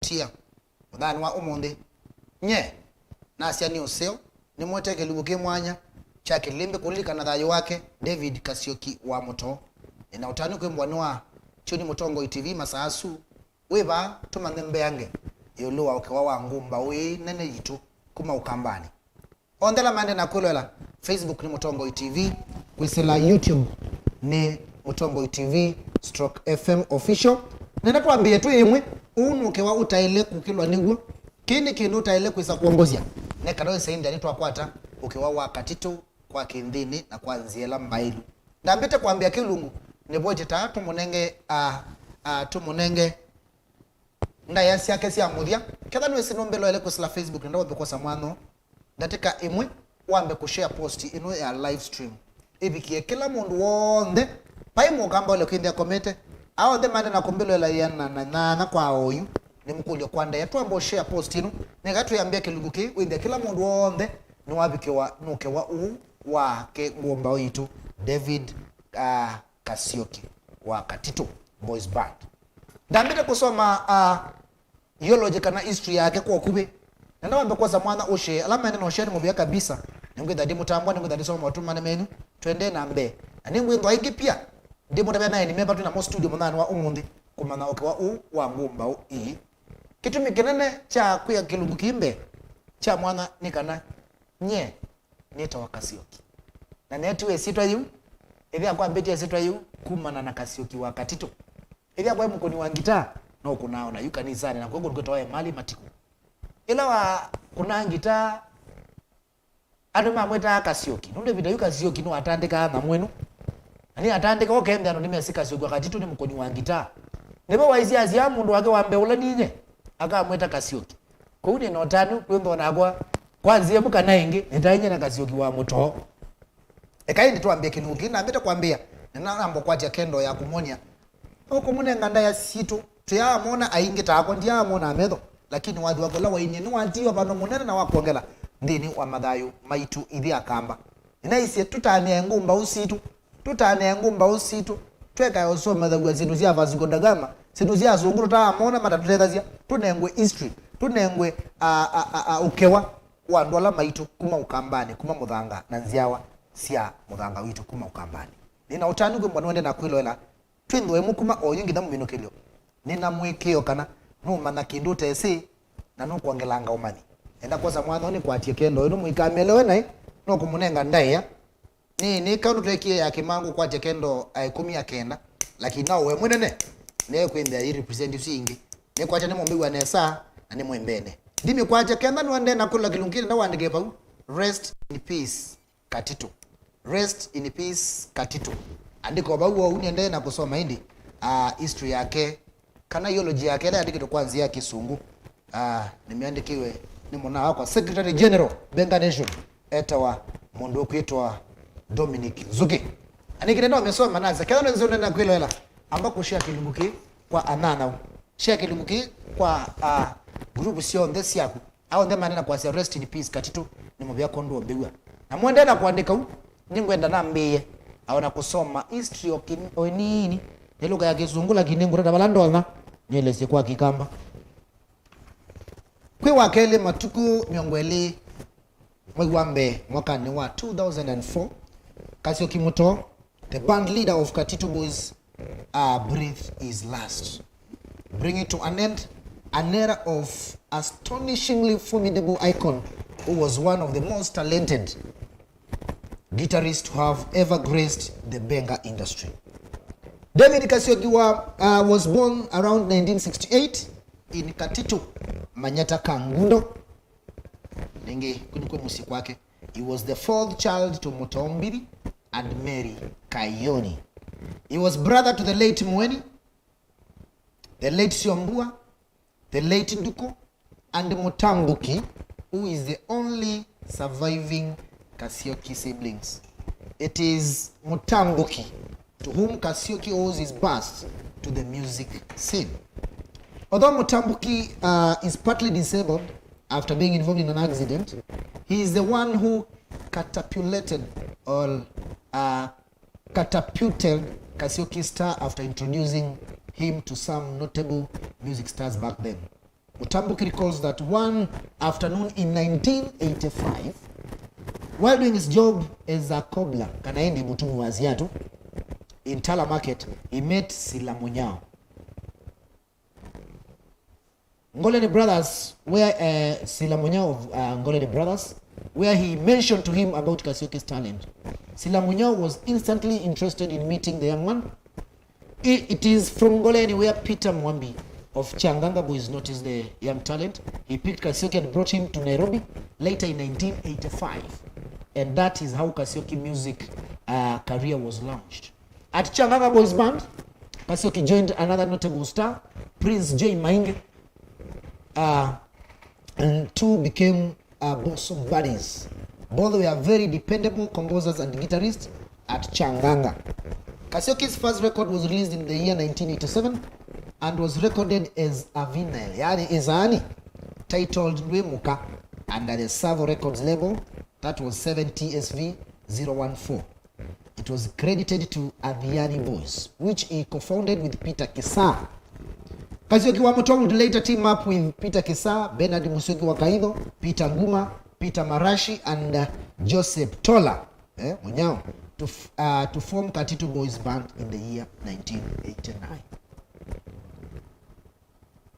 kutia muthani wa umuthi nye nasia ni useo ni mwote Kililimbi mwanya cha Kililimbi kulika thayo wake David Kasyoki wa Mutoo na utani kwe mbwanwa chuni Mutongo TV masasu weba tumanthembe yange yoluwa ukewa wa ngumba we nene yitu kuma ukambani ondela mande na kulola Facebook ni Mutongo TV kwisela YouTube ni Mutongo TV /FM official nenda tuambie tu imwe unuke wa utaile kukilwa niguo kini kinu utaile kwisa kuongozia nekado sende ni twakwata ukewa wa Katitu kwa kindini na kwa nziela mbailu ndambite kuambia kilungu ni boje tatu munenge tumunenge nda yasi yake si amudia kada no sinombelo ile kusla Facebook ndio bekosa mwano ndatika imwe wambe kushare post ino ya live stream ibikie kila mundu wonde pai mugamba ile kwindia komete awo de mande na kombelo ile yana na kwa oyu ni mkulio kwanda yetu ambo share post ino negatu yambia kiluguki winde kila mundu wonde ni wabike wa nuke wa u wa ke ngomba yitu David Kasyoki wa Katitu Boys Band ndambite kusoma theology kana history yake kwa kube nenda wambe kwa mwana oshe alama neno oshe mu bya kabisa ngwenda ndi mutambwa ngwenda ndi soma watu mane menu twende na mbe ani ngwendo aingi pia ndi mutabya naye ni member tuna mo studio mwana wa umundi kumana okewa u wa ngumba u i kitu mikenene cha kuya Kililimbi kimbe cha mwana nikana nye neta wa Kasyoki na netu esitwa yu ebi akwa mbeti esitwa yu kumana na Kasyoki wa Katitu ebi akwa mkoni wa gitaa no kunaona yu kanisani na kwa hiyo kutoa mali matiku ila wa kuna gitaa ado mamweta Kasyoki nunde vida yu Kasyoki no atandika na mwenu ani atandika okende ano nimesika Kasyoki wa Katitu ni mkoni wa gitaa nebo waizia azia mundu wake wambe ula ninye akamweta Kasyoki kwa hiyo no tanu kwembo nagwa kwanza muka naingi nitanye na Kasyoki wa Mutoo ekaindi tuambie Kililimbi na mbeta kuambia na nambo kwaje kendo ya kumonia oko mune nganda ya situ tuyamona aingi tako ndiamona ametho lakini wadu wakola wainye ni wantiwa bano munene na wakongela ndini wa madhayo maitu ithi akamba inaisi tutane ngumba usitu tweka yoso madhagu zindu zia vazigondagama zindu zia zunguru taamona matatulethazia tunengwe history tunengwe ukewa wandola maitu kuma ukambani kuma muthanga na nziawa sia muthanga witu kuma ukambani nina utani gwe mbona na kwiloela twindwe mukuma oyungi na muminukilio nina mwekeo kana no mana kindu tesi na no kuongelanga umani enda koza mwana ni kwatie kendo ino muikamelewe nai no kumunenga ndaya ni kaundu twekie ya kimangu kwatie kendo 19 lakini nao we mwenene ne kwenda i representative ingi ne kwacha ne mombiwa nesa na ne mwembene ndimi kwacha kenda nwande na kula Kililimbi na wandike pa rest in peace Katitu rest in peace Katitu andiko bawo uniende na kusoma hindi history yake kana theology yake ile andike kwanza ya Kisungu nimeandikiwe ni mwana wako Secretary General Benga Nation etawa mundu kwitwa Dominic Zuki anikire ndo amesoma naza kana nzo nenda kwilela ambako share Kililimbi kwa anana share Kililimbi kwa group sio ndesi yako au ndema nena kwa rest in peace Katitu ni mobya kondo mbewa na mwende na kuandika ningwenda na mbie aona kusoma history nini ni lugha ya Kizungu lakini ngurata balandona nyelese kwa Kikamba kwi wakele matuku miongweli mwambe mwaka ni wa 2004 Kasyoki Mutoo the band leader of Katitu Boys breathed his last bringing to an end an era of astonishingly formidable icon who was one of the most talented guitarists who have ever graced the Benga industry. David Kasyoki was born around 1968 in Katitu, Manyata Kangundo. He was the fourth child to Mutoo and Mary Kayoni. He was brother to the late Mweni, the late Siombua, the late Nduko, and Mutambuki, who is the only surviving Kasyoki siblings. It is Mutambuki to whom Kasyoki owes his birth to the music scene. Although Mutambuki is partly disabled after being involved in an accident, he is the one who catapulted Kasyoki star after introducing him to some notable music stars back then. Mutambuki recalls that one afternoon in 1985, while doing his job as a cobbler, kanaendi mutumu wa ziatu, in Tala Market, he met Sila Munyao. Ngoleni Brothers, where Sila Munyao of Ngoleni Brothers, where he mentioned to him about Kasyoki's talent. Sila Munyao was instantly interested in meeting the young man. It is from Ngoleni where Peter Mwambi of Changanga Boys noticed the young talent. He picked Kasyoki and brought him to Nairobi later in 1985. And that is how Kasyoki music career was launched. At Changanga Boys Band, Kasyoki joined another notable star, Prince J. Mainge, and two became bosom buddies. Both were very dependable composers and guitarists at Changanga. Kasyoki's first record was released in the year 1987 and was recorded as a vinyl, yani izani, titled Lwemuka, under the Savo Records label. That was 7TSV014. It was credited to Aviani Boys, which he co-founded with Peter Kisa. Kasyoki wa Mutoo would later team up with Peter Kisa, Bernard Musyoki wa Kaido, Peter Nguma, Peter Marashi, and Joseph Tola Munyao to form Katitu Boys Band in the year 1989.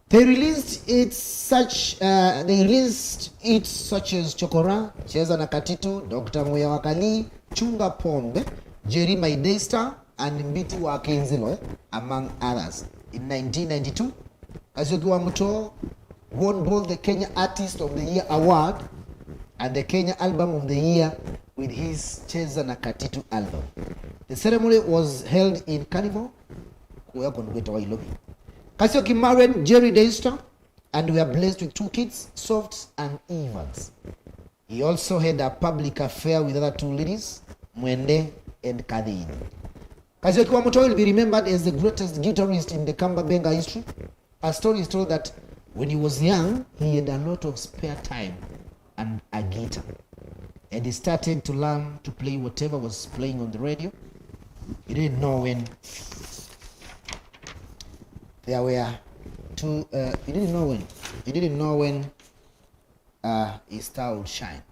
They released it such as Chokora, Cheza na Katitu, Dr. Moya Wakali, Chunga Pombe, Jerry Maidesta, and Mbiti wa Kenzilo, among others. In 1992, Kasyoki wa Mutoo won both the Kenya Artist of the Year Award and the Kenya Album of the Year with his Cheza na Katitu album. The ceremony was held in Carnival. Kasyoki married Jerry Daystar and were blessed with two kids, Soft and Evans. He also had a public affair with other two ladies, Mwende and Kadhin. Kasyoki wa Mutoo will be remembered as the greatest guitarist in the Kamba Benga history. A story is told that when he was young, he had a lot of spare time and a guitar. And he started to learn to play whatever was playing on the radio. He didn't know when there were two, he didn't know when his star would shine.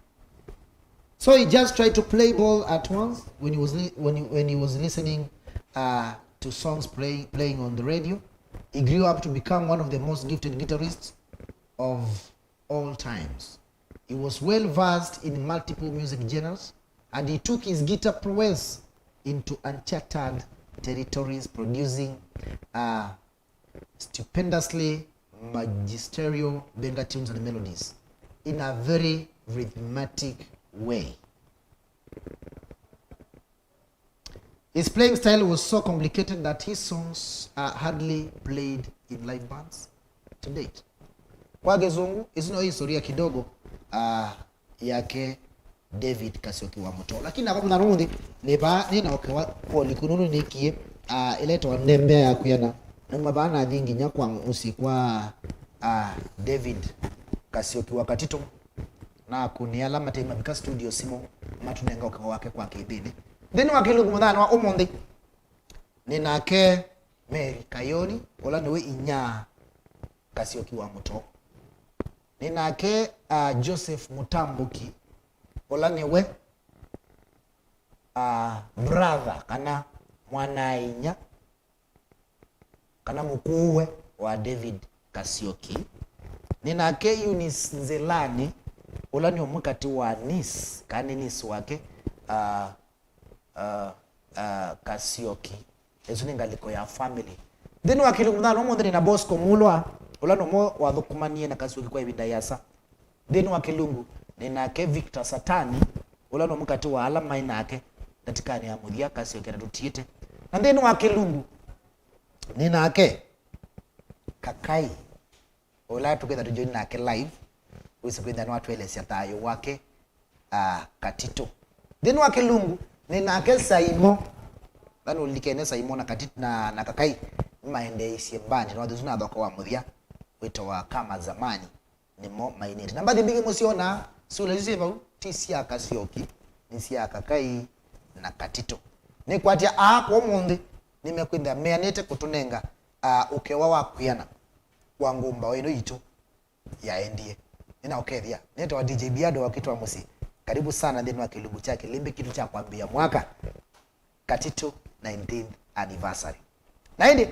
So he just tried to play ball at once when he was listening to songs playing on the radio. He grew up to become one of the most gifted guitarists of all times. He was well versed in multiple music genres, and he took his guitar prowess into uncharted territories, producing stupendously magisterial benga tunes and melodies in a very rhythmic way. His playing style was so complicated that his songs are hardly played in live bands to date. Kwa gezungu, isino historia kidogo yake David Kasyoki wa Mutoo. Lakini na kwa mnarundi, nina okewa kwa likununu nikie ileto ndembe ya kuyana. Mabana nyingi nyakwa usikwa David Kasyoki wa Katitu na kuniala matema bika studio simo matunenga okewa wake kwa kibini. Then wakilungu mudhana wa umondi ninake Mary Kayoni ola niwe inya Kasyoki wa Mutoo. Ninake Joseph Mutambuki ola niwe brother kana mwana inya kana mukuwe wa David Kasyoki. Ninake Eunice Nzelani ola ni omukati wa Nis kani Nis wake Kasyoki ezuninga liko ya family. Then wakilungana omonde na Bosco Mulwa ola no wa dhukumanie na Kasyoki kwa ibidayasa. Then wakilungu ninake Victor Satani ola no mukati wa alama inake katika ni amudia Kasyoki na dutiete. And then wakilungu ninake Kakai ola together to join nake live usikwenda na watu elesi atayo wake Katitu. Then wakilungu ninake Saimo bano likene Saimo na Katitu na Kakai maende isiembani na waduzuna adoko wa mudia wito wa kama zamani nimo mainiti namba dimbige musiona sulezeva tisia Kasyoki nisia Kakai na Katitu ni kwatia kwa monde nimekwenda meanete kutunenga ukewa wa kuyana wa ngumba weno ito yaendie ninaokethia nito DJ BIADO wakitwa musi. Karibu sana ndani wa Kililimbi cha Kililimbi, kitu cha kwambia mwaka Katitu 19th anniversary. Na hindi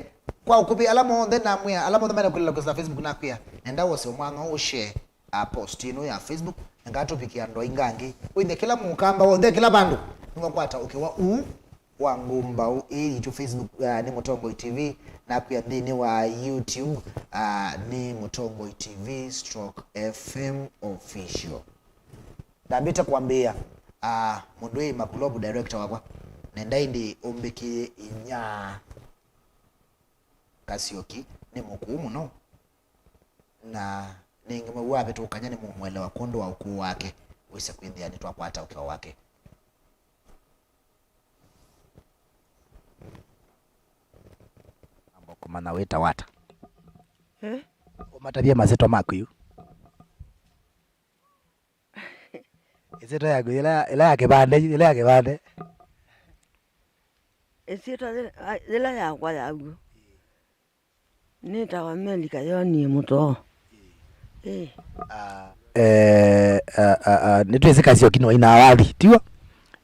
kwa ukupi alamo then na mwe alamo tamana kulila kwa Facebook na pia nenda wose mwanga o share post ino ya Facebook ngato pikia ndo ingangi winde kila mukamba wonde kila bandu ngokwata ukiwa wa ngumba ili tu Facebook ni Mutongo TV na pia ndini wa YouTube ni Mutongo TV /FM official. Dabita kuambia mundui makulobu director wakwa nenda indi umbiki inya Kasyoki ni mukumu no na ningi mwabe tukanya ni mumwelewa kondo wa ukuu wake wise kuindia ni twakwata ukiwa wake. Amboko mana weta wata umatabia mazeto makuyu Isito yagu ila yake bande Isito ila yakwa yagu nita wamelika yoni Mutoo. Nitwese Kasyoki no ina awali tiwa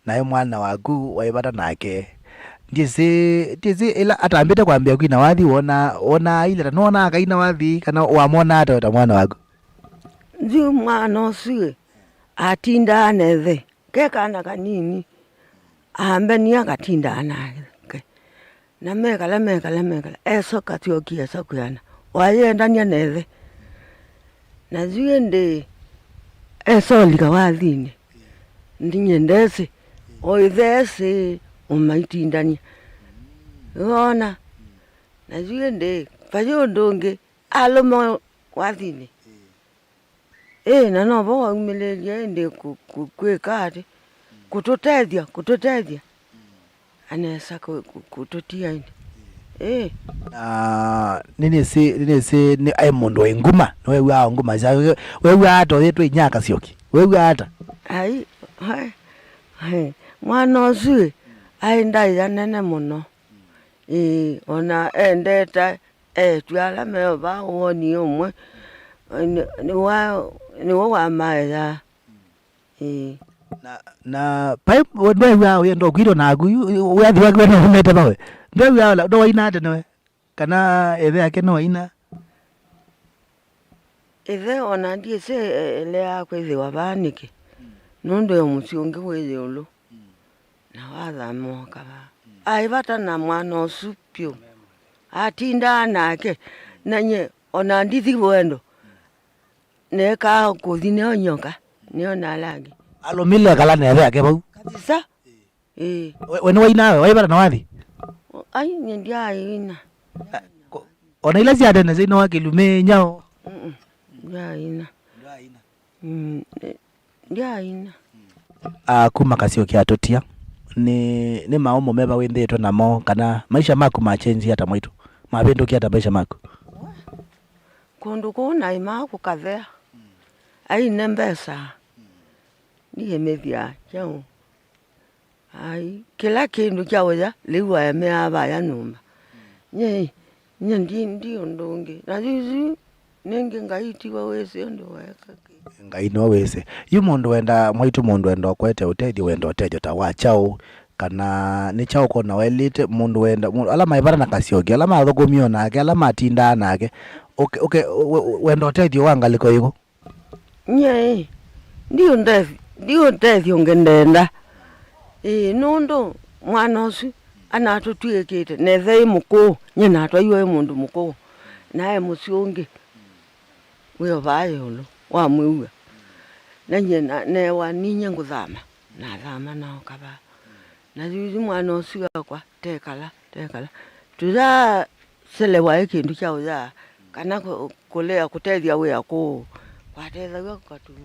nayo mwana waku waibata nake ndizi ila atambite kwambia kwina wathi wona ile tanona akaina wathi kana wamona ata mwana waku ndi mwana usiwe atinda anethe ke kana kanini ambe ni akatinda anake na mekala eso Kasyoki eso kuyana wayenda ni anethe na ziende eso lika wathini ndinyendese oithese umaitindania ona na ziende payo ndonge alomo wathini na no bo umelelia ende kwekate kutotethia anesa kutotia ende nini si ni ai mundu enguma no wewe nguma za wewe ato yetu inya Kasyoki wewe ata ai mwana usiwe aenda yanene muno ona endeta twala me ba woni omwe ni wa maeza na pipe wewe wewe ndo kwiro na agu wewe wewe no umete bawe ndo wewe ndo waina ate no kana ethe yake no waina ethe ona ndie se ele akwethe wabanike nondo yo musionge weze ulo na watha moka ba aibata na mwana osupyo atinda nake nanye ona ndithi wendo neka kuthine onyoka niona lagi alomile kala nethe yake bau kabisa we no waina waibata na wathi ai ndia ina ona ile ziade na zino wake lume nyao ndia ina kuma Kasyoki atotia ni maomo meba wendetwe namo kana maisha maku machenji hata mwitu mabendo kia hata maisha maku kundu kuna imaku kathea ai nembesa ni emethia chao ai kila kindu kyawoja liwa emeaba ya nyumba nye ndi ondonge na zizi ningi ngaitiwa wese ndo weka ngaino wese yu mundu wenda mwitu mundu wenda okwete utethi wenda otejo tawachao kana ni chao kona welite mundu wenda ala maibara na Kasyoki ala mathugumio nake ala matinda nake okay wenda otethi wangaliko iko nye ndio ndethi ungendenda nondo mwana usu anatutwekete nethe muko nye natwa iwe mundu muko nae musionge wewe bayolo wa mwiwa nanye ne waninye nguthama na thama nao kaba na zizi mwana usiga kwa tekala tuza selewa ikindu kya uza kana kulea kutethia we ako kwatetha we katunga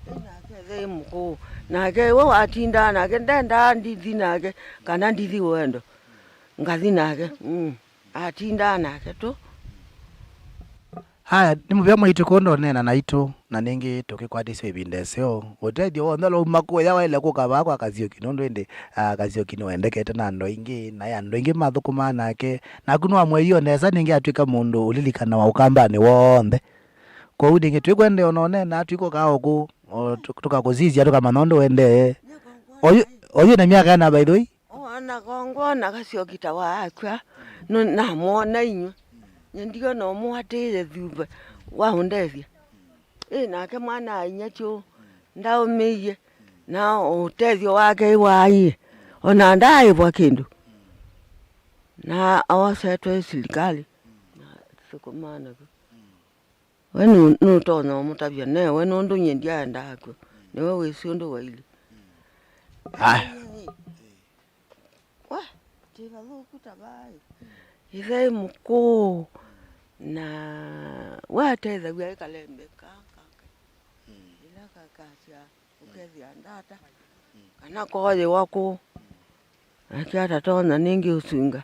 ina kethe muko nake we watinda nake ndenda ndithi nake kana ndithi wendo ngathi nake atinda nake tu haya nimuvya mwitu kondo nena naitu na ningi tukikwadise ibindeseo utedio ondalo mako ya wale kukaba kwa Kasyoki nondo ende Kasyoki no endekete na ndo ingi na ya ndo ingi mathukuma nake na kuno amwe iyo neza ningi atwika mundu ulilikana wa ukambani wonde kwa udinge twikwende onone na twiko kao ku tukakuzizia tukamanondo wende oyu na miaka na by the way ona kongona Kasyoki tawakwa no namona inyo ndio no mwatire thuba waundethia nake mwana ainyacho ndaumie na utethio wake wai ona ndaibwa kindu na awasetwe serikali na sukumana wenu nutono mutabya newe nundu nyendia ndako niwe wesi undu waili wa tiba lokuta bai ive muko na watetha gwa Kalembe kaka ila kakasya ukethia ndata kana koje wako akiata tona ningi usunga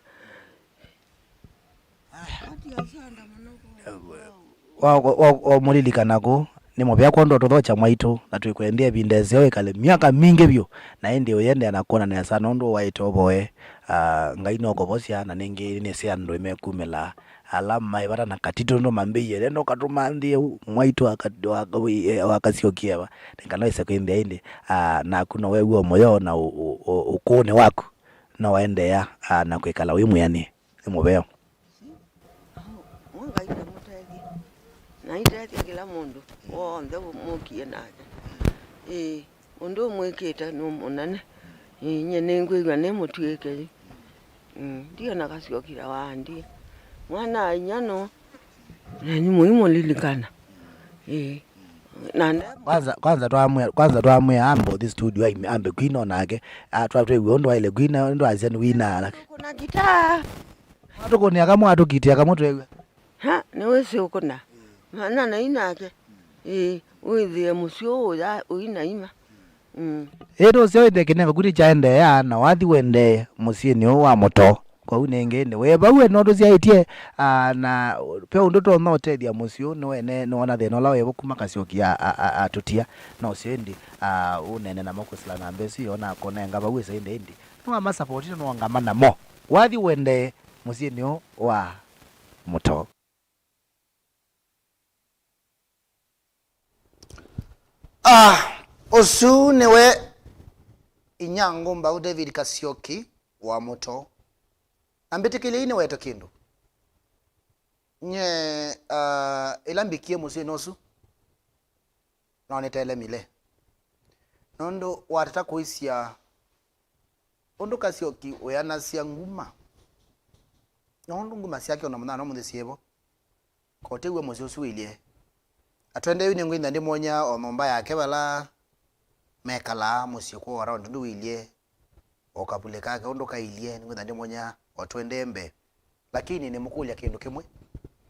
wa mulilikanako ni mobya kondo tothocha mwaitu na twikwendia bindezeo ikale miaka mingi byo na indi uyende anakona na sana ndo waito boe ngai no kobosia na ningi ni sia ndo imekumela alama ibara na Katitu ndo mambiye rendo katumandie mwaitu wakasyoki aba nikana isa kwindia indi na kuna wewe moyo na ukone wako na waende ya na kwikala wimu yani imobeo naitethi kila mundu wonthe mukie nake mundu mwikite numunene nye ningwigua nimutwike ndio na Kasyokira wandi mwana ainyano ni muhimu lilikana kwanza twamwe ambo this studio ambe kwino nake twatwe wondo ile kwina ndo azeni wina kuna gitaa atukoni akamwa atukiti akamotwe ha niwe ukuna mana na inake withie musyo ya uinaima ero sio ndekeneva kuti chaende ya na wathi wende musieni wa Mutoo kwa unenge ne weba we no tuziaitie na pe undu to no tedia musyo no ene no na the no lawe bukuma Kasyoki atutia no sendi unene na makusila na mbesi ona konenga ba we sendi ndi no ama support no ngamana mo wathi wende musieni wa Mutoo Osu niwe inyango mbau David Kasyoki wa Mutoo ambetekele ine weto kindu nye ilambikie musi nosu nonetele mile nondo watata kuisia ondo Kasyoki oyanasia nguma nondo nguma siake ona muna no mundesiebo kotewe musi osu ilie atwende yuni ngwinda ndi monya omomba yake bala mekala musiko wara ndu wilie okapule kake ondo kailie ngwinda ndi monya otwende mbe lakini ni mukulya kindu kimwe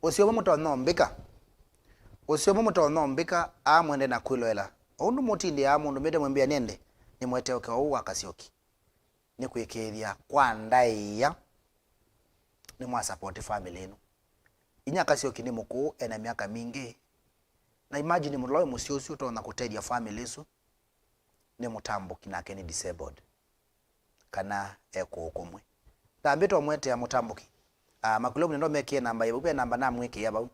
osio Mutoo nombika osio Mutoo nombika amwende na kwiloela ondu mutindi amundu mede mwembia nende ni mwete oke wa Kasyoki ni kwikeria kwa ndaiya ni mwa support family ino inya Kasyoki ni muku ena miaka mingi na imagine muloe musyosi utona kutedia family isu ni mutambo kinake ni disabled kana eko okomwe tambito mwete ya mutambuki makulobu ndo mekie namba yebupe namba na mweke yaba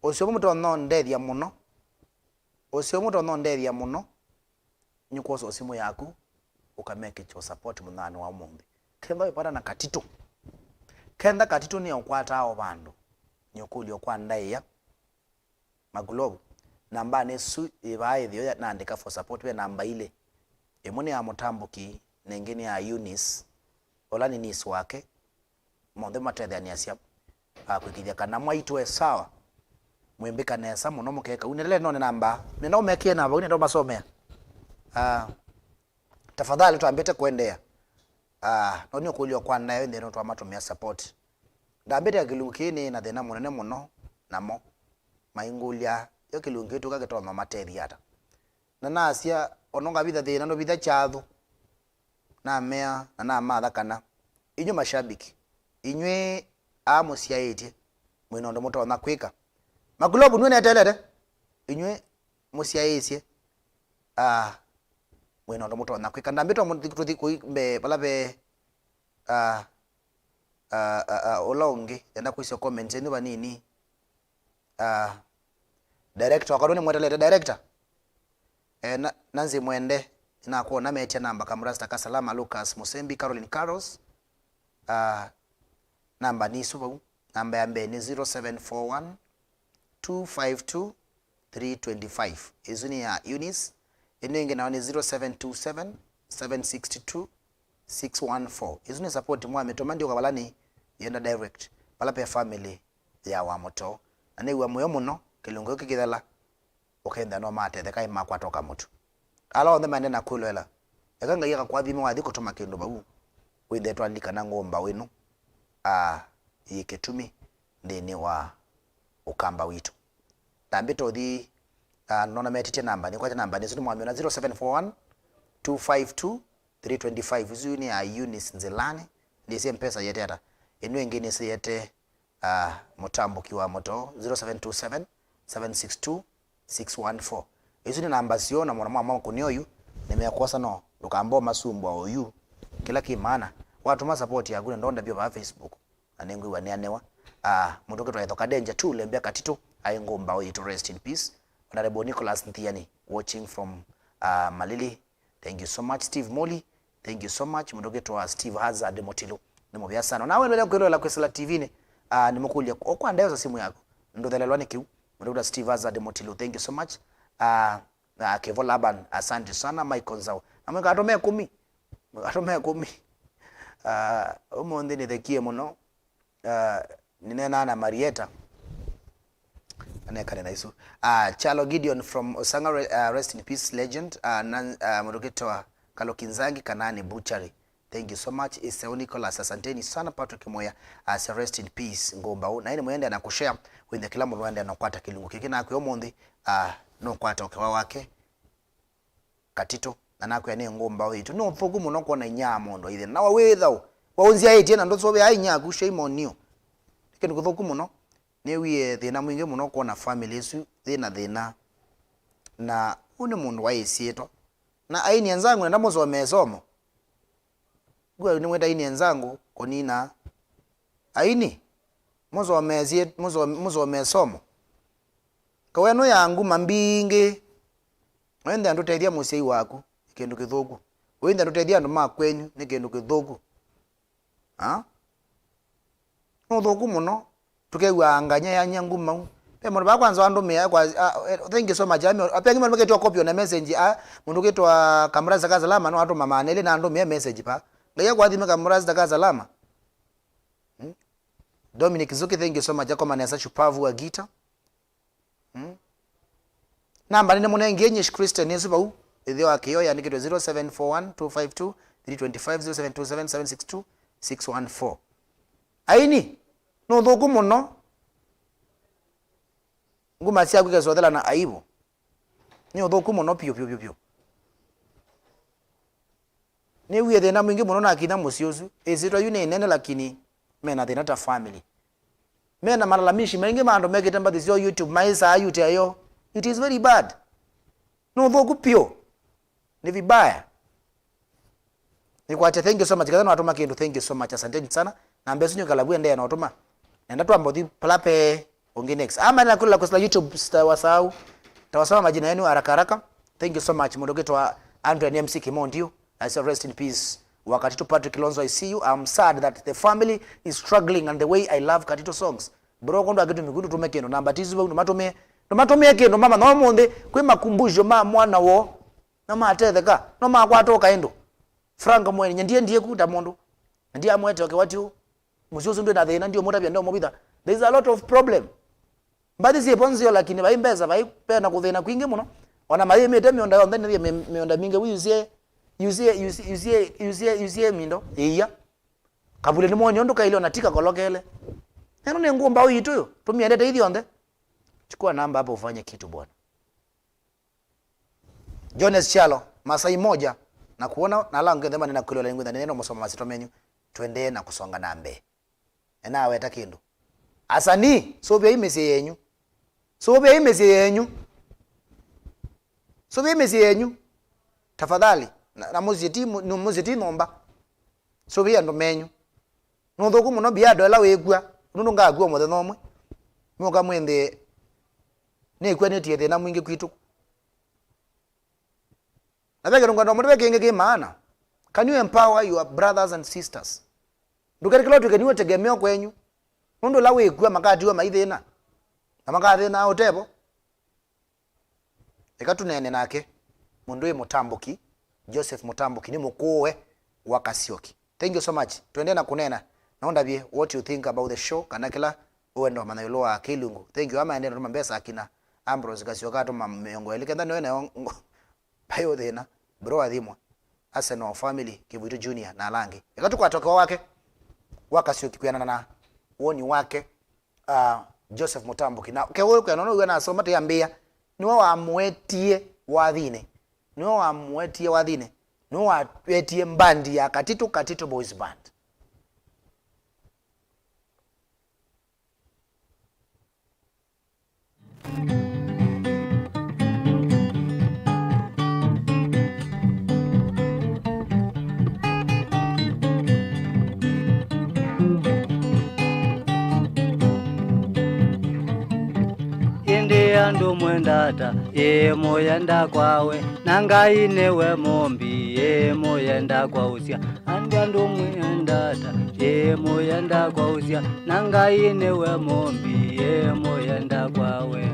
osio Mutoo no nderia muno osio Mutoo no nderia muno nyukoso osimu yaku ukameke cho support munani wa mumbi kenda ipata na Katitu kenda Katitu ni okwata ao bandu nyukuli okwa ndaiya makulobu namba nesu ibaye thio naandika for support we namba ile emune ya mutambuki nengine ya Eunice olani nis wake monde matethania cia kwikithia kana mwaitwe sawa mwembika nesa muno mukeka unele none namba neno mekie namba une ndo basomea tafadhali tuambete kuendea noni okulio kwa nayo ndeno twamatumia support ndambete akilukini na thina munene muno namo maingulia yo kilungitu kagetona matethia ata na nasia ononga bitha thina no bitha chathu na mea na matha kana inyo mashabiki inywe amusiaetie mwinondo Mutoo na kwika makulobu nwe netelete inywe musiaetie mwinondo Mutoo na kwika ndambito mututhi kuimbe balabe olongi enda kuisio comment ni banini director akarone mwetelete director nanzi mwende na kuona metia namba kamrasta Kasalama Lucas Musembi Caroline Carlos namba ni subu namba ya mbe ni 0741 252 325 izuni ya Eunice inenge na ni 0727 762 614 izuni support mwa metomandi okabalani yenda direct pala pe family ya wa Mutoo ane wa moyo muno kilungo kikidala okenda no mate the kai makwatoka mutu ala on the mane na kulwela ekanga yaka kwa thimo wathi kutuma kindu babu withe twandika na ngomba winu yiketumi ndini wa ukamba witu tambito thi nona metite namba ni kwa namba ni zinu mwamyo na 0741 252 325 zuni ya Eunice Nzelani ndise mpesa yete ata inu engine se yete Mutambo kiwa Mutoo 0727 762 614 izi ni namba siona mwana mama kunioyu nimeyakosa no lukambo masumbwa oyu kila kimana watu ma support ya gune ndonda byo ba Facebook anengwi wanianewa mundu ketwa ethoka danger tu lembea Katitu ayengomba oyu to rest in peace honorable Nicholas Nthiani watching from Malili. Thank you so much Steve Moli, thank you so much mundu ketwa Steve Hazard Motilo nimobya sana nawe ndio kwelo la Kwesela TV ne nimukulia okwa ndayo za simu yako ndo thelelwane kiu mundu Steve Hazard Motilo. Thank you so much Kevo Laban asante sana Michael Zao amwe atomea 10 umonde ni thekie muno ninena na Marieta anekane na isu Chalo Gideon from Osanga rest in peace legend Murugetoa Kalokinzangi Kanani Butchery. Thank you so much Iseo Nicholas asanteni sana Patrick Moya rest in peace ngomba na ile mwende anakushare with the kila mwende anakwata kilungu kikina akyo monde no kwata okewa wake Katitu na nako ya ngomba witu no fogu muno kona nyamo ndo ile na wawetha waunzia eti na ndo sobe ai nyaku sheimonio kendo kuthoku muno ne wie thina mwingi muno kona family isu thina na une mundu wa isieto na aini enzangu na mozo mesomo gwa ni mwenda aini enzangu konina aini mozo mezie mozo mesomo kaweno yangu mambinge wende andoteithia musei waku ikindu kithuku wende andoteithia andu makwenyu ni kindu kithuku no thuku muno tukegwa anganya ya nyangu mau pe mundu bakwanza andu me kwa thank you so much apengi mundu ketwa copy na message mundu ketwa Kamraza Kazalama no atu mama nele na andu me message pa ngaya kwa thime Kamraza Kazalama Dominic Zuki thank you so much kwa manesa chupavu wa gita namba nene munenge nyesh Christian yesu bau ithio akio ya nikitwe 0741 252 325 0727 762 614 aini no thuku muno nguma cia kugezothela na aibu ni uthuku muno pio ni wiye thina mwingi muno na kina musyosu izitwa yune nene lakini mena thina ta family mena malalamishi mengi mando megete mbathi cio YouTube maisa ayute ayo. It is very bad. No thuku pio ni vibaya. Nikwate thank you so much kadano atoma kindu thank you so much asanteni sana na mbesu nyokalabu ende na atoma nenda tu ambothi plape onge next ama na kula kwa YouTube tawasau majina yenu haraka thank you so much mudogetwa Andrew MC Kimondio I say rest in peace Katitu Patrick Lonzo I see you I'm sad that the family is struggling and the way I love Katitu songs bro kondo agetu migudu tumekeno namba tizu numatomie kendo mama no monde kwe makumbusho mwana wo na matetheka no makwatoka endo Frank mwenye ndiye kuta mondo ndiye amwete okay watu musyosu ndo na thina ndio mutabya ndio mubitha there is a lot of problem mbadi si ponzio lakini baimbeza baipena kuthina kwingi muno ona maye mete mionda yonde ndiye mionda mingi yuzie mindo iya kabule ni monyo ndo kaile onatika kolokele neno ne ngumba uyitu yo tumiendete hithi onde chukua namba hapo ufanye kitu bwana Jones Chalo Masai moja na kuona na langu ndema nina kulio la ngunda neno mosoma masito menyu twende na kusonga nambe nawe takindu asani sobya imesi yenyu tafadhali na muziti nomba sobya ndo menyu no thoku muno BIADO ela wegua nundu ngagua mothe nomwe mwoka mwende ni kwenetie thina mwingi kwitu na vege ngwanda mwe kingi ki maana. Can you empower your brothers and sisters? Ndukerikilo tukeniwe tegemeo kwenyu mundu la wikua makatiwa maithina na makathina utebo ekatunene nake mundu e Mutambuki Joseph Mutambuki ni mukuwe wa Kasyoki. Thank you so much. Tuende na kunena naonda bie what you think about the show kana kila uendo manayolo wa Kilungu. Thank you ama ende ndo mbesa akina Ambrose Kasyoka to mamiongo elikenda no bayo thina bro athimwa Arsenal family Kivuito Junior na Langi ekatukwa toka wake wa Kasyoki kuyana na woni wake Joseph Mutambuki na kewe kwa nono na soma te ambia niwe wamwetie wathine niwe wamwetie wathine niwe wapetie mbandi ya Katitu Boys Band. Andu mwendata moyenda kwawe nangai newe mombi moyenda kwa usia andu mwendata moyenda kwa usia nangai newe mombi moyenda kwawe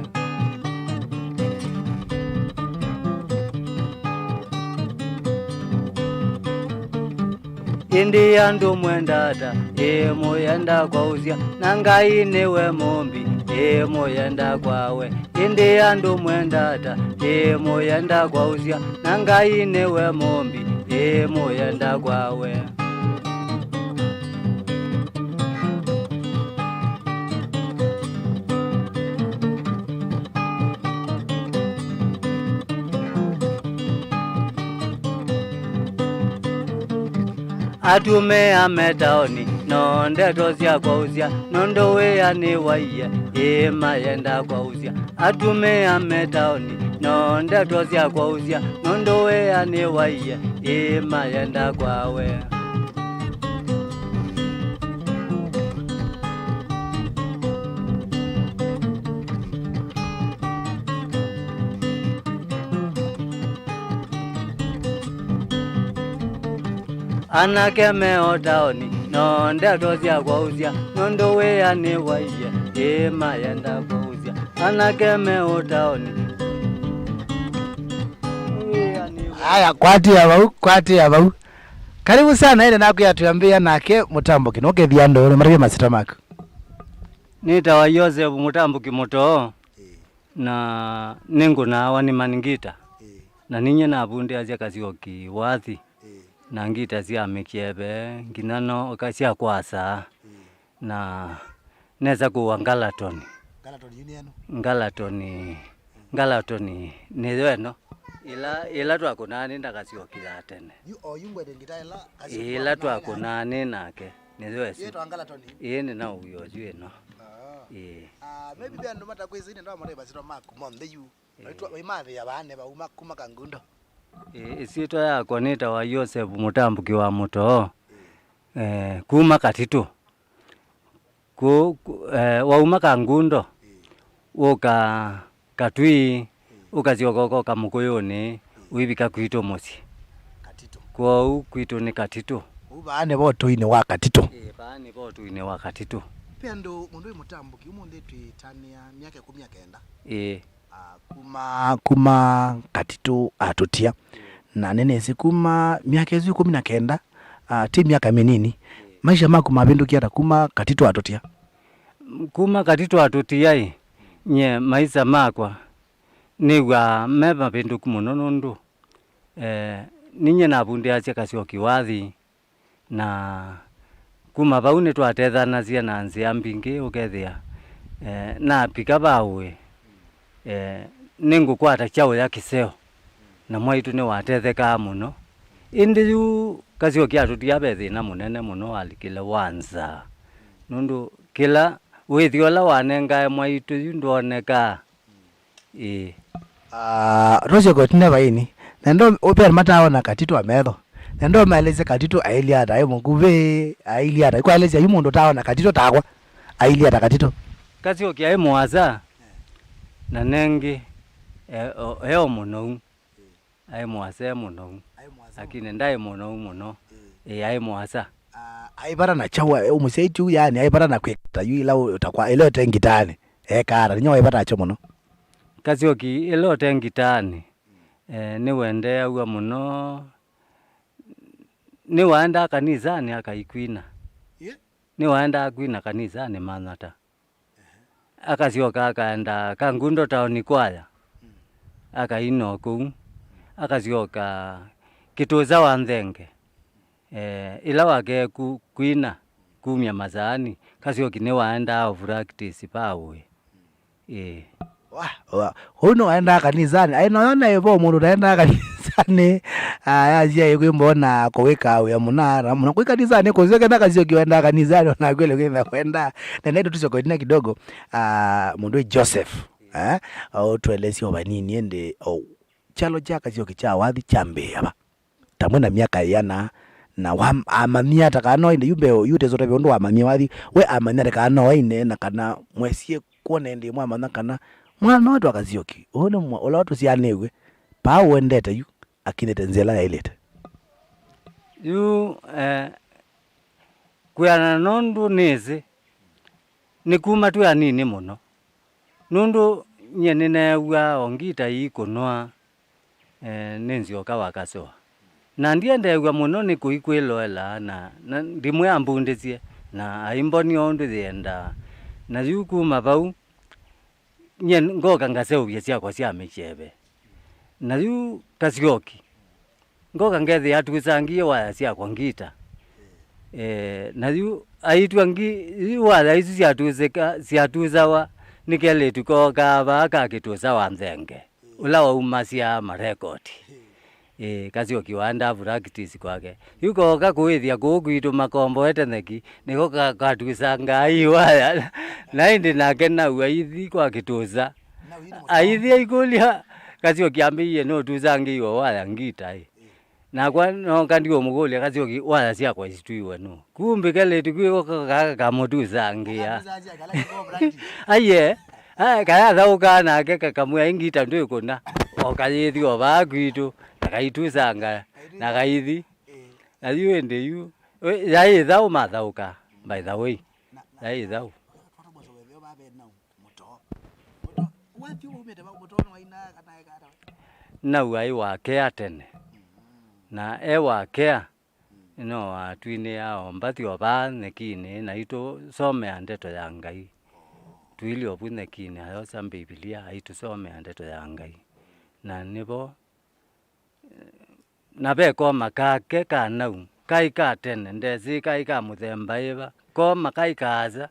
indi andu mwendata moyenda kwa usia nangai newe mombi moyenda kwawe indi andu mwendata moyenda kwa usia nangai newe mombi moyenda kwawe atume ametaoni nonde tosia kwa usia nondo wea ni waiye mayenda kwa usia atume ametaoni nonde tosia kwa usia nondo wea ni waiye mayenda kwawe anake meotaoni nonde tosia kwa usia nondo wea ni waiye mayenda kwa usia anake meotaoni. Haya kwati ya bau karibu sana ile naku yatuambia nake Mutambuki noke thiando ule marige masita mako nita wa Joseph Mutambuki Mutoo na ningu na wani maningita na ninye na bunde azia Kasyoki wathi na ngita sia mekiebe nginano okasia kwasa na neza kuwa Ngalaton Ngalatoni nithweno ila twakunani ndakasyoki tene ila twakunani nake nithwesi ni na uyo jweno maybe bia ndo mata kwezi ndo amore basito maku monde yu naitwa imathe ya bane ba kuma kangundo isito yako nita wa Joseph Mutambuki wa Mutoo kuma Katitu wauma kangundo uka katui ukaziokoko kamukuyuni uibika kwito mosi Katitu kwa kwito ni Katitu ubane boto ine wa Katitu bane boto ine wa Katitu pia ndo mundu Mutambuki umunde twitania miaka 19 kuma Katitu atutia na nene sikuma miaka 19 ti miaka minini maisha mako mabindukia ta kuma Katitu atutia kuma Katitu atutia nye maisha makwa niwa meba binduku muno nundu ninye na bunde acha Kasyoki wathi na kuma baune twatethana cia na nzia mbingi ukethia na pika bawe ningu kwata chao ya kiseo na mwaitu ni watetheka muno indi yu Kasyoki atutia bethina munene muno alikile wanza nundu kila withiola wanenga mwaitu yu ndoneka Rojo gotine baini nendo oper mataona Katitu ametho nendo maeleze Katitu ailia ta muguve ailia ta kwaleze yumundu taona Katitu takwa ailia ta Katitu Kasyoki ai mwaza na nengi eo muno ai mwasa muno lakini ndai muno ai mwasa aibara na chawa umuseitu yani aibara na kweta yuila utakwa ile tengitani kara nyo aibara acho muno Kasyoki ile tengitani ni wende agwa muno ni wanda kanisani akaikwina ni wanda kwina kanisani manata akasyoka akaenda kangundo taoni kwaya akaino kuu akasyoka kituza wa nthenge ila wake kwina kumya mazani Kasyoki ni waenda practice pawe uno aenda kanisani ainaona evo mundu aenda kanisani azia yikwimona kuwika we munara muno kuwika kanisani kozeke na Kasyoki wenda kanisani na kwele kwenda na ndio tusoko kidogo mundu Joseph tuelezio banini ende chalo cha Kasyoki cha wathi chambe aba tamwe na miaka yana na amamia takano inde yumbe yute zote byondo amamia wathi we amanya takano ine na kana mwesie kuona ende mwamana kana mwana watu Kasyoki one ola watu sianewe pa wendete yu akinete nzela ya ilete yu kuyana nondu neze nikuma tu anini muno nundu nyenene wa ongita ikonwa nenzioka wakasoa na ndiendegwa muno ni kuikwiloela na ndimwe ambundezie na aimboni ondu thienda na yuku mabau nyen ngoka ngaseubia ciakwa cia michebe na yu Kasyoki ngoka ngethi atusangie waya ciakwa ngita na yu aitwa ngi waya ici ciatuzawa nikele tukoka baka kituza wa nthenge ula wa umasia marekodi Kasyoki wanda practice kwake yuko kakuithia kugwitu makombo eteneki niko katuisanga iwaya na indi nake na uithi kwa kituza aithi ikulia Kasyoki ambiye no tuzangi iwa waya ngita na kwa no kandio mugulia Kasyoki waya ciakwa isituiwe no kumbe kale tukwiko kamutuzangia aye kaya thauka nake kakamwe ngita ndikuna okayithi obagwitu akaituzanga na gaithi na yu ende yu yai thau mathauka by the way yai thau na wai wake atene na wake no atwine yao mbati oba nekine na ito some ndeto ya Ngai twili obune kine ayo sa Biblia aitusome ndeto ya Ngai na nibo na beko makake kanau kai katene ndezi kai ka muthemba iba ko makai kaza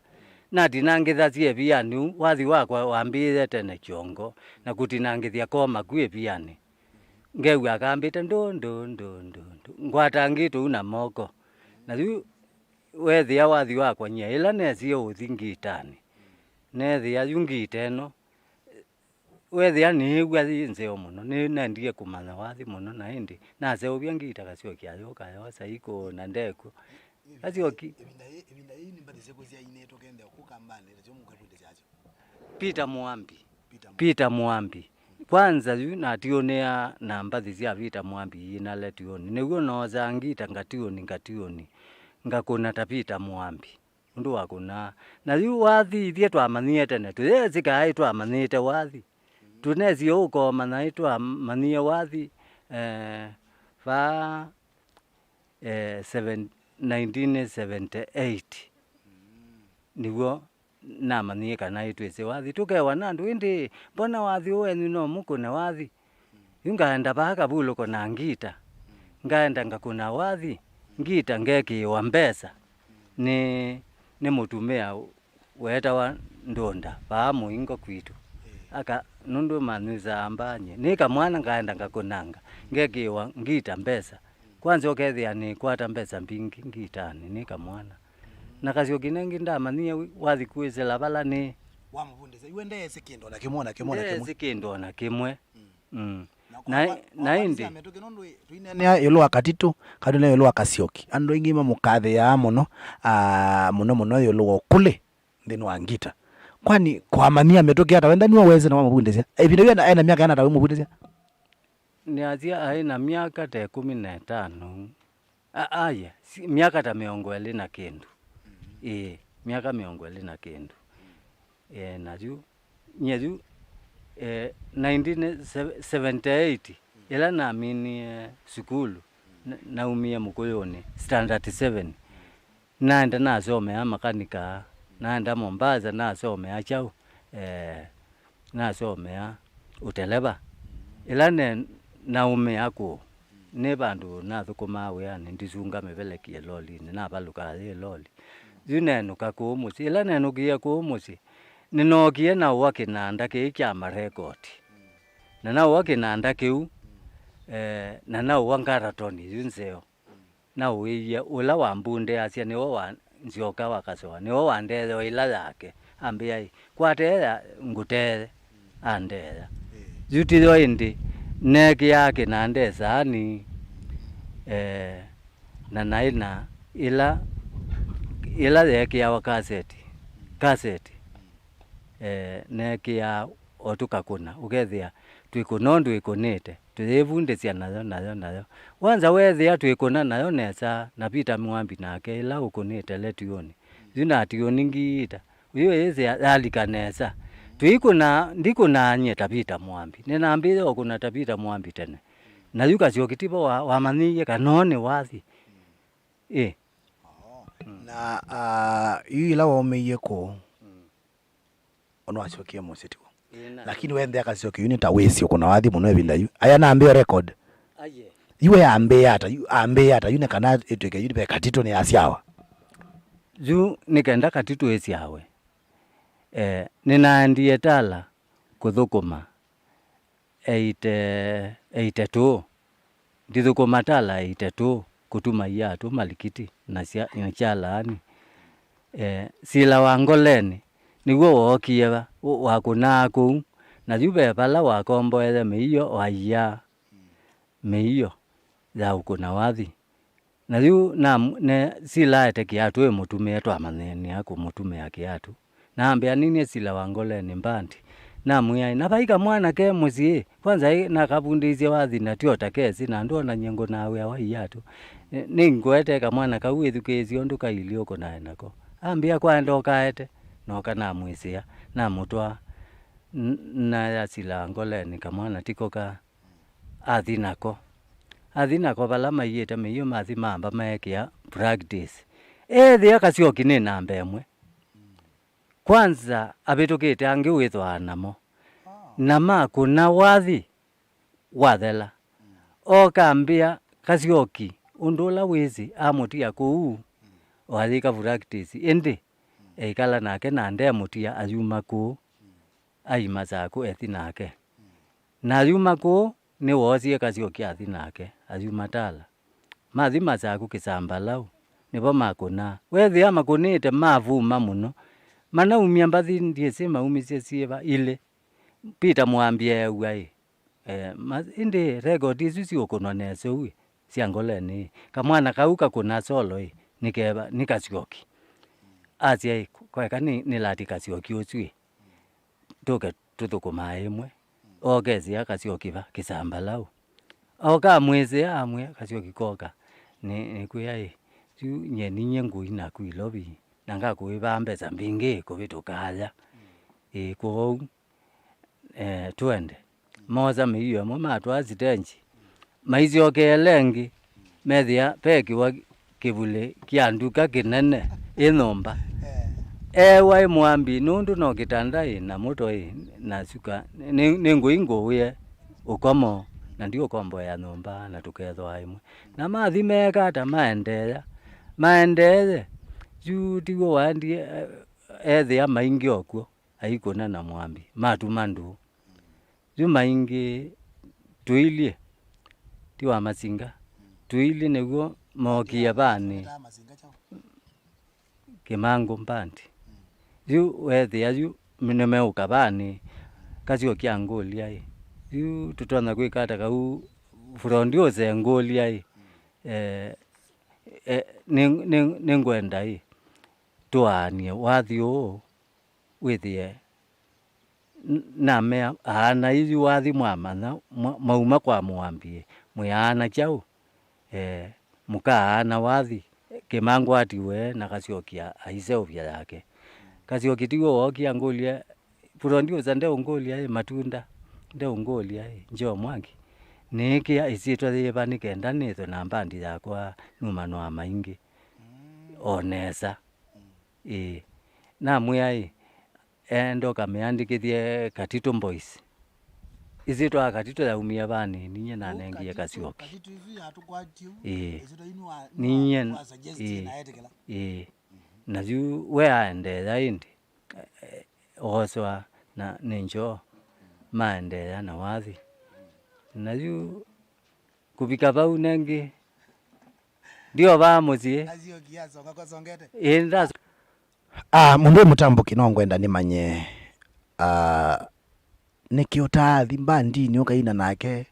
na dinangitha cie bianu wathi wakwa wambire tene kiongo na kutinangithia ko makue biani ngeu akambite ndo ngwatangitu una moko na yu wethia wathi wakwa nya ila necio uthingitani nethia yungite no wethia ni nzeo muno ni nendie kumanya wathi muno na indi na zeo byangita Kasyoki ayoka yosa iko na ndeko Kasyoki ibinda ini mbali zeko cia ine tokende kukambane ndio mukatwende chacho Peter Mwambi kwanza yu nationea na mbathi cia Peter Mwambi ina letioni niguo noza ngita ngationi ngakuna ta Peter Mwambi ndu wakuna na yu wathi ithie twamanyite ne twezika ai twamanyite wathi tunezi uko manaitwa mania wathi 1978 niguo na manie kana itwese wathi tukewa nandu indi mbona wathi wenu no mukune wathi yungaenda baka buluko na ngita ngaenda ngakuna wathi ngita ngeki wa mbesa ni mutumia weta wa ndonda ba muingo kwitu aka nundu manuza ambanye nika mwana ngaenda ngakunanga ngekiwa ngita mbesa kwanza okethia ni kwata mbesa mbingi ngitani nika mwana na Kasyoki nengi ndamania wathi kwizela bala ni wamuvundeza iwende sekindo na kimwe na indi tuinene yolo Katitu kadune yolo Kasyoki ando ingima mukathe ya muno yolo kule ndino angita kwani kwa mamia ametokea hata wenda ni waweze na mabundesya ibindu hiyo aina miaka yana tawe mabundesya ni azia aina miaka ta 15 aya miaka ta 20 na kindu miaka 20 na kindu naju nyeju 1978 ila na mini sukulu naumia Mukuyuni standard 7 naenda nasomea makanika naenda Mombasa nasomea chau nasomea uteleba ila naumia ku ne bandu nathukuma yani ndisunga mebelekie loli na baluka loli zinenuka ku musi ila nenukia ku musi ninokie na wakinanda ke kya marekodi na wakinanda kiu na wangaratoni yunzeo na uiye ula wambunde asia ni wa nzioka wakasoa ni wa ndele ila yake ambia kwatela ngutele andela yutilo indi neki yake na ndesa ni na naina ila yake ya kaseti neki ya otuka kuna ukethia twikunondu ikunite tuyevundesya nayo wanza wethia twikuna nayo nesa na Peter Mwambi nake ila ukunite letioni zina tioni ngita uyo yeze alika nesa twikuna ndikuna nyeta Peter Mwambi ninambire okuna Peter Mwambi tene na yuka Kasyoki wamaniye kanone wathi na ila wameye ko ono Kasyoki musiti lakini wende Kasyoki unita wesi kuna wathi muno ebinda yu aya naambia record iwe ambe hata yune kana etweke yune be Katitu ne asyawa ju nikenda Katitu esyawe ninaandie tala kuthukuma 82 ndithukuma tala 82 kutuma yatu malikiti na chalani sila wangoleni niguo wokieva wakunaku na jube pala wakomboele meiyo waya meiyo ya ukuna wathi na yu ne sila etekiatu mutume etwa maneni aku mutume akiatu na ambia nini sila wangoleni mbandi na muyai na baika mwana ke musi kwanza na kabundizia wathi na tiota kesi na ndona nyengo nawe wayatu ningwete ka mwana kawithukezi onduka ilioko naye nako ambia kwa ndokaete noka na mwisia na mutwa na yasila ngoleni kamwana tikoka athinako bala mayete meyo mathi mamba maekia practice thia Kasyoki ni namba emwe kwanza abitukite angi withwa namo na makuna wathi wathela okambia Kasyoki undula wizi amutia kuu wathika practice indi ikala nake na ndemutia ayuma ku aima zaku ethi nake na ayuma ku ni wosie Kasyoki athi nake ayuma tala mathi mazaku kisambalau nibo makuna wethia makunite mavuma muno mana umia mbathi ndiese maumisie sieva ile Peter Mwambi ewa indi record isu siokunwa neso uwe siangoleni kamwana kauka kuna solo nikeba ni Kasyoki asia kweka ni lati Kasyoki ucui tuke tuthukuma imwe ogezia Kasyoki va kisambalau oka mweze amwe Kasyoki koka ni kuya tu nyeni nyengu ina kuilobi nanga kuiba mbeza mbingi kuvitukaya ko twende moza miyo mama twazitenji maizioke lengi methia peki wa kivule kianduka kinene inomba ewa Mwambi nundu no kitanda na moto na suka ningo uye ukomo na ndio kombo ya nomba na tukethwa imwe na mathi meka ta maendelea juu tigo wandi ethia maingi okuo aikuna na Mwambi matumandu juu maingi tuilie tiwa masinga tuilie niguo mokia bani kimangu mbandi juu wethia juu mnemeuka bani Kasyoki angolia juu tutona kwikata kau furondi ose ngolia ningwenda tuanie wathi withie na me ana izi wathi mwamana mauma kwa mwambie mwiana chau mukaana wathi kimangu atiwe na Kasyoki aise ovya yake Kasyoki tiwo wokia ngolia purondi uzande ongolia matunda nde ongolia njo mwangi niki isitwa thiva nikenda nitho na mbandi yakwa numano wa maingi onesa na mwai endo kameandikithie Katitu Boys isitwa Katitu yaumia vani ninye na nengie Kasyoki ninye na yu we aendelea indi oswa na ninjo maendelea na wathi na yu kuvika vau nengi ndio vamusie inda mundu mutambuki no ngwenda nimanye niki utathi mbandini ukaina nake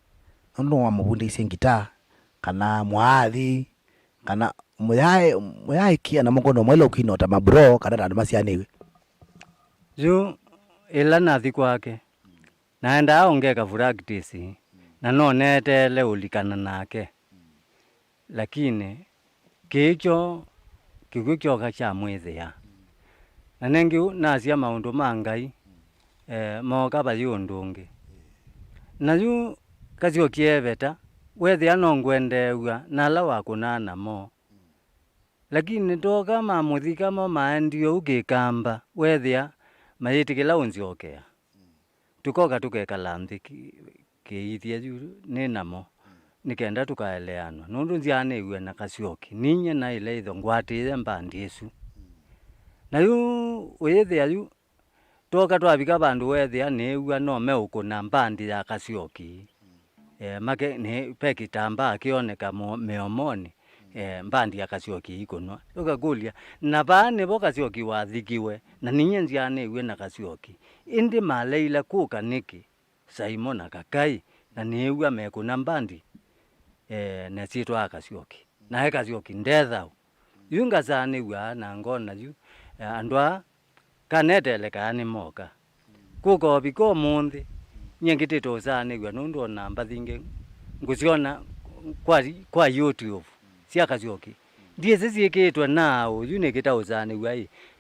no wamubundise ngita kana mwathi kana muyai kia na mukono mwelo kinota mabro kana ndandu masianiwe yu ila nathi kwake naenda aongeka practice na no netele ulikana nake lakini kicho kigukyoka cha mwithia na nengi nasia maundu mangai moka bayu ndungi na yu Kasyoki eveta wethia no ngwendewa na la wakunana mo lakini toka mamuthika mo maendio ukikamba wethia mayitikila unziokea tukoka tukekala nthi kiithia yu ninamo nikenda tukaeleanwa nundu nzianiwe na Kasyoki ninye na ile itho ngwatire mbandi isu na yu withia yu toka twavika vandu wethia niwa no meukuna mbandi ya Kasyoki make ni pekitamba kioneka meomoni mbandi ya Kasyoki ikunwa tukakulia na vani vo Kasyoki wathikiwe na ninye nzianiwe na Kasyoki indi maleila kuka niki Simon na Kakai na niwa mekuna mbandi nesitwa Kasyoki na Kasyoki ndethau yunga zaniwa na ngona yu andwa kanetele kani moka kuko biko munthi nyengitito zaniwa nundu na mbathinge ngusiona kwa YouTube cia Kasyoki ndiye sisieketwa nao yu nikita uzaniwa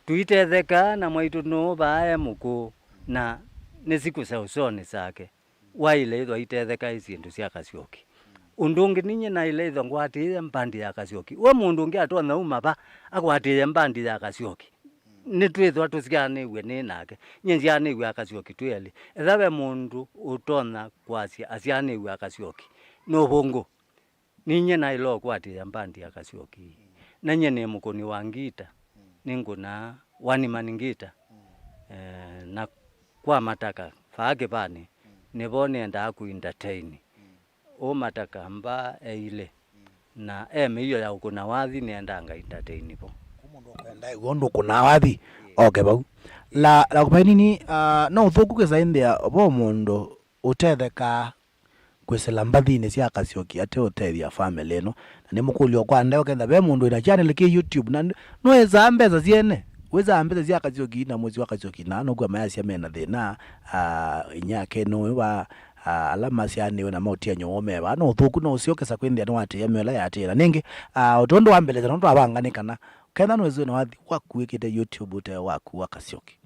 tuitetheka na mwaitu no bae muku na nesiku sa usoni sake waile itho itetheka icindu cia Kasyoki undungi ninye na ile itho ngwatire mbandi ya Kasyoki we mundu ungi atona umaba agwatire mbandi ya Kasyoki ni twithwa tusianiwe ni nake nye nzianiwe Kasyoki tweli ethawe mundu utona kwasia asianiwe Kasyoki no bongo ninye na ilo kwatire mbandi ya Kasyoki na nye ni mukuni wa ngita ninguna wanimani ngita na kwa mataka faake bani nibone enda ku entertain o mataka mba ile na hiyo ya ukuna wathi nienda nga entertain po kumundu kwenda igondo kuna wathi okay bau la kupainini no thuku zaindia bo mundu utetheka kwisela mbathini cia Kasyoki ate utethia family no na nimukulio kwa ndeo ketha be mundu ina channel ki YouTube na no eza mbeza ziene weza mbeza cia Kasyoki na mwezi wa Kasyoki na no kwa maya cia mena thina inyake no wa alama cianiwe na mautia nyome ba no thuku no ciokesa kwindia no atia mela yatira ningi utondo wa mbele no twabanganikana ketha no ezo no wathi wakuikite YouTube te waku wa Kasyoki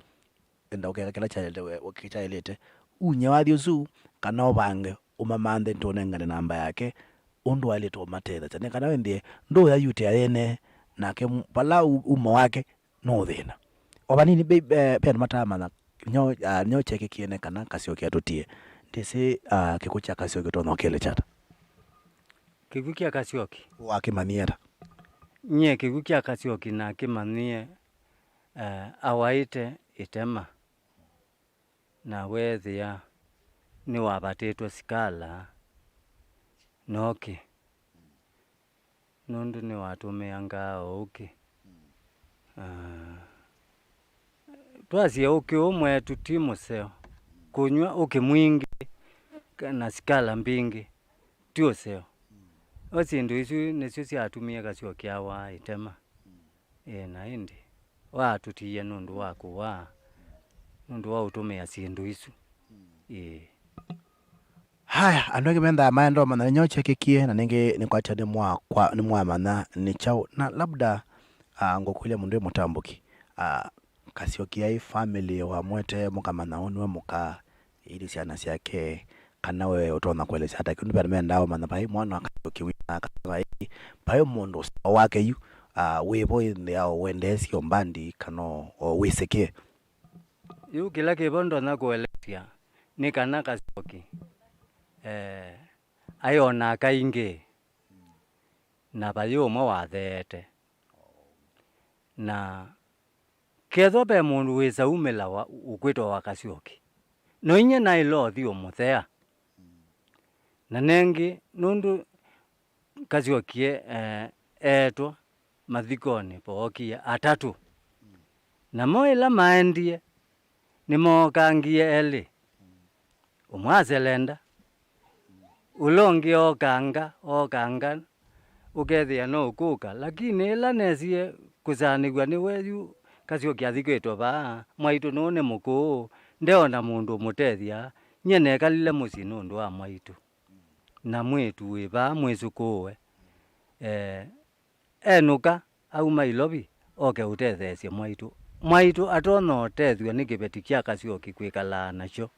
enda ukekela channel we ukichailete unye wathi uzu kana obange umamanthe ntonengane namba yake undu alito matetha tane kana wendie ndo ya yute ayene nake pala umo wake no thina obanini pe matama na nyo cheke kiene kana Kasyoki atutie ndese kikucha Kasyoki to nokele chata kigukia Kasyoki wakimaniera nye kigukia Kasyoki na kimanie awaite itema na wethia ni wabatitwe sikala noki nundu ni watumia ngao uki twasia uki umwe tutimu seo kunywa uki mwingi na sikala mbingi tio seo osindu isu nisio ciatumia Kasyoki awa itema na indi watutiye nundu waku wa nundu wa utumia sindu isu. Haya andu angi menda maendo mana nyoche kikie na ningi nikwatia ni mwa mana ni chao na labda ngokulia mundu mutambuki Kasyoki ai family wa mwete mukamana unwe muka ili ciana ciake kana we utona kweleza hata kindu bana menda mana pai mwana Kasyoki WINAKE pai mundu wake yu webo inde yao wendesi ombandi kano wiseke yu kila kibondo na kuelezia ni kana Kasyoki ayona kaingi na bayo mo wathete na ketho be mundu wisa umela wa ukwito wa Kasyoki no inye na ilo thio muthea na nengi nundu Kasyoki eto mathikoni pookia atatu na moila maendie ni mokangie eli umwaselenda ulongi okanga ukethia no ukuka lakini ila nesie kusanigwa ni weyu Kasyoki athikitwa ba mwaitu nune mukuu ndeona mundu mutethia nyene kalile musi nundu wa mwaitu na mwitu wiba mwisukuwe enuka au mailobi oke utethesie mwaitu atona utethio ni kibeti kia Kasyoki kwikala nacho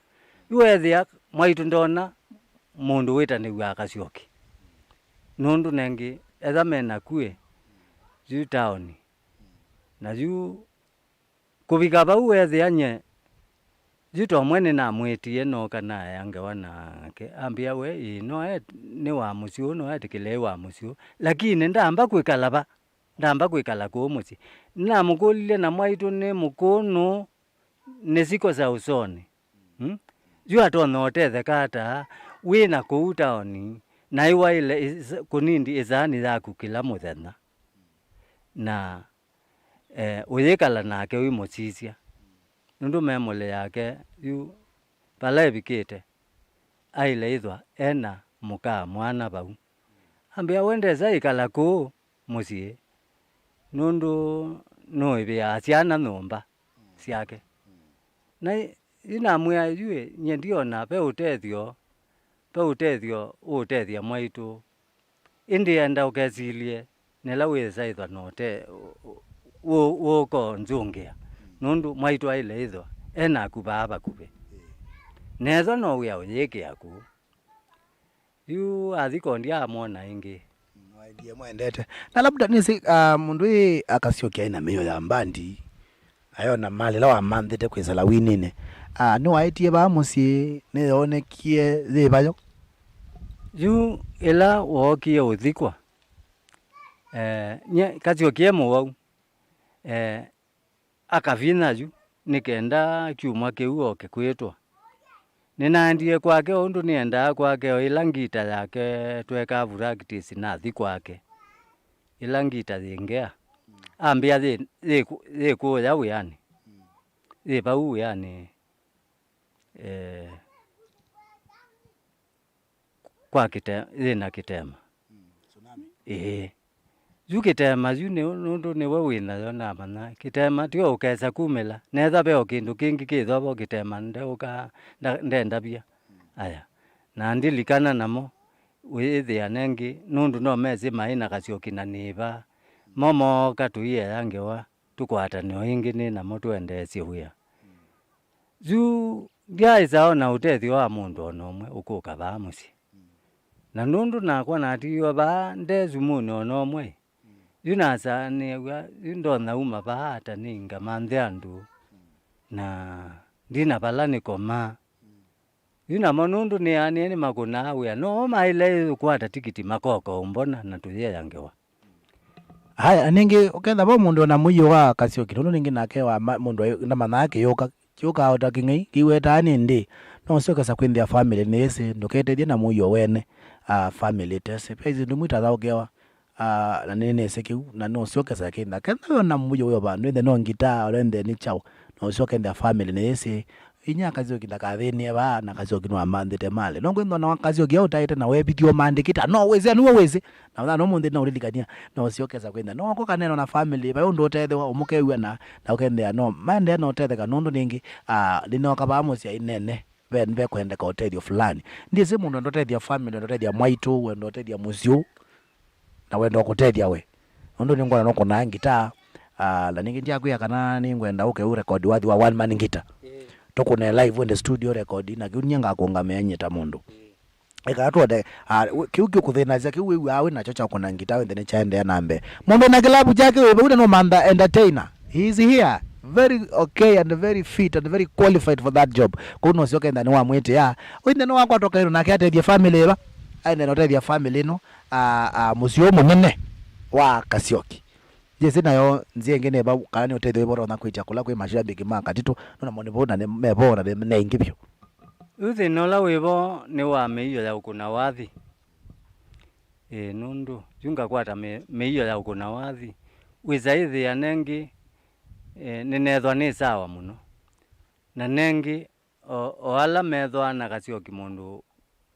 yuethia mwaitu ndona mundu witaniwa Kasyoki nundu nengi etha mena kue yu town na yu kubika bau wethia nye yu mwene na mwitie no kana yange wanake ambia we no ni wa musio no etikile wa musio lakini ndamba kwikala ku musi na mukulile na mwaitu ni mukono nesiko za usoni yu atona utethe kata wina kuu town na iwa ile kunindi izani yaku kila muthenya na uyikala nake wi musisia nundu memole yake yu pala bikite aile ithwa ena muka mwana bau ambia wendeza ikala ku musie nundu no ibia ciana numba ciake na ina mwya yue nyendiona pe utethio utethia mwaitu indi enda ukesilie nela wisa ithwa note uko nzungia nundu mwaitu aile ithwa ena kubaba kube nezo no wia uyeke aku yu athikondi amona ingi ndiye mwendete na labda nisi mundu Kasyoki aina meyo ya mbandi ayona mali lawa mandite kwisala winine no aitie ba musi ne yonekie zibayo yu ila wokie uthikwa nye Kasyoki emu akavina yu nikenda kiuma kiu oke kwitwa ninandie kwake undu nienda kwake ila ngita yake tweka practice na thi kwake ila ngita thingea ambia thi kuya wiani thi bau yani kwa na kitema yu kitema yu nundu niwe wina yo na mana kitema tio ukesa kumela netha beo kindu kingi kithobo kitema ndeuka ndenda bia aya na ndilikana namo withia nengi nundu no mezi maina Kasyoki na niba momo katuie yange wa tukwatanio ingi ni namo tuendesie wia yu ndiaisa na utethio wa mundu onomwe ukuka ba musi na nundu nakwa natiwa ba ndezumuni onomwe yunasa niwa ndona uma baata ninga mandhandu na ndina balani koma yuna monundu ni ani makuna wia no maile kwata tikiti makoko mbona na tuye yangewa haya ningi ukenda bo mundu na muyo wa Kasyoki nundu ningi nake wa mundu na manake yoka otakingai kiweta ndi no soka sa kwindia family nese ndokete na muyo wene family tese pezi ndumwita thaugewa na nene sekiu na no soka sa kinda kana na muyo we bandu the no ngita olende ni chao no soka ndia family nese inya Kasyoki ndakathenie ba na Kasyoki no amandite male no ngwendo na Kasyoki au taite na webithio mandikita no weze no weze na no munthi no ulilikania no ciokeza kwenda no ko kaneno na family ba undu utethe umukewa na ukendea no mande no utethe nundu ningi linoka ba mucia inene be kwenda ka utethio fulani ndiye mundu ndotethia family ndotethia mwaitu wendo utethia mucio na wendo kutethia we undu ningona no kuna ngita la ningi ndia kuya kana ningwenda uke record wathi wa one man ngita tokune live in the studio record na kiunyanga kuongamea nyeta mundu ikatwode kiuki kuthinaza kiu awe na chocha kuna ngita we then chaende nambe mundu na kilabu chake we ude no manda entertainer he is here very okay and very fit and very qualified for that job kuno sioke ndani wa mwete ya winde no wakwa toka iro na kiatethia family ba aine no tethia family no musio munene wa Kasyoki jese nayo nzie ngene ba kana utethe bora na kwicha kula kwi mashabiki ma Katitu no mone bona ne mebora ne ingibyo uthe nola webo ni wa meiyo ya ukuna wathi nundu junga kwata meiyo ya ukuna wathi wizaithi ya nengi ninethwa ni sawa muno na nengi oala methwa na Kasyoki mundu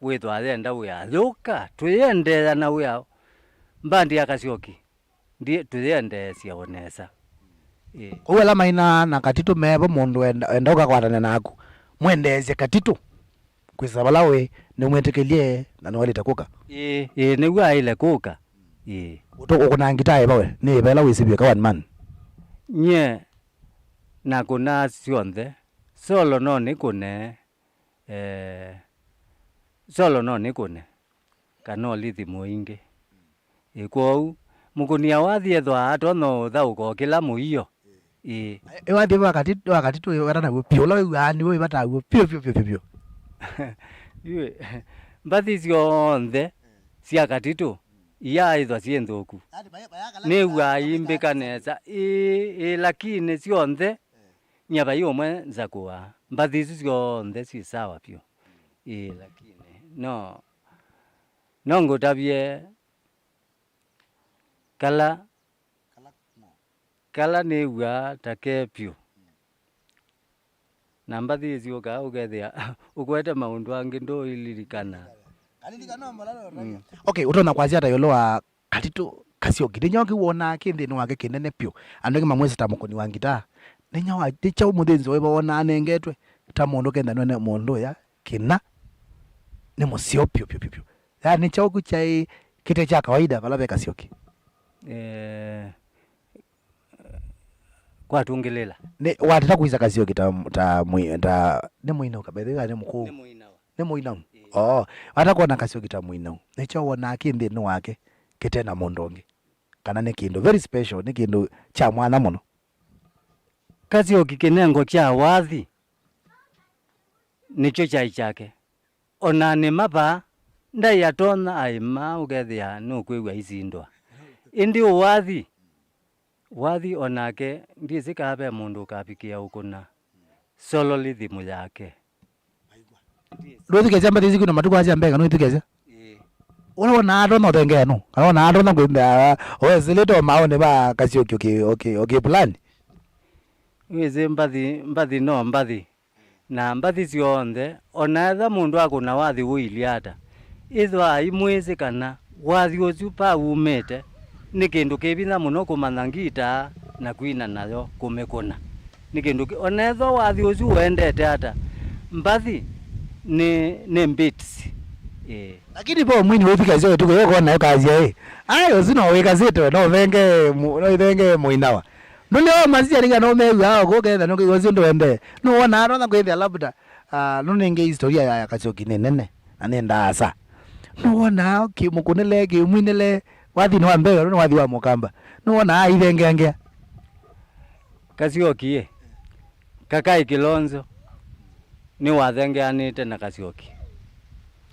withwa thenda wia thuka tuyendea na wia mbandi ya Kasyoki ndi tuyende sionesa uwela maina na Katitu mebo mundu enda ukakwatana naku mwendeze Katitu kwisabala we ni mwetekelie na nwalita kuka ni wa ile kuka utoko kuna ngitaye bawe ni bela wisibye ka one man nye na kuna sionthe solo no nikune solo no nikune kanolithi muingi ikwou mukunia wathi ethwa atono thauko kila muiyo wathi Katitu warana pio lo yani we bataguo pio yue mbathi cionthe cia Katitu iya ithwa cienthuku ni wa imbika neza lakini cionthe nyaba yomwe nzakua mbathi icio cionthe ci sawa pio lakini no ngutabie kala ni wa take pio na mbathi icio ka ugethia ukwete maundu angi ndo ilirikana okay utona kwazia ta yolo wa Katitu Kasyoki ninyoki wona kindi no wake kinene pio andoki mamwezi ta mukoni wa ngita ninyawa ticha umuthenzi we bona nengetwe ta mundu kenda none mundu ya kina ni musio pio ya ni chauku chai kite cha kawaida pala be Kasyoki kwa tungelela ne watata kuiza Kasyoki ta ne muina ukabedha ne mukuu ne muina atakona Kasyoki ta muina ne chawona akindi no wake kite na mondonge kana ne kindu very special ne kindu cha mwana muno Kasyoki kinengo cha wathi nicho chai chake ona ni mapa ndai atona aima ugethia no kwigwa isindwa indi wathi onake ndizi kabe mundu kapikia ukuna solo lithimu yake Rothikeza mbathi zikuna matuko acha mbega no itukeza ona ndo no tengeno ona ndo na kwenda oezeleto maone ba Kasyoki okay plan weze mbathi no mbathi na mbathi cionthe ona etha mundu akuna wathi wiliata ithwa imwezi kana wathi ucio pa umete ni kindu kibitha muno kumanya ngita na kwina nayo kumekuna ni kindu ona ethwa wathi ucio wendete ata mbathi ni mbits lakini po mwini wifika zio tuko yoko na kazi ayo zino weka zito no venge muinawa none wa mazia ninga no mewa hao gogetha no kigozi ndo ende no wana ndo na kwenda labda none nge historia ya Kasyoki nene anenda asa no wana kimukunele kimwinele wathi no ambega no wathi wa mukamba no wana ithenge Kasyoki kakai Kilonzo ni wathengeanite na Kasyoki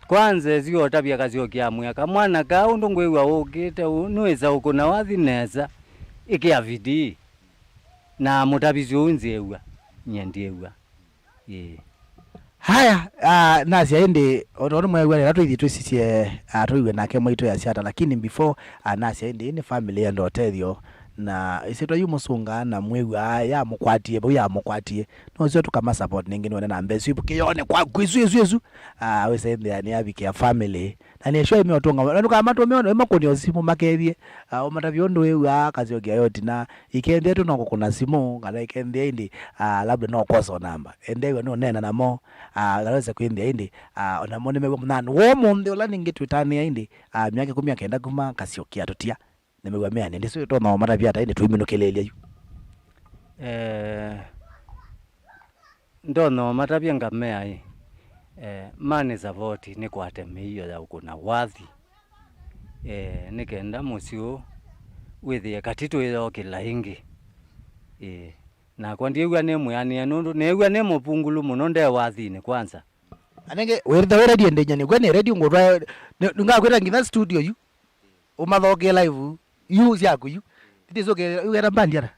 kwanza zio tabia Kasyoki amwe kamwana ka undu ngwiwa ukite nuiza ukuna wathi neza ikia vidi na mutabizo unzewa nyendiewa haya nasi aende ono mwewa ratu ithi twisicie atuiwe nake mwaito ya siata lakini before nasi aende ni family ndo tethio na isetwa yumusunga na mwewu ya mukwatie bo ya mukwatie no sio tukama support ningine wana na mbesi kiyone kwa kwisu we say ni abike ya family na ni show imeotonga ndo kama to meona makoni osimu makebie omatavyondo wewu Kasyoki yoti na ikende tu noko kuna simu kana ikende indi labda no koso namba endewe no nena namo galaweza kuende indi ona mone mego mnano wo munde ola ningitwitania indi myake 19 kuma Kasyoki atotia nimegwamea nende sio to no matavya hata indi tuiminukelele yu ndono matavya ngamea mane za voti ni kwatemeiyo ya ukuna wathi nikenda musio withie Katitu iyo kila ingi na kwa ndiegwa ne muyani nundu negwa ne mupungulu muno nde wathine kwanza anenge werda radio ndenya gwane radio ngorwa ngakwira ngina studio yu umathoke live yu yaku yu ndizoke ugera bandi ara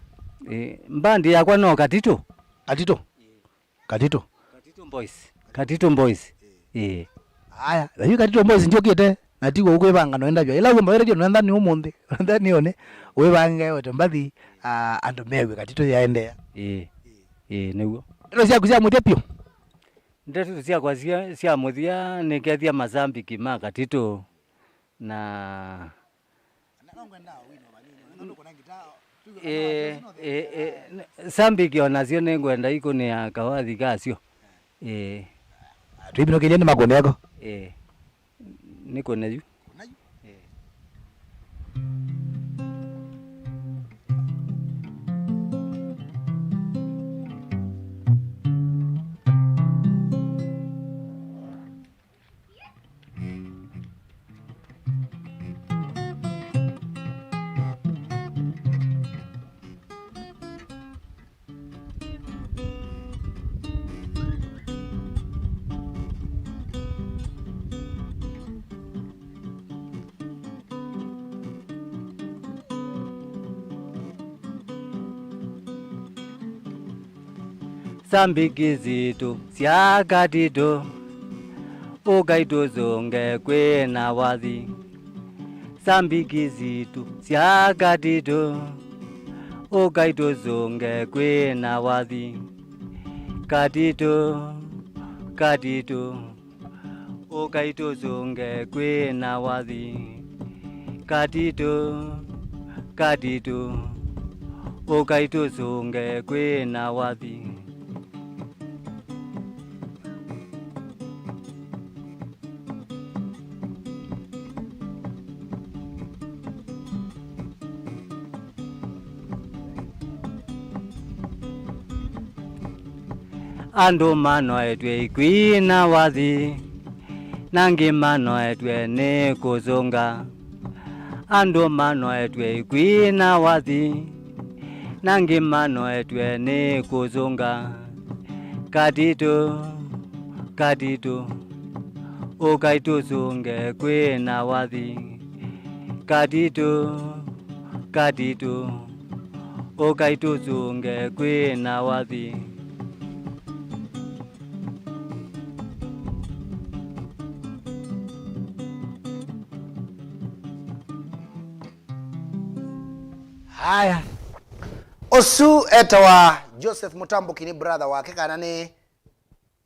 mbandi yakwa no Katitu Katitu boys haya yu Katitu boys ndio kite natigo ukwebanga no enda byo ila gomba radio no enda ni umundi enda nione webange wote mbathi ando mewe Katitu yaendea niguo ndo cia kuzia mutepio ndetu cia kwa cia muthia nikethia Mazambiki ma Katitu na Zambiki onacio ningwenda ikuni ya kawathi gacio twibinokelie ni makoneko niko na yu Zambiki zitu cia Katitu ukaituzunge kwina wathi Zambiki zitu cia Katitu ukaituzunge kwina wathi Katitu ukaituzunge kwina wathi Katitu ukaituzunge kwina wathi andu mano etwe ikwina wathi nangi mano etwe ni kuzunga andu mano etwe ikwina wathi nangi mano etwe ni kuzunga Katitu ukaituzunge kwina wathi Katitu ukaituzunge kwina wathi haya osu etawa Joseph Mutambo kini brother wake kana ni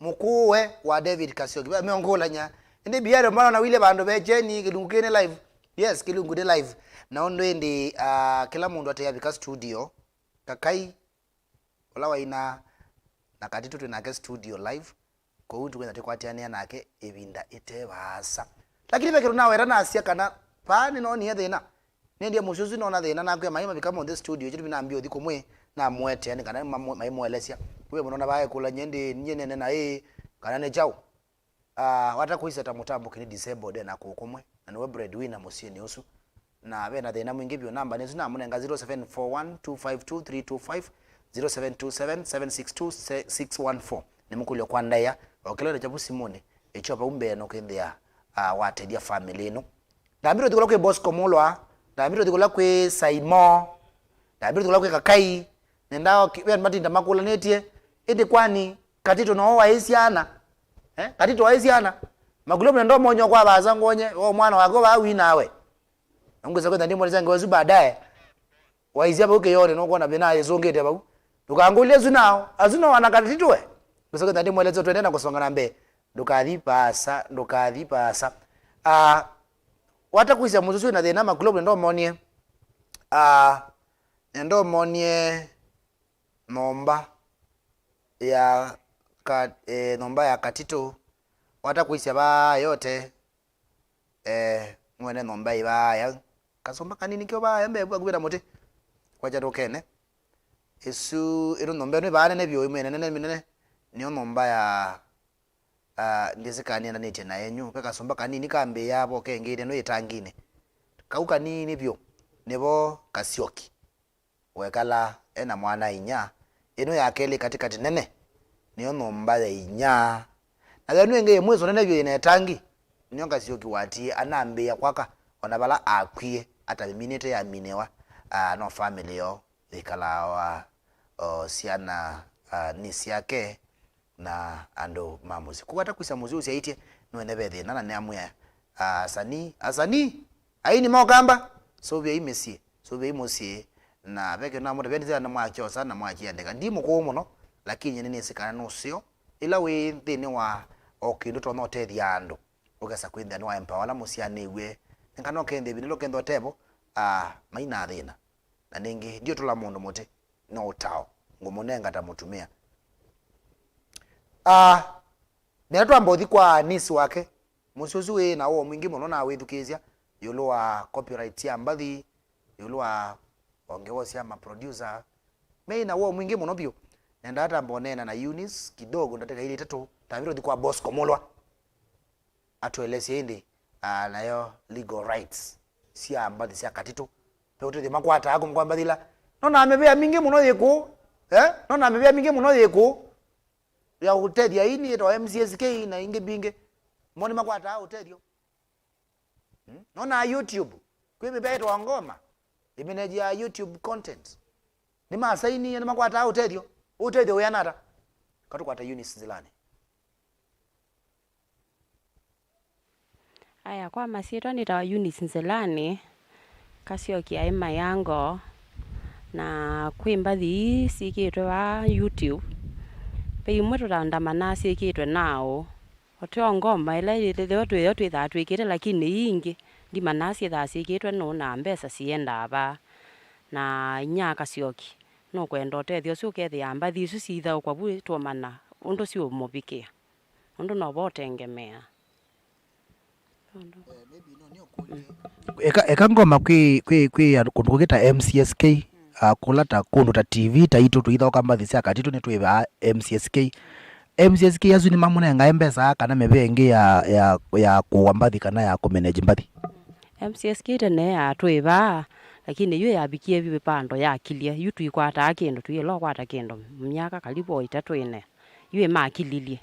mukuwe wa David Kasyoki meongolanya ndi BIADO mara na wile bando bejeni kilungukene live yes kilungude live na ondo ndi kila mundu atayabika studio kakai ola waina na Katitu tunake studio live ko untu kwenda tekwatiania nake ebinda itebasa lakini bekero nawe era nasia kana pani no ni thina nende mushuzi no na thina na kwa maima bikamo the studio chitu binambio thiko mwe na mwete yani kana maimo elesia we munona bae kula nyende nyenene na kana ne chao watakuisa ta Mutambo kini disabled na kukomwe na no breadwinner musieni usu na bena thina mwingi bio namba nezu na munenga 0741252325 0727762614 nimukulyo kwa ndaya okelo cha busimone echopa umbe no kendea watedia family no ndambiro dikola kwe Bosco Mulwa ndambiro dikola kwe Saimo ndambiro dikola kwe Kakai nendao ben matinda makula netie ende kwani Katitu no waisiana Katitu waisiana magulomo ndo monyo kwa baza ngonye o mwana wako ba winawe ngweza kwenda ndimo zangu wazu baadaye waizia buke yone no kuona bina yezongete bau dukangulia zunao azuna wanakatitwe kusoko ndandi mwelezo twende na kusongana mbe ndukadhipasa watakwisa muzuzu na thina maglobe ndo monie nomba ya nomba ya Katitu watakwisa ba yote mwene nomba ibaya kasomba kanini kyo ba yambe bwagwira muti kwaja tokene esu ero nomba ne bana ne byo imene nene niyo nomba ya ndizikani na nete na yenyu peka somba kanini kambe yabo kengire no yetangine kauka nini byo nebo Kasyoki wekala ena mwana inya eno yakele katikati nene niyo nomba ya inya na thanu enge mwezo nene byo ina tangi niyo Kasyoki wati anambe ya kwaka onabala akwie ata minute ya minewa no family yo ikala wa siana nisi yake na ando mamuzi kuwata kwisa muzi usiaitie nwene bethe nana ne amwe asani aini mokamba so bya imesie so bya imosie na beke na muda bende na mwacho sana mwachi andeka ndimo ko muno lakini nene sikana no sio ila we thini wa okindu to no tethia ando ugasa kwinda no empower la musia newe ngano kende binilo kendo tebo maina thina na ningi ndio tula mundu muti no tao ngumunenga tamutumia netwa mbothi kwa nisi wake musuzu we na wo mwingi muno na withukizia yulo wa copyright ya mbathi yulo wa ongewosia ma producer mei na wo mwingi muno bio nenda hata mbonena na Eunice kidogo ndateka ile tatu taviro dikwa boss komolwa atueleze indi nayo legal rights sia mbathi sia Katitu pe uti makwata ako mkwambathila nona amebea mingi muno yeko nona amebea mingi muno yeko ya utedia ini eto MCSK na inge binge moni makwata utedio nona YouTube kwibe beto ngoma imeneji ya YouTube content ni masaini ya makwata utedio yanata katukwata Eunice Zilani aya kwa masito nita Eunice Nzelani Kasyoki aima yango na kwimbathi sikitwe wa YouTube pe imweto randamana sikitwe nao otyo ngoma ile leo twitha twikite lakini ingi ndi manasi tha sikitwe no na mbesa sienda aba na nya Kasyoki no kwenda tethio sukethi ambathi isu sitha kwa bwi twomana undu si umubikia undu no botengemea eka ngoma kwi kundu kugita MCSK kulata kundu ta TV ta itu tuitha kambathi cia Katitu ni twiba MCSK yazu ni mamunenga mbesa kana mebengi ya kuambathi kana ya kumanage mbathi MCSK ne ya twiba lakini yu yabikie bibi pando ya akilia yu twikwata kindu twilo kwata kindu myaka karibu 3 ine yu makililie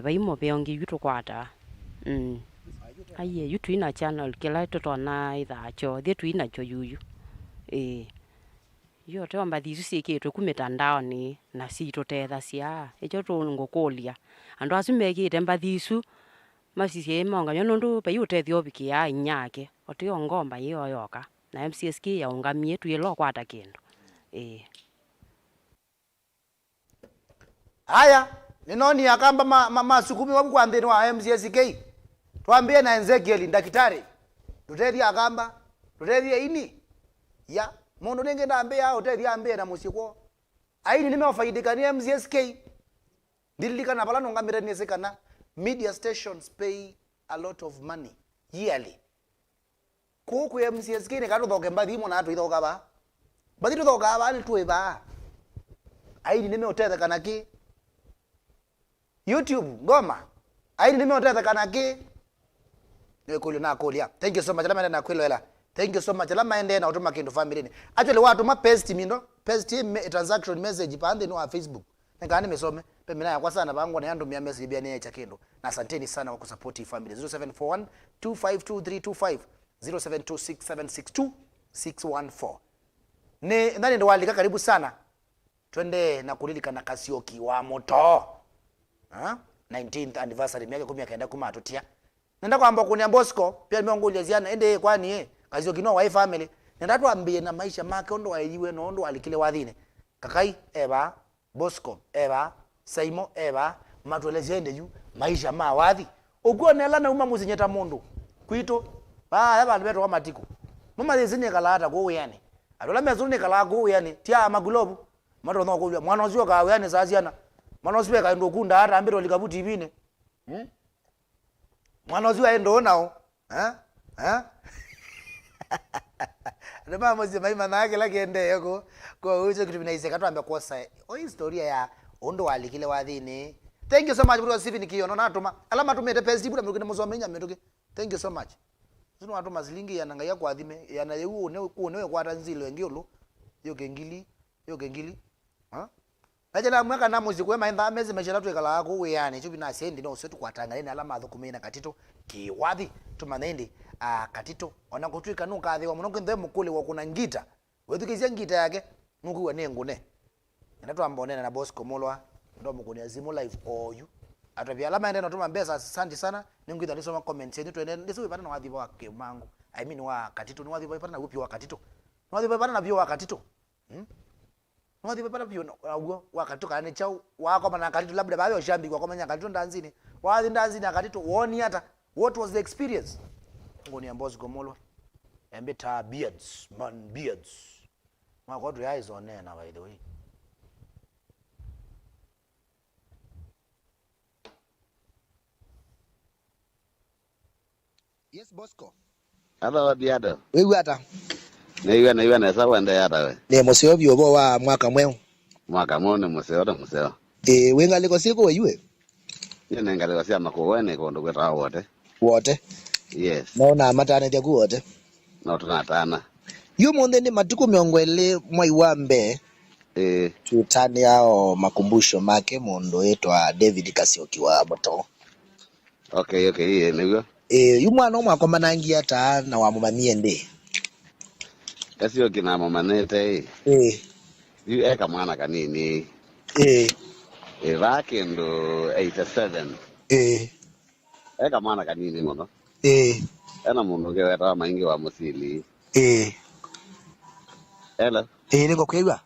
baimo beongi yu tukwata aye yu twina channel kila totona ithacho thie twina cho yuyu yo te wamba thisu sikitwe kumitandao ni na sito tetha cia echo tungukulia andu asu mekite mbathisu masisi monga nondu pe yutethio bikia inyake otio ngomba iyo yoka na MCSK ya ungamie twilo kwata kindu haya ninoni akamba masukumi wabu kwa ndeni wa MCSK twambie na Ezekiel ndakitari tutethia akamba tutethia ini ya mundu ningi ndambia utethia ambia na musiko aini nimefaidika ni MCSK ndilika bala nongamira nisekana media stations pay a lot of money yearly kuku MCSK ni katu thoke mbathi mo na atu ithoka ba bathi tuthoka ba ni tweba aini nimeutethia kana ki YouTube ngoma aini nimeutethia kana ki nekuli na kulia thank you so much lama na kwilwela thank you so much lama ende na utuma kindu family ni actually watu ma paste mindo paste transaction message pande no Facebook ngani mesome pe mina ya kwa sana bangu na yandu mia message bia ni cha kindu na asanteni sana kwa kusupport family 0741 252325 0726762614 ni ndani ndo walika karibu sana twende na kulilika na Kasyoki wa Mutoo 19th anniversary miaka 10 kaenda kumatutia nenda kwamba kunia Bosco pia nimeongoja ziana ende kwani Kasyoki no wa family nenda twambie na maisha make ondo wayiwe no ondo alikile wathine kakai eba Bosco eba Saimo eba matwelezende yu maisha ma wathi uko nela na uma muzinyeta mundu kwito abantu beto wa matiko mama zizine kalata ko uyane atola mezune kala ko uyane tia magulobu mato no ko mwana ozio ka uyane saziana mwana ozwe ka ndo kunda hata ambiro likabuti ibine mwana ozio endo nao Rema mozi mai manake la kende yako kwa uzo kitu binaise katwambe kosa o historia ya ondo alikile wathini. Thank you so much bro Stephen Kiyono natuma alama tumete pesi bura mukine muzomenya metuke. Thank you so much. Sino watu mazilingi yananga ya kwathime yana yewu one kwa tanzilo ngiolo yo kengili Najana mwaka na muziki wema inda amezi meshela twekala ako weyane chubi na sendi no setu kwatanga ina alama athukumina Katito kiwathi tumanendi Katito ona kutwika nuka athi wa munongo ndhe mukule wa kuna ngita wethukizia ngita yake nuku wane ngune ndatu ambonena na Bosco Mulwa ndo mukuni azimu live oyu atapia alama ende natuma mbesa asante sana ningu idha nisoma comments yenu twende ndiso ipata na wathi wa kemangu I mean wa Katito ni wathi ipata na upi wa Katito ni wathi ipata na vyo wa Katito Mwathi pepala pio na wakati kana chao wako mana Katito labda babe oshambi kwa komanya Katito ndanzini wathi ndanzini Katito woni hata what was the experience ngoni ambozi gomolwa embeta beards man beards my god eyes on there now by the way Yes Bosco Hello BIADO wewe hata na iwe na sawa nda yata we ne museo byo wa mwaka mweu ne museo wenga liko siko wewe yene ngale wasia makuwene ko ndo kweta wote yes naona matane ya wote na tunatana yumo ndende matuko miongwele mwai wambe tutani yao makumbusho make mondo etwa David Kasyoki wa Mutoo okay ye nigo yumwana omwako manangia ta na wa mumamie ndi Kasyoki na mamanete yu eka mwana kanini vake ndo 87 eka mwana kanini mono ena mundu geweta maingi wa musili hello niko kwewa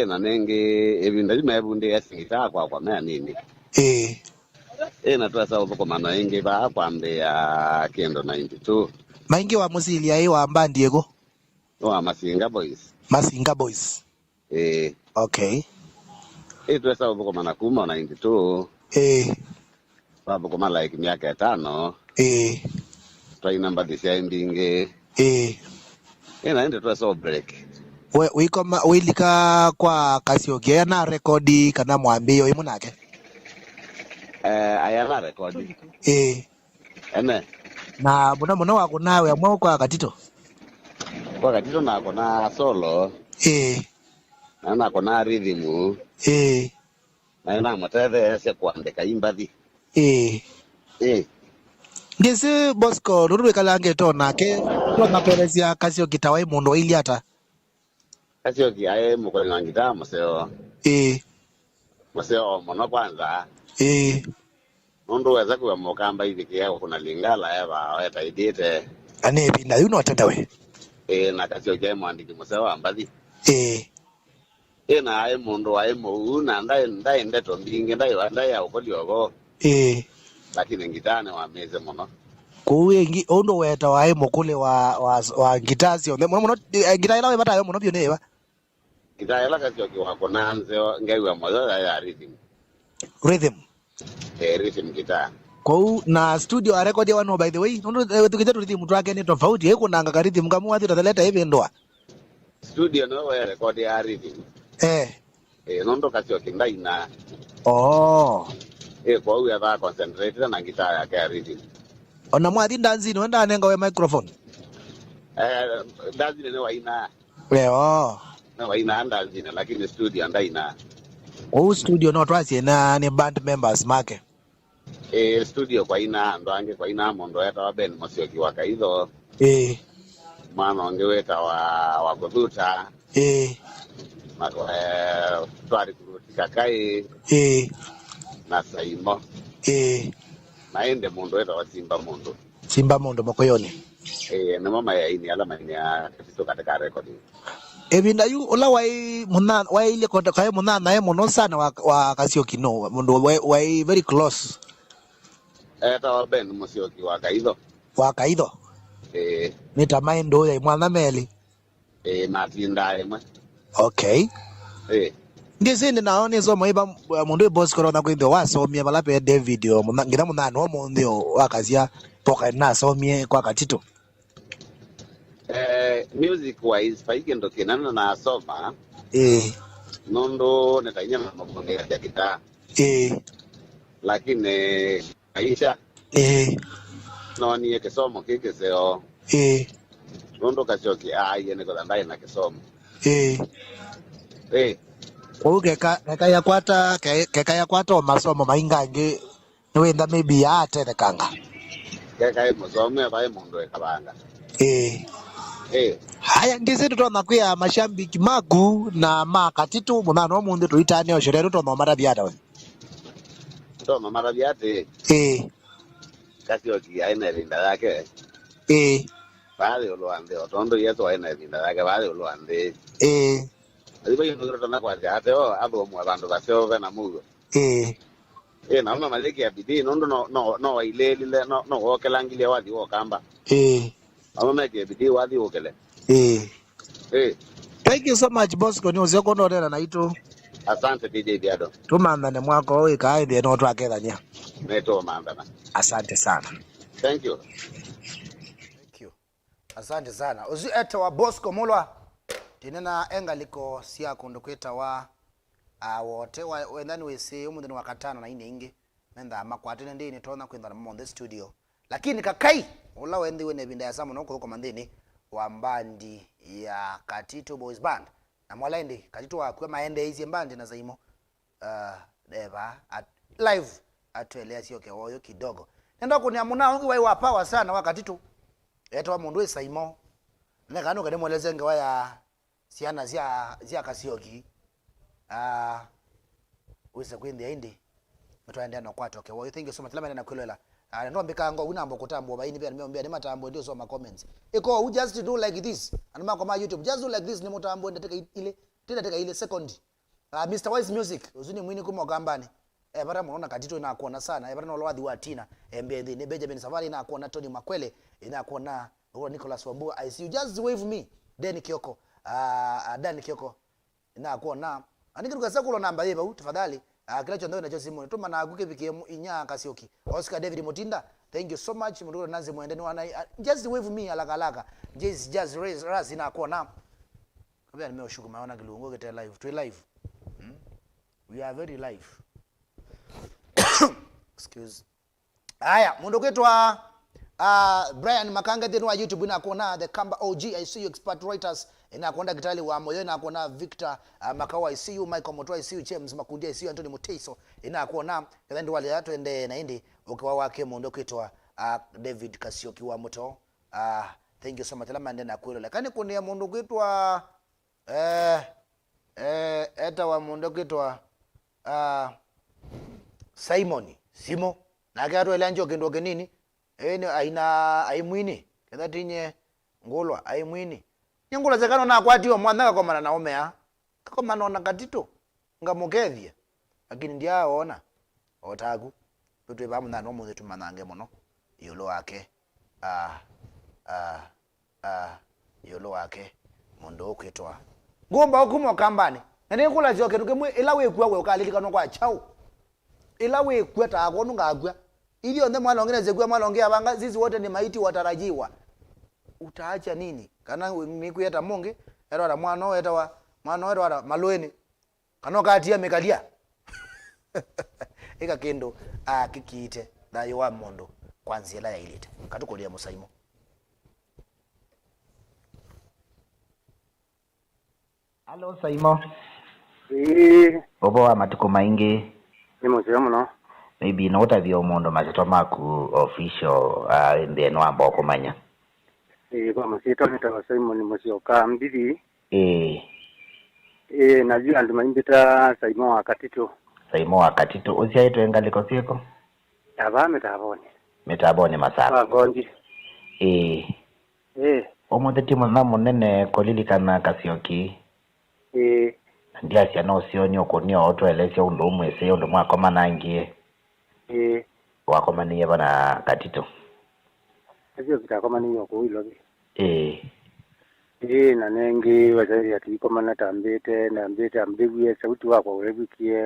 na nengi ebinda jimebunde yasingita kwa mea nini na tuasa uko mana ingi ba kwambe ya kendo 92 maingi wa musili ya wa mbandi ego wa Masinga Boys okay tuasa uko mana kuma 92 babu kuma like miaka 5 try number this ya mbinge na ende tuasa break wilika kwa Kasyoki na rekodi kana mwambio imunake ayana rekodi ene na muno wako nawe amwe kwa Katito na kona solo na kona rhythm na mutete se kuandika imbathi ngese Bosco rurwe kalange tona ke tona perezia Kasyoki tawai mundu ili hata Kasyoki aye mukole ngita museo mono kwanza Nondo weza kuwa mokamba hivi kia kuna lingala eva weta idite ane binda yuno watenda we na Kasyoki mwandiki musewa ambathi na aye mundu aye muuna ndai ndeto mbingi ndai ya ukoli ogo lakini ngitane wa meze mono kuwe ondo weta wa aye mukule wa ngitasi mono ngita ila webata yo mono byo neba ngita ila Kasyoki wako nanze ngewe moyo ya rhythm rhythm guitar na studio a record wano by the way nondo tukija rhythm track ni tofauti heko nanga ka rhythm kama wathi tataleta hivi ndoa studio no wa record ya rhythm nondo Kasyoki ndaina kwa uya va concentrate na guitar yake ya rhythm ona mwathi ndanzi no ndanenga we microphone ndanzi ne waina na waina ndanzi lakini studio ndaina studio no twasi na ni band members make studio kwa ina ndo ange kwa ina mondo yata wa Ben Kasyoki wakaitho mwana ongeweta wa kuthuta na twari kurutika kai na Saimo na ende mondo yata wa Simba mondo mokoyoni ni mama ya ini alama ni ya Katitu katika recording. Ebinda yu ola wai ile konta kai muna nae muno sana wa Kasyoki no mundu wai very close. Tawa Ben Musyoki wa Kaitho. Wa Kaitho. Nita maindo ya mwana meli. Matinda emwe. Okay. Ndizini naone zo moiba mundu boss korona kwimbe wasomye balape David yo ngira muna no mundu wakazia poka na somye kwa Katitu. Music wise paike ndo kinana na asoma. Nondo netainya na mambo ya kita. Lakini Aisha. No ni kisomo kike seo. Nondo Kasyoki yene ko ndai na kisomo. Oge kaya kwata masomo maingange wenda maybe ya tene kanga. Kaya masomo ya bai mundo ekabanga. Haya ngise tutona kuya mashambiki magu na Katitu munano mundu tuitane osherero tono mara biada we. Tono mara biate. Kasyoki aina linda yake. Bale uloande otondo yeso aina linda yake bale uloande. Aliba yendo tona kwa ate abo mu abandu basyo bena mugo. Na mama maleki ya bidii nondo no ilele no wokelangile wadi wokamba. Mama ke bidii wadi wokele. Thank you so much boss kwa news yako ndo na naito. Asante DJ BIADO. Tumandane mwako wewe kaende no twaketha nya. Neto mandana. Asante sana. Thank you. Thank you. Asante sana. Uzi eta wa Bosco Mulwa. Tinena engaliko sia kondo kweta wa wote wendani wese umuthini wa katano na ine ingi menda makwatene ndi ni tona kwenda na on the studio. Lakini kakai ula wendi wene binda ya samu noko mandini wa mbandi ya Katitu Boys Band. Na mwalendi Katitu wa kwa maende hizi mbandi na zaimo deva live atuelea sio kewoyo kidogo. Nenda kunia muna ungi wa power sana wa Katitu. Eto wa mundu saimo. Nekano kade mweleze ngewa ya siana zia Kasyoki. Wisa kwindi indi. Mtuaendea na kwa toke. Well, thank you so much. Lama nena kulela. Ndo mbika ngo unambo kutambo baini pia nimeombea ni matambo ndio soma comments. Iko who just do like this. Anama kwa YouTube just do like this ni mutambo ndateka ile tena teka ile second. Mr. Wise Music uzuni mwini kuma gambani. Bara muona Katitu inakuona sana. Bara no lwadhi wa Tina. Mbedhi ni Benjamin Safari inakuona Tony Makwele inakuona Nicholas Wambua. I see you just wave me. Then Kioko. Dan Kioko inakuona. Anikiruka sakulo namba yeba tafadhali. Kila chondo na chosimu tuma na aguke bikie inya Kasyoki. Oscar David Mutinda, thank you so much. Mnduro nazi muendeni wana just wave me alaka. Just raise na kuona. Kabla nimeoshuku maana kilungo kete live. Tu live. We are very live. Excuse. Haya, mundo kwetwa Brian Makanga denu wa YouTube inakuona the Kamba OG I see you expert writers inakuona Kitali wa Moyo inakuona Victor Makawa I see you Michael Mutoo I see you James Makundi I see you Anthony Muteiso inakuona kandi wale watu ende na indi ukiwa wake mundo kwetwa David Kasyoki wa Mutoo. Thank you so much lama ndena kwelo lakini kunia mundo kwetwa eta wa mundo kwetwa Simo na garo elanjo kendo genini ene aina aimwini kada tinye ngolwa aimwini nyangula zakano na kwatiwa mwanaka kwa na omea kama naona Katitu ngamugethia lakini ndia ona otagu tutwe bamu na nomo zetu manange muno yolo wake yolo wake mundo okwetwa ngomba okumo kambani nene kula zoke tukemwe ilawe kuwa we ukalilika no kwa chao ilawe kweta akonu ngagwa ili onde mwana ongene zegwa mwana ongea banga zizi wote ni maiti watarajiwa utaacha nini kana ni kuyeta monge era wa mwana eta wa mwana era malweni kana katia mekalia eka kendo kikiite dayo wa mondo kwanzi la ilite katukolia musaimo. Hello Saimo. Bobo wa matuko maingi. Nimuzio muno. Maybe no tavio mondo mazito maku official then wamba okumanya. Kwa masito nita Saimo ni muzio kambidi. Najua ndumayimbita Saimo wa Katitu. Saimo wa Katitu uzia itu engaliko sieko? Taba metabone. Metabone masaka. Gondi. Omonde timu na munene kulilikana Kasyoki. Ndia ciana ucio ni ukunio otwelecia undu umwe cio undu mwakoma nangie. Wakomanie bana Katitu. Sio kitakoma niyo kuilo bi. Eh. Na nengi wazari atikomana tambete na mbete ambiguye sauti wako urebikie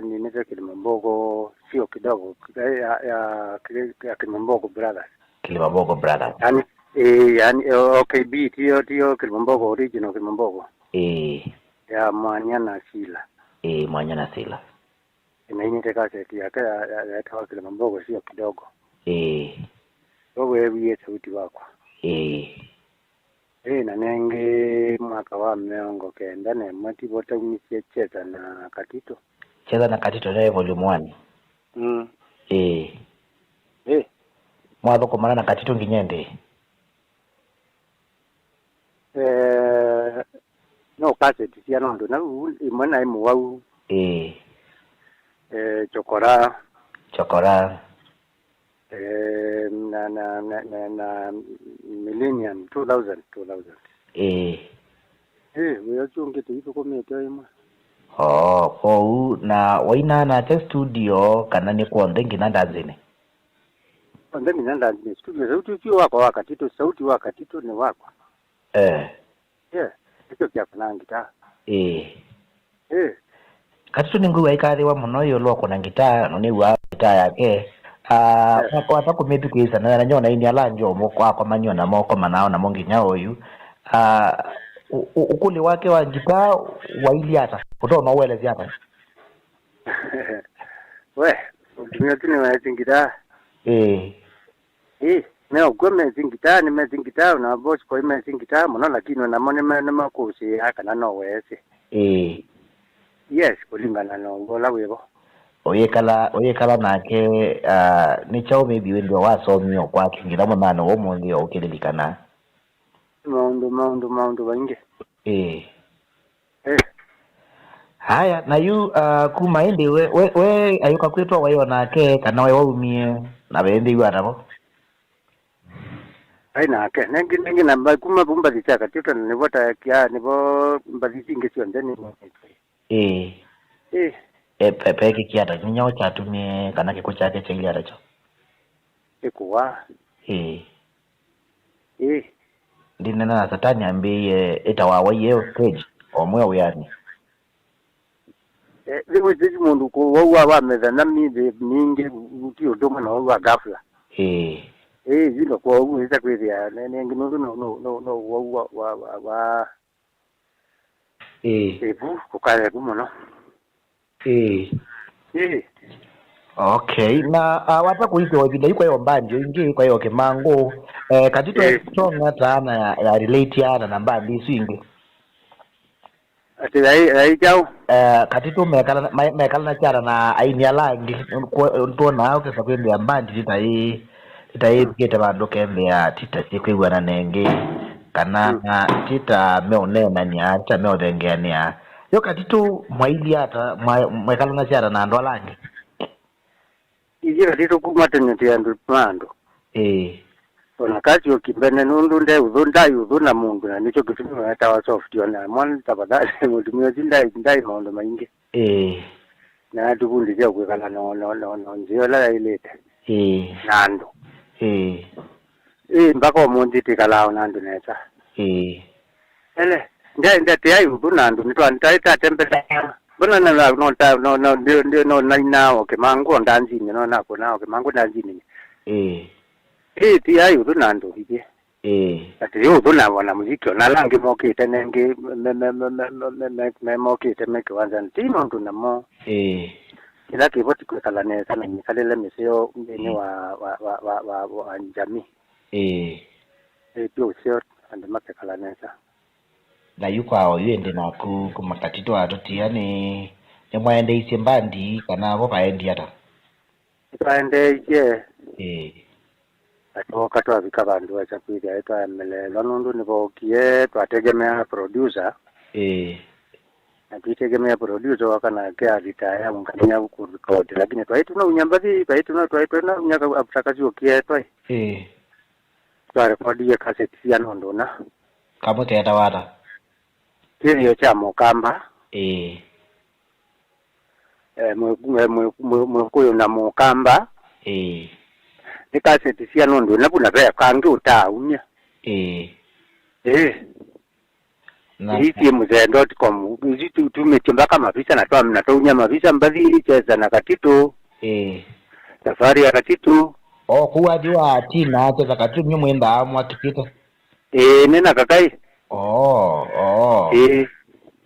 ni nete Kilimambogo sio kidogo ya Kilimambogo brothers. Kilimambogo brothers. Yani OKB tio Kilimambogo original Kilimambogo. Ya Mwanyana Sila. Mwanyana Sila. Na inete kaseti yake ya tawa Kilimambogo sio kidogo. Wewe wiye sauti wako. Na nenge mwaka wa mmeongo kenda na mwati bota umisia cheza na Katitu. Cheza na Katitu na volume 1. Mwadho kumana na Katitu nginyende. No cassette sia nondo na imwana imu wau. Chokora. Na millennium 2000. Wewe chunge tu komete ima. Na waina na te studio kana ni kuonde nginanda zine. Kuonde nginanda zine studio sauti wako Katitu sauti wa Katitu ni wako. Hicho kia kuna ngita. Katitu ni nguwa ikariwa muno yolo kuna ngita noni wa ngita yake. Wata kumepi kuisa na nyona ini alanjo moko ako manyona moko manao na mongi nyao yu ukuli wake wa gitaa wa ili hata kutoa uwele ziata dunia tuni wa zingita neo gome zingita ni mezingita na boss kwa mezingita mona lakini na mone na kusi haka na no wese yes kulingana no gola webo oyekala nake ni chao maybe wendo wasomio kwa kingira mwana wo mundi okililikana maundu bange haya na yu kumaende we ayuka kwetwa wayo nake kana we waumie na bende yu arabo nake nengi namba kuma bumba zichaka tito nivota kia nivo mbazi ingesio ndeni peke kiata nyinyo chatumie kana kiko chake cha ile aracho ikuwa ndine na satani ambiye etawawa yeo stage omwe uyani liwe zizi mundu ko wa meza na mibe ninge utio doma na wa ghafla zino kwa uweza kwezia nengi no wa kukale kumono okay na wata kuitwa vile yuko hiyo mbandi ingi kwa hiyo kemango Katitu tonga tana ya relate yana na mbandi swingi ati ai jao Katitu mekala na chara na aini alangi ntona au kesa kwende mbandi titai kete bando kembe ya tita sikwigwa na nenge kana tita meonena nya tita meodengenia yo Katitu mwaili hata mwekala na chara na ndo alangi ijira Katitu kumatene tiandu pando ona Kasyoki bene nundu nde udhuna mundu na nicho kitu hata wa soft ona mwana tabadali mundu myozi ndai maondo maingi na tukundi je kwekala no nzio la ilete nando mpaka omundi tikalao nando neta ele ndate ayu bunando nitwa ntaita tempeta bona na no naina ke mango ndanzini no nako nao ke mango ndanzini ti ayu bunando hivi ati yo bona muziki na langi mokite nenge me mokite me kwanza ntino tunamo ila kivoti kwekala neta na nikalele meseo ni wa njami pio sio ande makekala neta na yuko hao yende na kumakatitu atotia ni mwaende isi mbandi kana abo baendi hata baende atoka twavika bandu wachakwira eta melelo nundu nibokie twategemea producer na twitegemea producer wakana kia vitaya munganya kurecord lakini twaitu na unyambazi twaitu na unyaka Kasyoki twai twa rekodi ya cassette cia nondo na kamo teta wata kirio cha mukamba kuyo na mukamba ni cassette cia nondo na buna be kangi utaunya hii mzee.com hizi tumetimba kama visa na toa mnatounya mavisa mbadhi cheza na Katitu safari ya Katitu kuwa jua tina cheza Katitu nyo mwenda amwa tikita nena kakai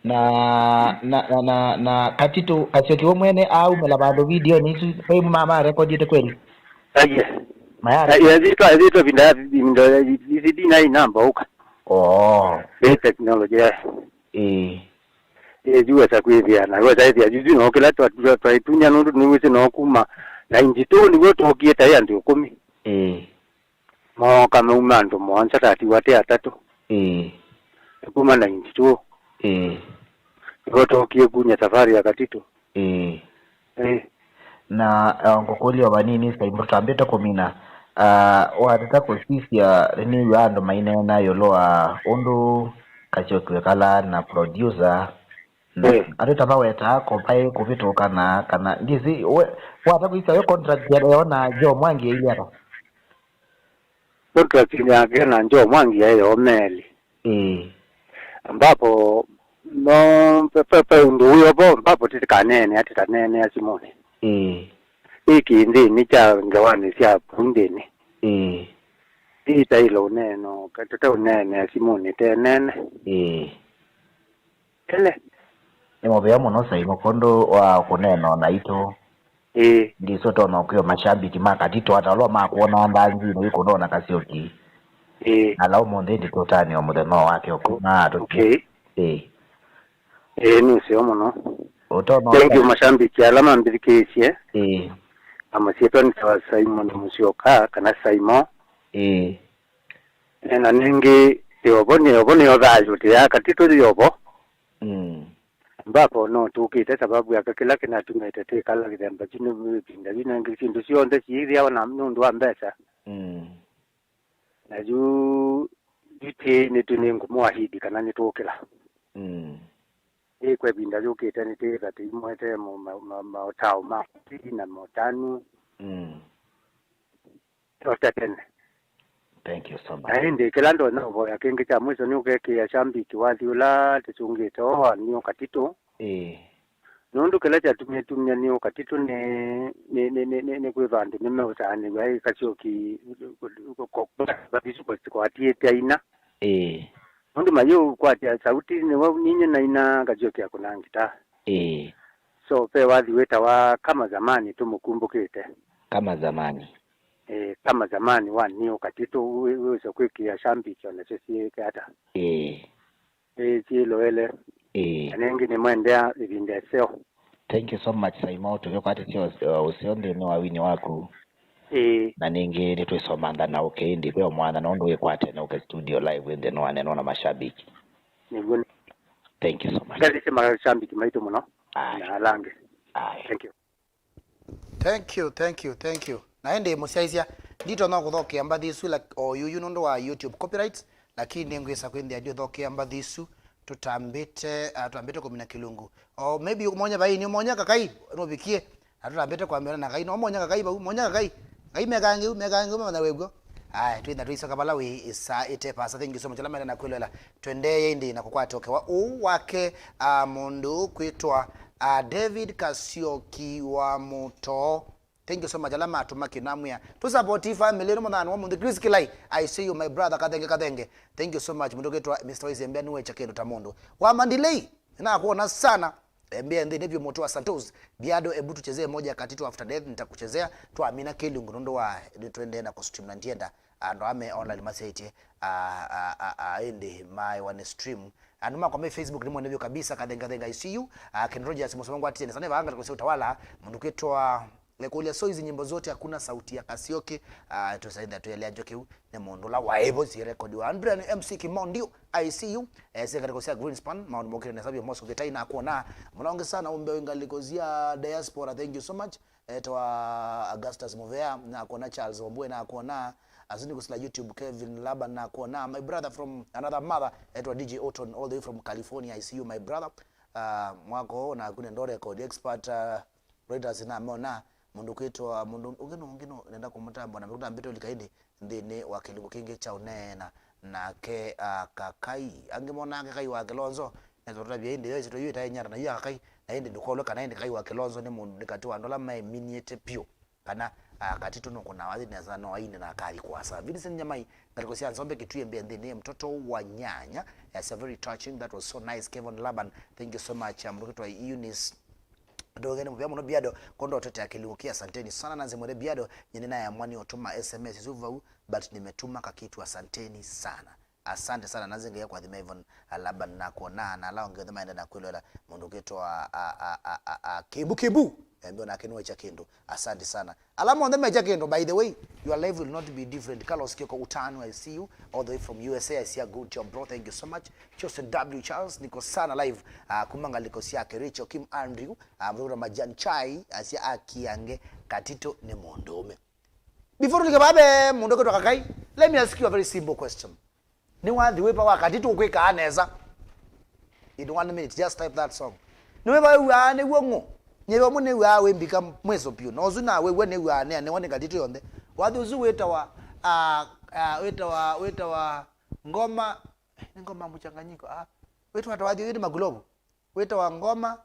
na Katitu Kasyoki mwene au melabado video nisu kwa mama rekodi ite kweli mayara yazito vinda zidi na inamba uka technology jua sakwithia na wewe zaidi juzi no kila twatunya nundu ni wese no kuma 92 ni wote okieta ya ndio 10 mo kama umando mwanza tati wate atatu kuma 92 wote okiegunya safari ya Katitu na ngokoli wa nini sasa imtambeta komina watata kusisia ni yando maina na yoloa ondo Kasyoki kala na producer arita baweta ko pai kuvitoka kana ndizi wata kuisa yo contract ya ona jo mwangi ile hapa contract ya na jo mwangi yo meli ambapo no pepe ndio huyo ambapo titikanene atikanene asimone hiki ndi cha ngawani sia pundeni ita ilo neno katata unene asimone tenene ele nimobea muno sai mukondo wa kuneno na ito ndiso tono kyo mashabiki makatito atalo makuona mbanzi no iko ndona Kasyoki alao monde ndi totani omudeno wake okuna ni sio muno otono thank you mashabiki alama mbirikishie amasieto ni sawa Simon Musioka kana Simon na ningi yoboni yodajo ya Katitu yobo ambapo no tukite sababu ya kila kinatumete kala kidamba chini pinda bina ngisindu sionde chiri au na mnundu wa mbesa na juu dite ni tuningu mwahidi kana nitokela kwa binda yokete ni te kati mwete maotao na motanu totatene. Thank you so much. Aende kelando na boya kenge cha mwizo ni ukeke ya shambiki wadhiula tichungite ni Katitu nundu kela cha tumia ni Katitu ne kwevande nimeutane bai Kasyoki kwa bisu kwa tiete aina nundu mayo kwa sauti ni wao ninyi na ina Kasyoki akuna ngita so pe wadhiweta wa kama zamani tumukumbukite kama zamani kama zamani ni Katitu wewe kweki ya shambiki na sisi hata chilo ele anengi ni mwendea ibinde seo. Thank you so much Simon tuliokati sio usionde ni wawini wako na ningi ni tuisomanda na ndi kwa mwana nondo yekwate na studio live in the no ane na mashabiki niguni. Thank you so much kasi sema shambiki maito muno na alange thank you naende musiaisia ndito no guthokia mbathisu like oyu nondo wa YouTube copyright lakini ngwisa kwende adio thokia mbathisu tutambite kumina kilungu maybe umonya bai ni umonya kakai no bikie tutambite kwa mbele na kai no umonya kakai ba umonya kakai megange mama na wego twenda tuisa kabala we isa ite pasa thank you so much lamela na kwelela twende indi na kukwatoke wa wake mundu kwitwa David Kasyoki wa Mutoo. Thank you so much alama atumaki namya to support family no mwana wa mundu Chris Kilai. I see you my brother kadenge thank you so much mundu kwitwa Mr. Wizembe niwe chakendo tamondo wa mandilei na kuona sana mbia ndi nevyo Mutoo Santos BIADO ebu tuchezee moja Katitu after death nitakuchezea tuamina kilungu nondo wa twende na costume na ndienda ando ame online message indi my one stream anuma kwa Facebook nimo nevyo kabisa kadenge I see you Ken Rogers msomangu atene sana vanga kwa utawala mundu kwitwa lekulia so hizi nyimbo zote hakuna sauti ya Kasyoki tusaida tuelea joki ne mondola waebo zi record wa Andrea ni MC Kimondio I see you sika rikosia Greenspan Mount Mokere na sababu most of the time na kuona mnaonge sana umbe wenga likozia diaspora thank you so much etwa Augustus Movea na kuona Charles Ombwe na kuona azini kusila YouTube Kevin Laban na kuona my brother from another mother etwa DJ Oton all the way from California. I see you my brother. Mwako na kune ndo record expert writers na mona mundu kwitwa mundu ungino nenda kumutambo na mikuta mbito likaidi ndine wa Kilibu Kingi cha unena na ke kakai angemona kai wa Kilonzo nezota bya inde yezo yita nyara na ya kai na inde ndikolo kana inde kai wa Kilonzo ne mundu nikatiwa ndola mai miniete pio kana Katitu no kuna wazi neza no aine na kali kwa sa Vincent Nyamai ngalikosia nzombe kituyembe ndine mtoto wa nyanya. Yes, a very touching, that was so nice. Kevin Laban, thank you so much. Mrukitwa Eunice Dogene mvya muno BIADO kondo watoto ya Kilimukia, asanteni sana. Nanze mwere BIADO nyenina ya mwani otuma SMS izuva but nimetuma kakitu, asanteni sana. Asante sana. Nanze ngea kwa dhima Kevin Laban na kuona na lao ngea dhima enda na kuilola mundukitwa Kibu mbio na kenua cha kendo. Asante sana. Alama on the meja kendo. By the way, your life will not be different. Carlos Kioko Utanu, I see you all the way from USA. I see a good job, bro. Thank you so much. Chosen W Charles niko sana live. Kumanga liko siake Richo Kim Andrew, mzura Majani Chai, asia Akiange Katitu ni Mondome. Before nikababe mundo kutoka kai, let me ask you a very simple question. Ni wadi wepa wa Katitu ukweka aneza. In 1 minute, just type that song. Ni wepa uane wongo. Nyewe mune wawe mbika mweso pio nozu na wewe ne wane ne wane Katitu yonde wadi uzu weta wa ngoma mchanganyiko weta watu wadi widi magulobu weta wa ngoma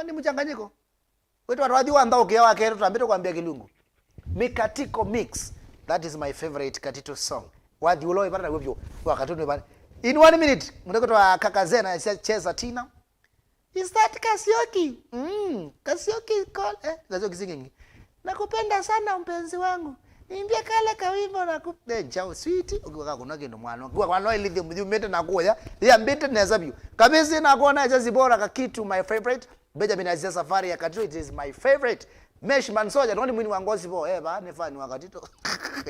ni mchanganyiko weta watu wadi wanda okia wake tutambito kuambia Kilungu Mikatiko mix. That is my favorite Katitu song. Wadi ulo ipata na webyo wakati ipata in 1 minute mundeko wa Kakazena ya cheza Tina. Is that Kasyoki? Kasyoki call Kasyoki singing. Nakupenda sana mpenzi wangu. Niambia kale kawimbo nakupenda chao sweet. Ukaka kuna kendo mwana. Kwa kwano ilithi mjumete na kuya. Ya mbete neza bio. Kabisa na kuona jazi bora kakitu my favorite. Benjamin Azia Safari ya Katitu, it is my favorite. Meshman Soja ndoni mwini wangozi bo ne fani wa Katitu.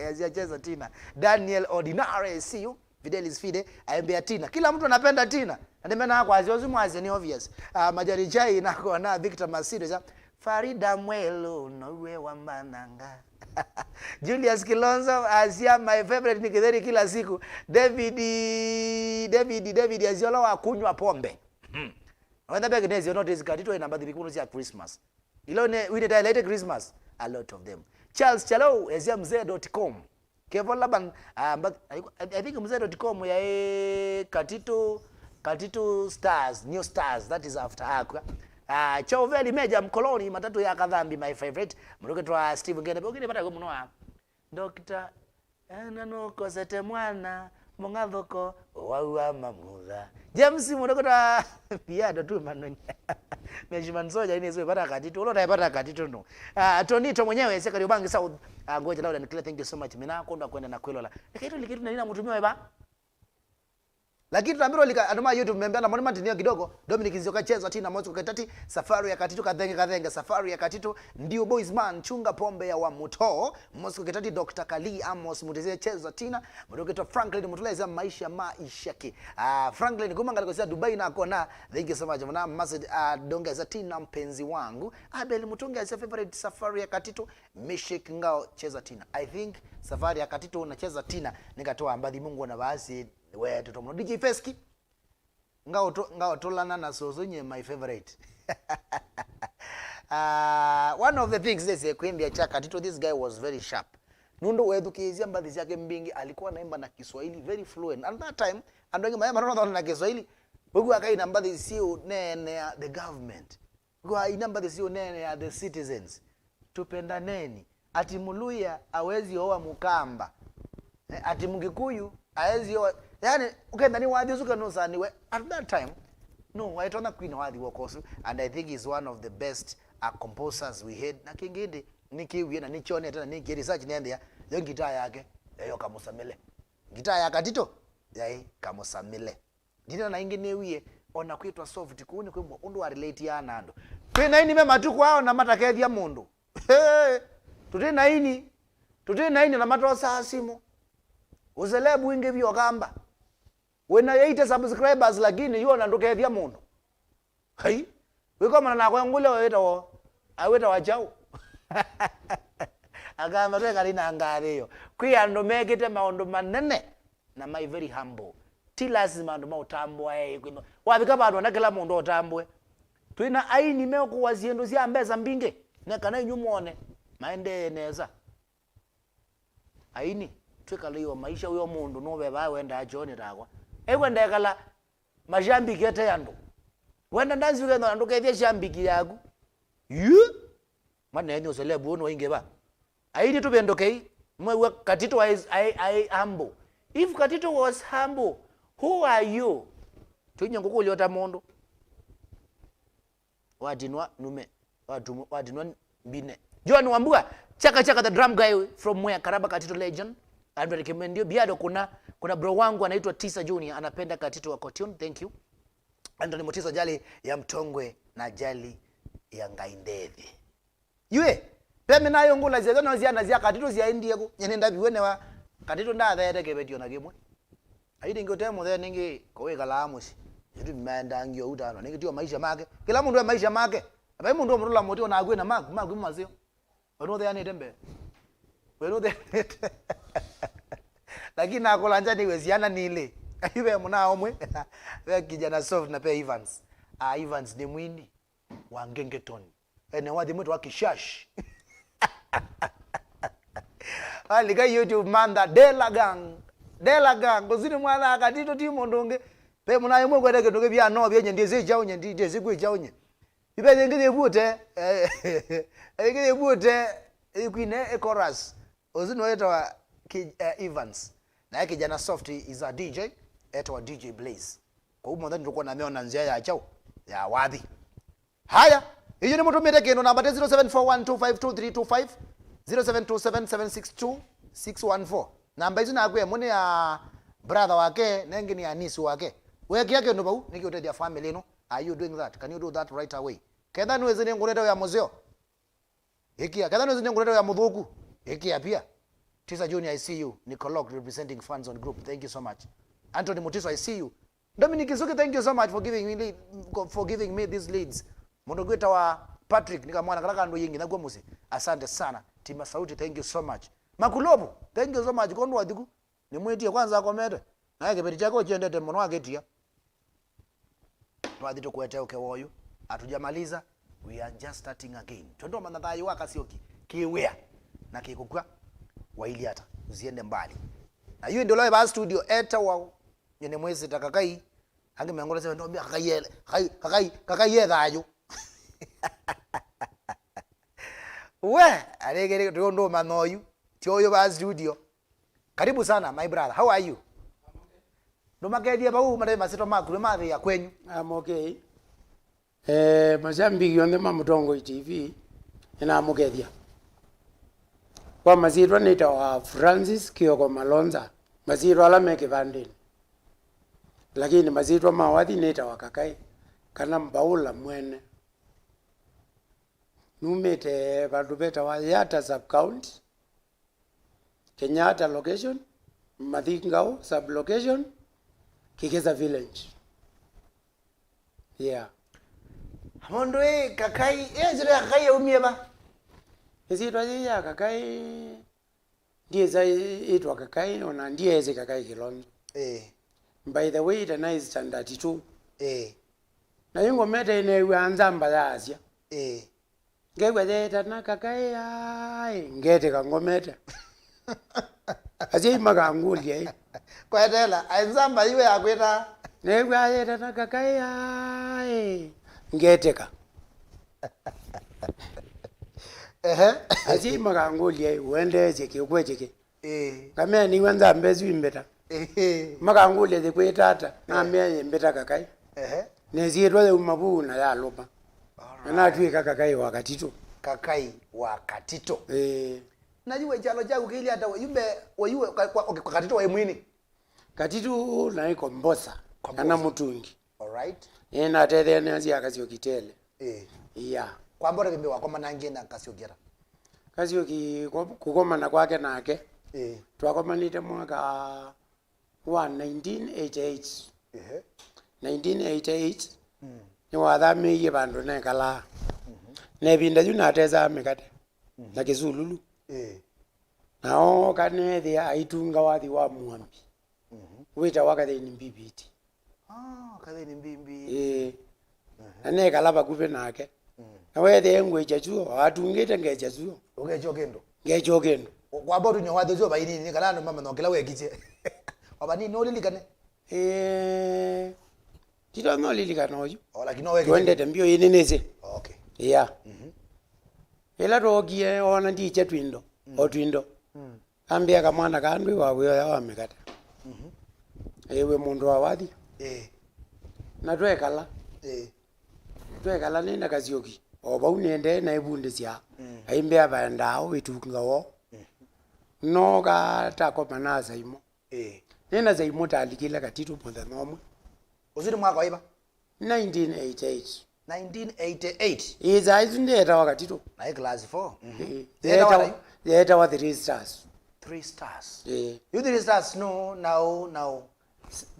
Azia cheza Tina. Daniel Ordinary, see you. Fidelis Fide aembea Tina. Kila mtu anapenda Tina. Ndemena kwa aziozi mwazi ni obvious. Majari Chai na kuona Victor Masido Farida Mwelo nowe wa mananga. Julius Kilonzo Asia my favorite nikidheri kila siku. David Aziola wa kunywa pombe. When the bag is not is Katitu in about the people ya Christmas. Ilone we did later Christmas, a lot of them. Charles Chalo aziamzee.com. Kevin Laban but I think mzee.com ya Katitu stars, new stars, that is after Aqua. Choveli Meja Mkoloni matatu ya kadhambi my favorite. Mruketwa Steve Ngene bogini pata ko munoa. Dr. Nano kosete mwana mongadhoko wawa mamudha. James mruketwa BIADO tu manoni. Meshman Soja ini sio pata Katitu. Ulo taipata Katitu no. Tonito mwenyewe sekari ubangi South. Ngoja lauda nikile, thank you so much. Mina konda kwenda na kwelola. Likitu na nina mutumia weba. Lakini tuambiro lika adoma YouTube membea na monument niyo kidogo. Dominic Nzioka cheza Tina Mozo Katati. Safari ya Katitu kadhenge. Safari ya Katitu ndio boys man chunga pombe ya wa Mutoo. Mozo Katati Dr. Kali Amos Mutezea cheza Tina. Mutoketwa Franklin Mutuleza maisha ki. Franklin kumanga likosia Dubai na kona. Thank you so much. Mwana Masad donga za Tina mpenzi wangu. Abel Mutunga is favorite Safari ya Katitu. Mishik ngao cheza Tina. I think Safari ya Katitu unacheza Tina. Nikatoa ambadhi Mungu na baasi we tutomo DJ Feski ngao tolana na sozo nye my favorite. One of the things they say kwenda cha Katitu, this guy was very sharp. Nundo wedu kizia mbadhi zake mbingi alikuwa naimba na Kiswahili very fluent. And that time andonge mayama na Kiswahili bugu akai na mbadhi sio nene ya the government. Kwa ina mbadhi sio nene ya the citizens. Tupenda neni. Ati Muluya awezi owa Mukamba. Ati Mungikuyu awezi owa yani ukenda ni wadi usuka no saniwe at that time no I don't queen wadi wokosu, and I think he's one of the best composers we had. Na kingine nikiwie na nichone tena niki research niende ya gitaa yake yo kamusamile gitaa ya Katitu yai kamusamile ndina na ingine wie ona kwitwa soft kuni kwembo undu wa relate ya nando pena ini mema tu kwao na matakethi ya mundu tutena ini na matosa asimu uzelebu inge vyo kamba wena 80 subscribers lakini yona ndokethia mundu hai wiko mana na kwangule weta wachao agamba twekali na ngariyo kwi andu mekite maundu manene na mai very humble ti lazima andu mautambwa kwino wabika bandu na kila mundu otambwe twina aini meko waziendo cia mbeza mbinge na kana inyumone maende neza aini twikaliwa maisha uyo mundu no beba wenda ajoni takwa ekwenda kala mashambiki ete yandu wenda ndanzi ukendo andu kethia shambiki yaku mana enyo celebu no ingeba aini tubendokei mwe Katitu was I humble. If Katitu was humble, who are you? Tunyo kukuliota mondo wadinwa nume wadinwa mbine John Wambua chaka the drum guy from where Karaba Katitu legend and recommend you BIADO kuna bro wangu anaitwa Tisa Junior anapenda Katitu wa cartoon. Thank you. Anthony Mutiso jali ya Mtongwe na jali ya Ngaindedhi yue peme nayo ngula zezo no ziana zia Katitu zia indiego nyenenda biwene wa Katitu nda thete kebetio na kimwe aidi ngotemo the ningi kowe kalamusi yitu menda ngio utano ningi tio maisha make kila mundu wa maisha make abai mundu omurula motio na agwe na magu mazio ono the ani tembe weno the lakini akolanja ni weziana nile ayube muna omwe we kijana soft na pe Evans Evans ni mwini wa Ngengeton ene wadi mtu wa Kishash alika YouTube manda Delagang kuzini mwana Katitu timo ndonge pe muna yemwe kwede kedoge bya no bye nyende zejawo nyende zikwe jawo nye ibe ngide bute ngide bute ikwine chorus ozino etwa Evans na kijana soft is a DJ etwa DJ Blaze kwa umo ndani tulikuwa na meona nzia ya chao ya wadhi haya hiyo ni mtumete kendo namba 0741252325 0727762614 namba hizo na akwe mune ya brother wake nengi ni anisi wake weke yake ndo bau niki utedia family no are you doing that can you do that right away kenda nweze ni ngureta ya muzeo ikia kenda nweze ni ngureta ya mudhuku ikia pia Tisa Junior I see you Nicolok representing fans on group thank you so much Anthony Mutiso I see you Dominic Izuki thank you so much for giving me these leads Mundo gweta wa Patrick nikamwana kalaka ndo yingi nagwa musi asante sana Tima Sauti thank you so much Makulobo thank you so much kondo wadiku ni mwetie kwanza akomete na yake peti chako chiendete mwono wake tia twadito kuetea ukewoyu atujamaliza we are just starting again tondo manathayo wa Kasyoki kiwea na kikukwa waili hata usiende mbali na hiyo ndio live studio eta wa nyene mwezi takakai ange mengola sema ndio kakai yethayo we alegere ndo manoyu tioyo ba studio karibu sana my brother how are you ndo makedia bau mare masito makuru mathe ya kwenyu I'm okay mashambi yonde mamutongo TV ina mukedia kwa maziro nita wa Francis Kioko Malonza maziro ala meke vandeni lakini maziro mawadhi nita wa Kakai kana mbaula mwene numete bandu beta wa Yata sub county Kenyatta location Mathingao sub location Kikeza village yeah mondo Kakai zile Kakai umieba ezitwa ya Kakai ndiye za itwa Kakai ona ndiye eze Kakai Kilonzo by the way the nice standard 2 na yingo meta ine anzamba yasia ngegweta na Kakai ai ngete kangometa aje maganguli kwetela anzamba iwe yakweta negweta na Kakai ai ngeteka aje maganguli wende cheke kwecheke kama ni wanza mbezi imbeta maganguli de kwetata na mye mbeta Kakai nezirwa umabuna ya loba na tuika Kakai wa Katitu Kakai wa Katitu najua chalo changu kili hata yumbe wayuwe kwa Katitu wa mwini Katitu na iko Mbosa kana Mutungi alright na tete ne azia Kasyoki tele yeah kwa mbona bimbe wako manange na Kasyokira Kasyoki kukoma na kwake nake twakomanite mwaka wa 1988 1988 ni wathami ye bandu ne kala ne binda yuna teza mikate na Kizululu nao kanethe aitunga wathi wa mwambi wita wakatheni mbibiti katheni mbimbi ane kalaba kuve nake na wethe ngwecha chuo atungite ngecha chuo ngecho kendo kwa bodu nyo watho zo baini ni kana no mama no kila wekiche obani no lilikane tito no lilikane oyo lakini no wekiche twende tembio yeneneze okay yeah ela rogie ona ndiche twindo otwindo ambia kamwana kandwe wawe ya mikata ewe mundu wa wathi na twekala twekala nenda Kasyoki oba unende na ibunde cia aimbe abandao witungawo no ga tako manasa imo nena za imo talikila Katitu ponda nomwe uzuri mwaka waiba 1988 iza izundeta wakatitu na class 4 zeta wa 3 stars 3 stars you 3 stars no now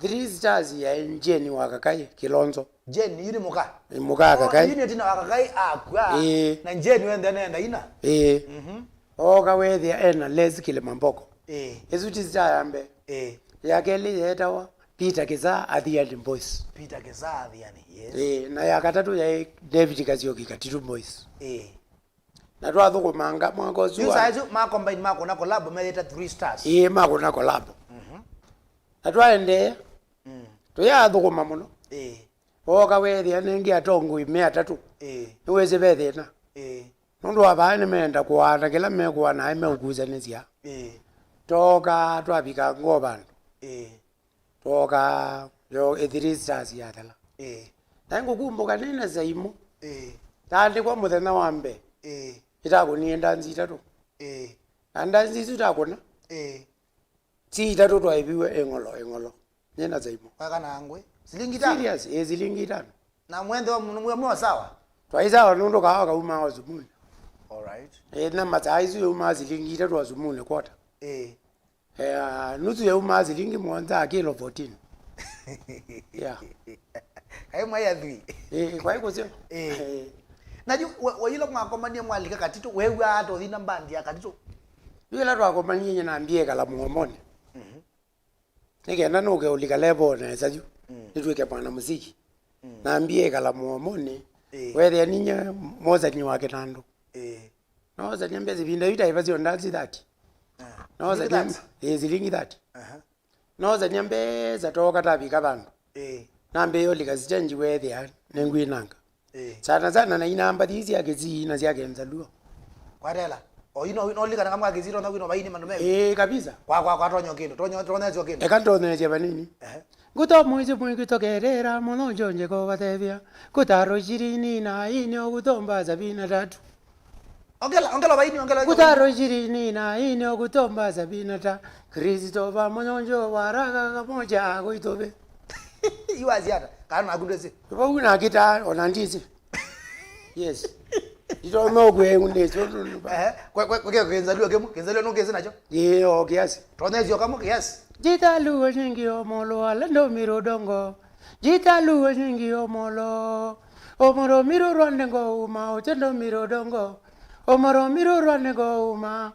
3 stars ya njeni wakakai Kilonzo jeni yuni muka kakai yuni tina wakakai akwa na njeni wende nenda ina oka wethi ena lezi Kilimamboko ezuti zitayambe yakeli zeta wa Peter Keza Adhiani Boys Peter Keza Adhiani yes na ya katatu ya David Kasyoki Katitu Boys na twathuko manga mwako zuwa you size ma combine mako na collab meleta 3 stars mako na collab na twaende tuyathuko mamuno oka wethi anengi atongo ime atatu niweze bethena nundu abane menda kuana kila mekwa na ime ukuzanizia toka twabika ngobandu toka yo 3 stars yatala tangu kumbuka nena zaimo tandi kwa muthenya wambe itako ni ndanzi itatu ndanzi zitakona ti itatu twaibiwe engolo nena zaimo kana ngwe zilingi tano serious zilingi tano na mwende mwe sawa twaiza nundu kawa kauma wazumuni all right na mataizu yuma zilingi itatu wazumuni kota nusu ya uma zilingi mwanza kilo 14 yeah hai mwa ya 3 kwa hiyo sio naju wayilo mwakomania mwalika Katitu wewe ato thina bandi ya Katitu yula twakomania nyina ambie kala muomone nikenda nuke ulika lebo na saju nitweke pana muziki na ambie kala muomone wewe ninya moza ni wake tando no za nyambe zibinda yuta ivazi ondazi that no za nyambe zilingi that no za nyambe za toka tabika bantu nambe yo likazichanji wewe nengwinanga sana na inamba hizi yake zina zake nzaluo kwarela no lika kama yake zero na wino baini mandume kabisa kwa tonyo kendo tonyo kendo ekantonye je banini guto mwezi mwingi tokerera muno jonje ko batebia kutaro shirini na inyo gutomba 73 ongela baini kutaro shirini na inyo gutomba 73 Kristo ba mononjo waraga kamoja goitobe iwaziata kana agundese una kita onandize yes ito no gwe unezo kwa kenzaliwa no kezi nacho kiasi tonezio kama kiasi jitalu nyingi omolo alendo mirodongo jitalu nyingi omolo omoro miro rwandengo uma otendo mirodongo omoro miro rwandengo uma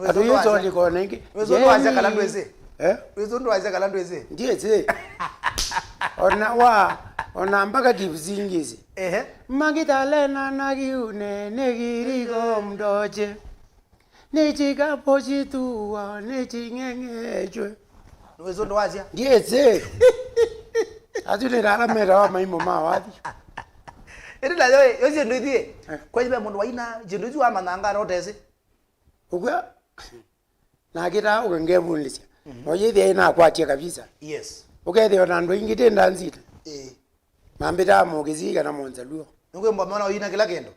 adu yezo liko nengi wezo ndo waza kala ndweze wezo ndo waza kala ndweze ndiye ona mpaka divizingizi magitalena nagiune negirigo mdoje nechika pochitua nechingengechwe wezo ndo waza ndiye atule ralamera wa maimo mawathi eri la yo yo ndo thie kwa jibe mundu waina jindu ju ama nanga rotese ukwa na kita ukengebulisia oye thie ina kwatia kabisa yes ukethe ona ndo ingite ndanzita mambita mugiziga na monzaluo ngwe mbona waina kila kendo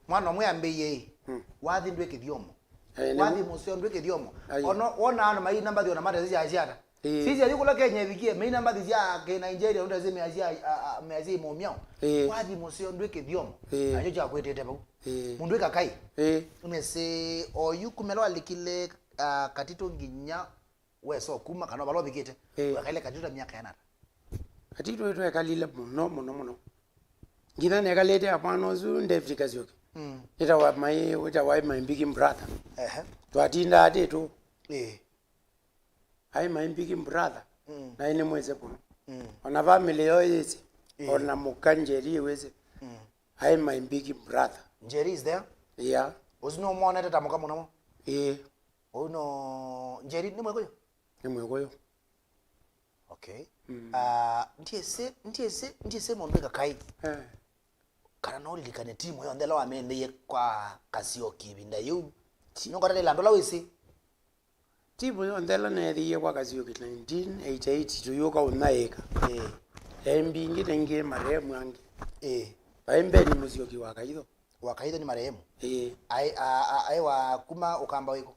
mwana mwe ambiye wathi ndwe kithiomo wathi musio ndwe kithiomo ona ana mai namba thiona mata cia ciata sisi ayukula Kenya bikie mai namba cia ke Nigeria ndo zime azia momiao wathi musio ndwe kithiomo ajo cha kwetete bau mundu kakai umese oyu kumelo alikile Katitu nginya weso kuma kana balo bikite wakaile Katitu miaka yana Katitu ekalile muno ngina nekalete apano zu David Kasyoki ita wa my big brother twatinda atetu ai my big brother na ine mweze kuno ona family yo yesi ona mukanjeri wese ai my big brother Njeri is there? Yeah. Uzino mwana tata mukamu namo? Uno Njeri ni mwegoyo? Ni mwegoyo. Okay. Ndiye se mondeka kai. Kana no likane timu yo ndela wamende kwa Kasyoki binda yu. Tino kwa lando la wese. Timu yo ndela na yeye kwa Kasyoki 1988 tuyoka unaeka. Embingi tenge marehemu yangi. Baimbe ni Musyoki wakaidho. Wakaidho ni marehemu. Ai wa kuma ukamba wiko.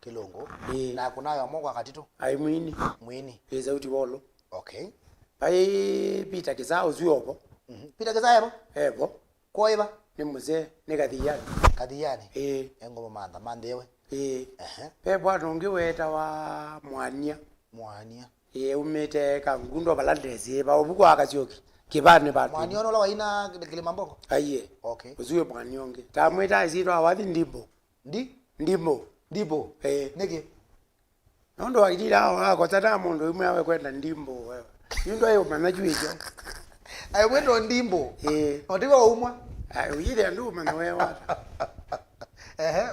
Kilongo. Na kunayo Mungu akatito. Ai mwini. Sauti bolo. Okay. Ai pita kizao zuyobo. Pita kizao ebo. Koiba ni mzee ni kadhiyani. Kadhiyani. Engoma manda yewe. Pepo nongi weta wa Mwania. Umete kangundo balandezi ba obuko Kasyoki. Kibane ba. Mwania ono la waina Kilimamboko. Aiye. Okay. Uzuyo Mwanionge. Tamweta aziro awathi ndimbo. Ndimbo. Niki. Nondo wakidira wako tata mundu imwe awe kwenda ndimbo wewe. Yundo ayo manaju hicho. Ayo kwenda ndimbo. Otiwa umwa. Ayo yile nduma na wewe wata.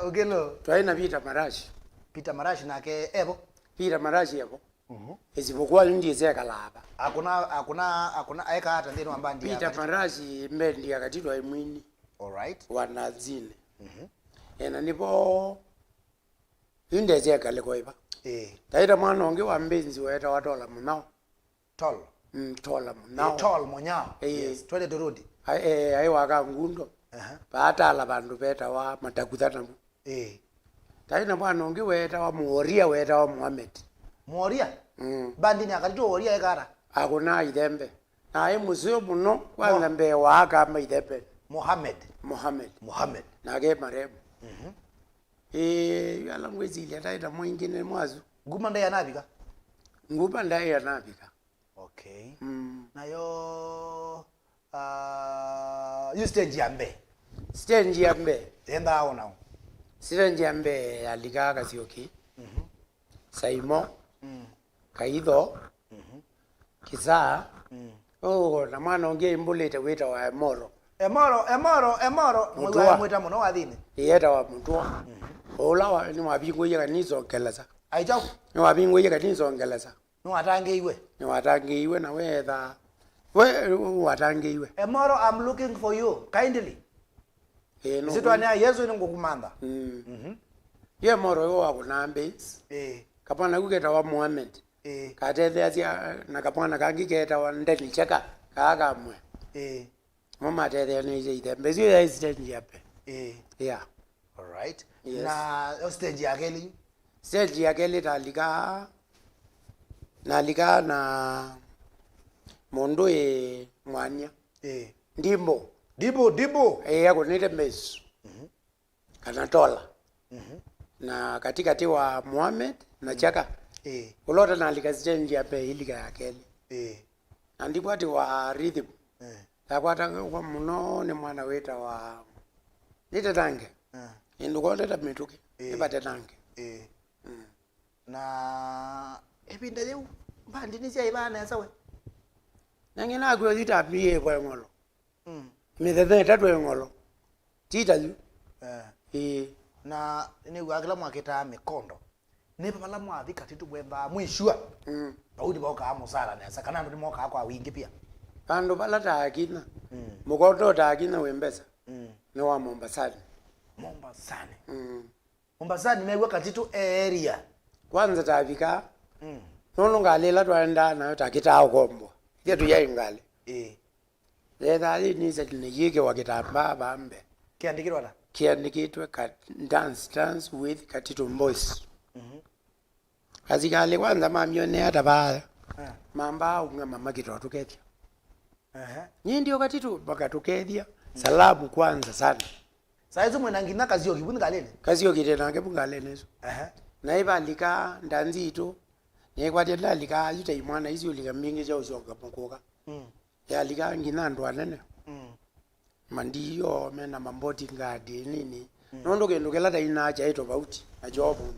Ogelo. Twaina Peter Marashi nake ebo. Peter Marashi ebo. Isipokuwa ndiye zeka laba. Hakuna aeka hata ndino ambandi. Peter Marashi mbendi akatitwa imwini. All right. Wanazine. Ena nipo inde zeka lekoiba. Taita mwana onge wa mbenzi weta watola munao. Tol. Tola munao. Tol munyao. Yes. Twende dorodi. Ai waka ngundo. Baata ala bandu beta wa matakutana mu. Taita mwana onge weta wa Muoria weta wa Muhammad. Muoria? Bandi ni akatito Oria ekara. Akuna idembe. Na ai museo muno kwanza mbe waka ama idembe. Muhammad. Nage maremu. Yala mwezi ile taita mwingine mwazu. Nguma ndaya nabika? Nguma ndaya nabika. Okay. Na yo you stage yambe. Stage yambe. Enda hao nao. Stage yambe alika Kasyoki. Saimo. Kaidho. Kizaa. Na mwana onge imbulete weta wa Emoro. Emoro. Mwita muno wathine. Yeta wa Mutoo. Olawa ni mabingo yega nizo keleza. Aichao. Ni mabingo yega nizo keleza. Ni watange iwe na wetha. We watange iwe. Emoro, I'm looking for you kindly. No. Sitwania Yesu ni ngukumanda. Ye Moro yo akunambe. Kapana kugeta wa Muhammad. Katete asia na kapana kangiketa wa ndeni cheka kaka mwe. Mama tete ni ite mbezi ya stage yape. Yeah. All right. Yes. Na stage yakeli. Stage yakeli nalika na mondo Mwania. Ndimbo. Akunite mesu. Kanatola. Na katikati wa Muhammad na chaka. Ulota nalika stage yape ilika yakeli. Na ndipo ati wa rhythm. Takwata kwa muno ni mwana weta wa nite tange. Indukonde tamituke. Ibate tange. Na ebinda leo bandi ni ibana sawe. Nangena akwe zita biye kwa ngolo. Mithethe tatu ngolo. Tita yu. Na ni gwakila mwaketa mikondo. Ne pala mwathi Katitu bwemba mwishua. Baudi boka amusala nesa kana ndo moka kwa wingi pia. Pando pala taakina. Mukondo taakina wembesa. Ni wa Mombasani. Mombasani mewe Katitu area. Kwanza taafika. Nono ngalela twaenda nayo takita kombo. Yetu yaingale. Leta ali nisa tinejike wakitamba bambe. Kiandikirwa la? Kiandikitwe dance with Katitu Boys. Azikale kwanza mamione hata baya. Mamba unga mama kitoto ketia. Nyinyi ndio Katitu bakatukedia. Salamu kwanza sana. Saizo mwenangina Kasyoki bungalene. Kasyoki tena ke bungalene zo. Na iba lika ndanzito. Ne kwatela lika yuta imwana izo lika mingi ja usonga mukoka. Ya lika ngina ndo anene. mandio mena mamboti ngadi nini nondo kendo kela taina cha ito bauti na jobu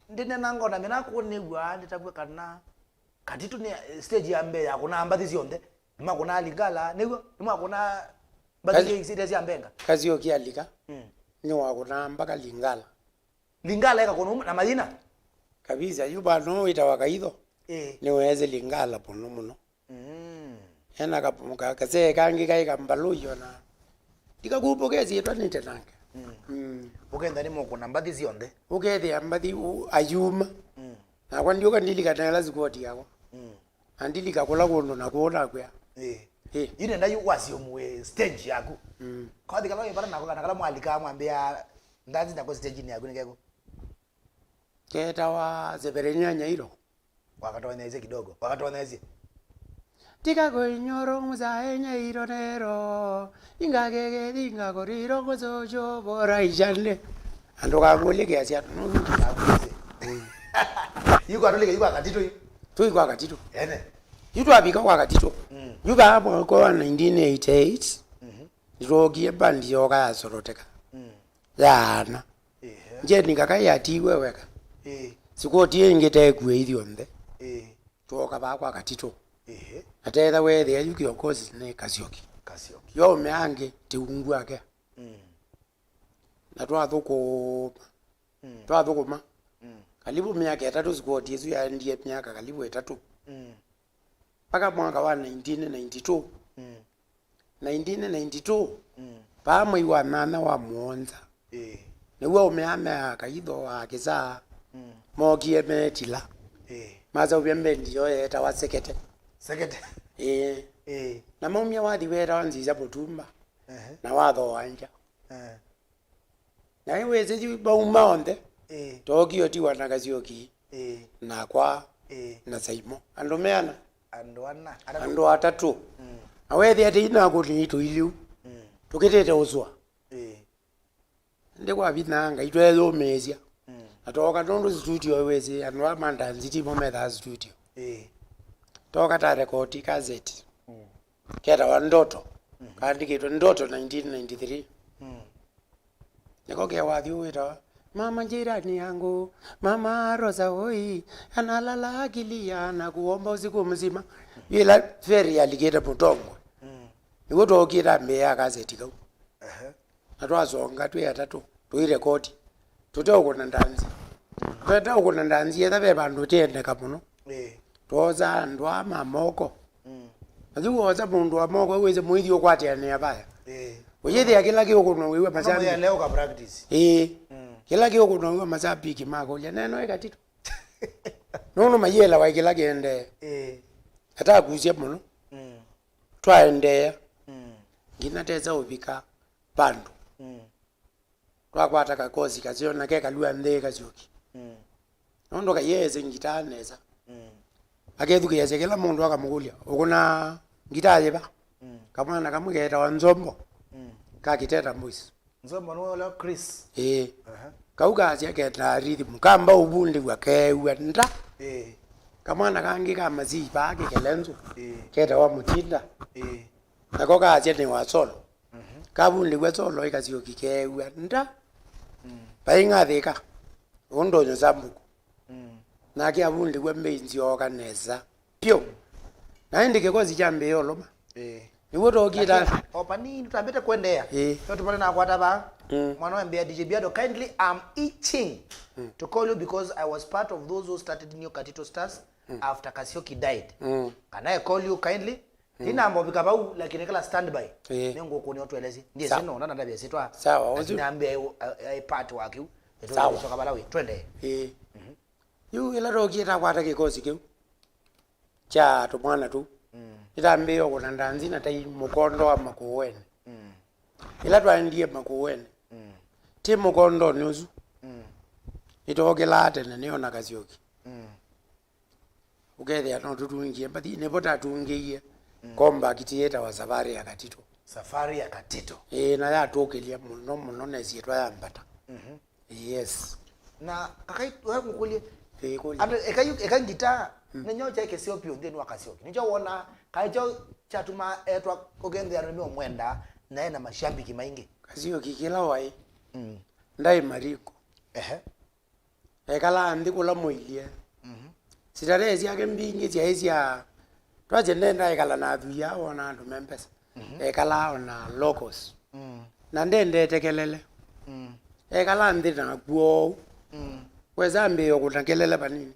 ndine nango na mina kuonegwa nditabwe kana Katitu ni stage ya mbe yakuna ambathi zionde makuna ligala negwa makuna bathi stage ya mbenga Kasyoki alika ni wakuna mpaka lingala eka kono na madina kabisa yuba no itawakaidho ni weze lingala pono muno ena kapuka kase kangi kai kambalo yona tikakupokezi yetwa nitenanga ukenda ni moko na mbathi zionde ukethe ambathi ayuma na kwa ndio kandilika na lazikoti yako andilika kula kono na kuona kwa yine ndayu wasio muwe stage yako kwa dikalo yebara nako kana kala mwalika mwambia ndazi ndako stage ni yako nikeko keta wa zeberenya nyairo wakatoaneze kidogo wakatoaneze tika koinyoro muzae nyairo nero ingagege dinga koriro gozojo bora ijande ando kangole ke asia no yuko atoleke yuko Katitu tuiko Katitu ene yuko abika kwa Katitu yuko hapo kwa 1988 rogi bandi yoga yasoroteka yana je nikakayatiwe weka sikoti ingete kuithio nde toka ba kwa Katitu atenda wethe yuki of course ne Kasyoki yo meange tiungu ake na twathuko kalibu miaka 3 sikoti yesu ya ndiye miaka kalibu 3 paka mwaka wa 1992 pamwe wa nana wa muonza niwe umeame akaidho wa kisa mogie metila maza ubembe ndio yeta wa sekete na momia wadi wera nziza botumba na watho wanja na iwe zeji bauma onde Tokyo ti wana Kasyoki na kwa na saimo andomeana ando atatu awethi ati ina kuti tuiliu tukitete uzwa ndekwa binanga itwezo mezia atoka tondo studio weze anwa mandanzi ti momeda studio toka ta record cassette kera wa ndoto kaandikitwe ndoto 1993 niko ke wathi wita mama jirani yangu mama Rosa hoi analala akilia na kuomba usiku mzima ila feri aligeta Mutongo niko tokira mbeya cassette kau atwazonga twe atatu tuirekodi tutokuna ndanzi twetokuna ndanzi yethabe bandu tendeka muno toza ndwa mamoko azuoza mundu wa moko weze muithi okwati ane abaya uyethi akila kio kuno wiwe masabi ya leo ka practice kila kio kuno wiwe masabi kimako ya neno Katitu nono mayela wa kila gende ata kuzie muno twaende ngina teza ubika bandu twakwata kakozi kaziona ke kalua nde Kasyoki nondo kayeze ngitaneza agethu kiyeze kila mundu akamugulia ukuna ngitaje ba kamwana kamugeta wa nzombo kakiteta mbuisi nzombo no la Chris kauka asia keta rhythm kamba ubundi wakewa nda kamwana kangi kama zipa ake kelenzo keta wa mutinda nako kasia ni wa solo kabundi wa solo Kasyoki kewa nda bainga thika undonyo zambuku nake abundi kwa mbenzi okaneza pyo naende kozi jambe yoloma niwo tokira opani tutambete kuendea yo tumale na kwata ba mwana wa DJ BIADO kindly I'm itching to call you because I was part of those who started New Katitu Stars after Kasyoki died can I call you kindly ina mbo bikabau lakini kala standby nengo kuni watu elezi ndiye sino nana ndabye sitwa sawa ndambe ai part wake sawa soka balawi twende yu ila rokira kwata kikosi kiu cha tumwana tu itambe yo kuna ndanzi na tai mukondo wa makuwene ila twaendie makuwene ti mukondo nusu itogela atene niona Kasyoki ugethe ano tutungie mbati nebota tungie komba kitieta wa safari ya Katitu na ya tokelia muno nezietwa yambata yes na kakai wewe kukulie kuli ande eka ngita nenyo cha Kasyoki ndeni wa Kasyoki nicho wona kaicho chatuma etwa ogende arimi omwenda naye na mashambiki maingi Kasyoki kila wai ndai mariko ekala andi kula moilie sitare sia kembingi sia sia twaje nenda ekala na thuya ona andu membesa ekala ona locals na ndende tekelele ekala ndi na guo weza mbe yokutangelele banini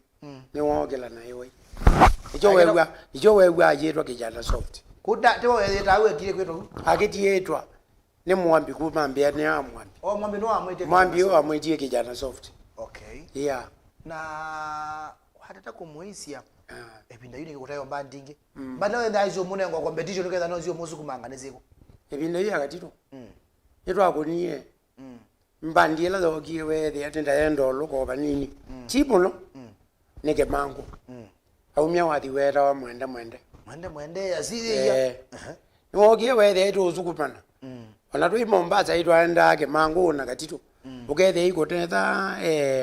ni wongela na iwe ijo wewa ayetwa kijana soft kuda tewo yeta awe kile kwetu akitietwa ni mwambi kumambia ni amwambi mwambi no amwete mwambi yo amwetie kijana soft okay yeah na hatata kumuisia ebinda yuni kutayo mbandinge bana wenda izo munengo competition keza nozo musuku manganezeko ebinda yi akatito etwa akoniye mbandiela dogi we the atenda yendo ko banini chipuno neke mango awumya wadi wera wa mwende asiri ya ngogie we the eto zukupana ona twi Mombasa itwa enda ke mango na Katitu ukethe ikoteta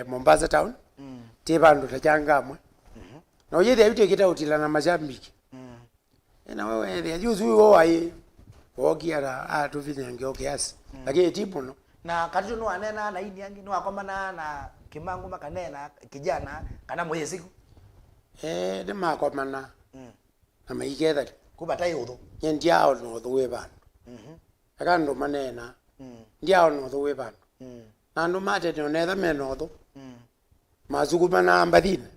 Mombasa town tibandu tachangamwe no yethe yutekita utila na mashambiki ena wewe the yuzu wo wayi wogiara atuvinyange okiasi lakini tipuno na Katitu no anena na ini yangi no akomana na kimangu makanena kijana kana moye siku de makomana na maiketha kubata yotho nyendiao no thuwe bandu akando manena ndiao no thuwe bandu na ndo mate no netha menotho mazuku na mbathina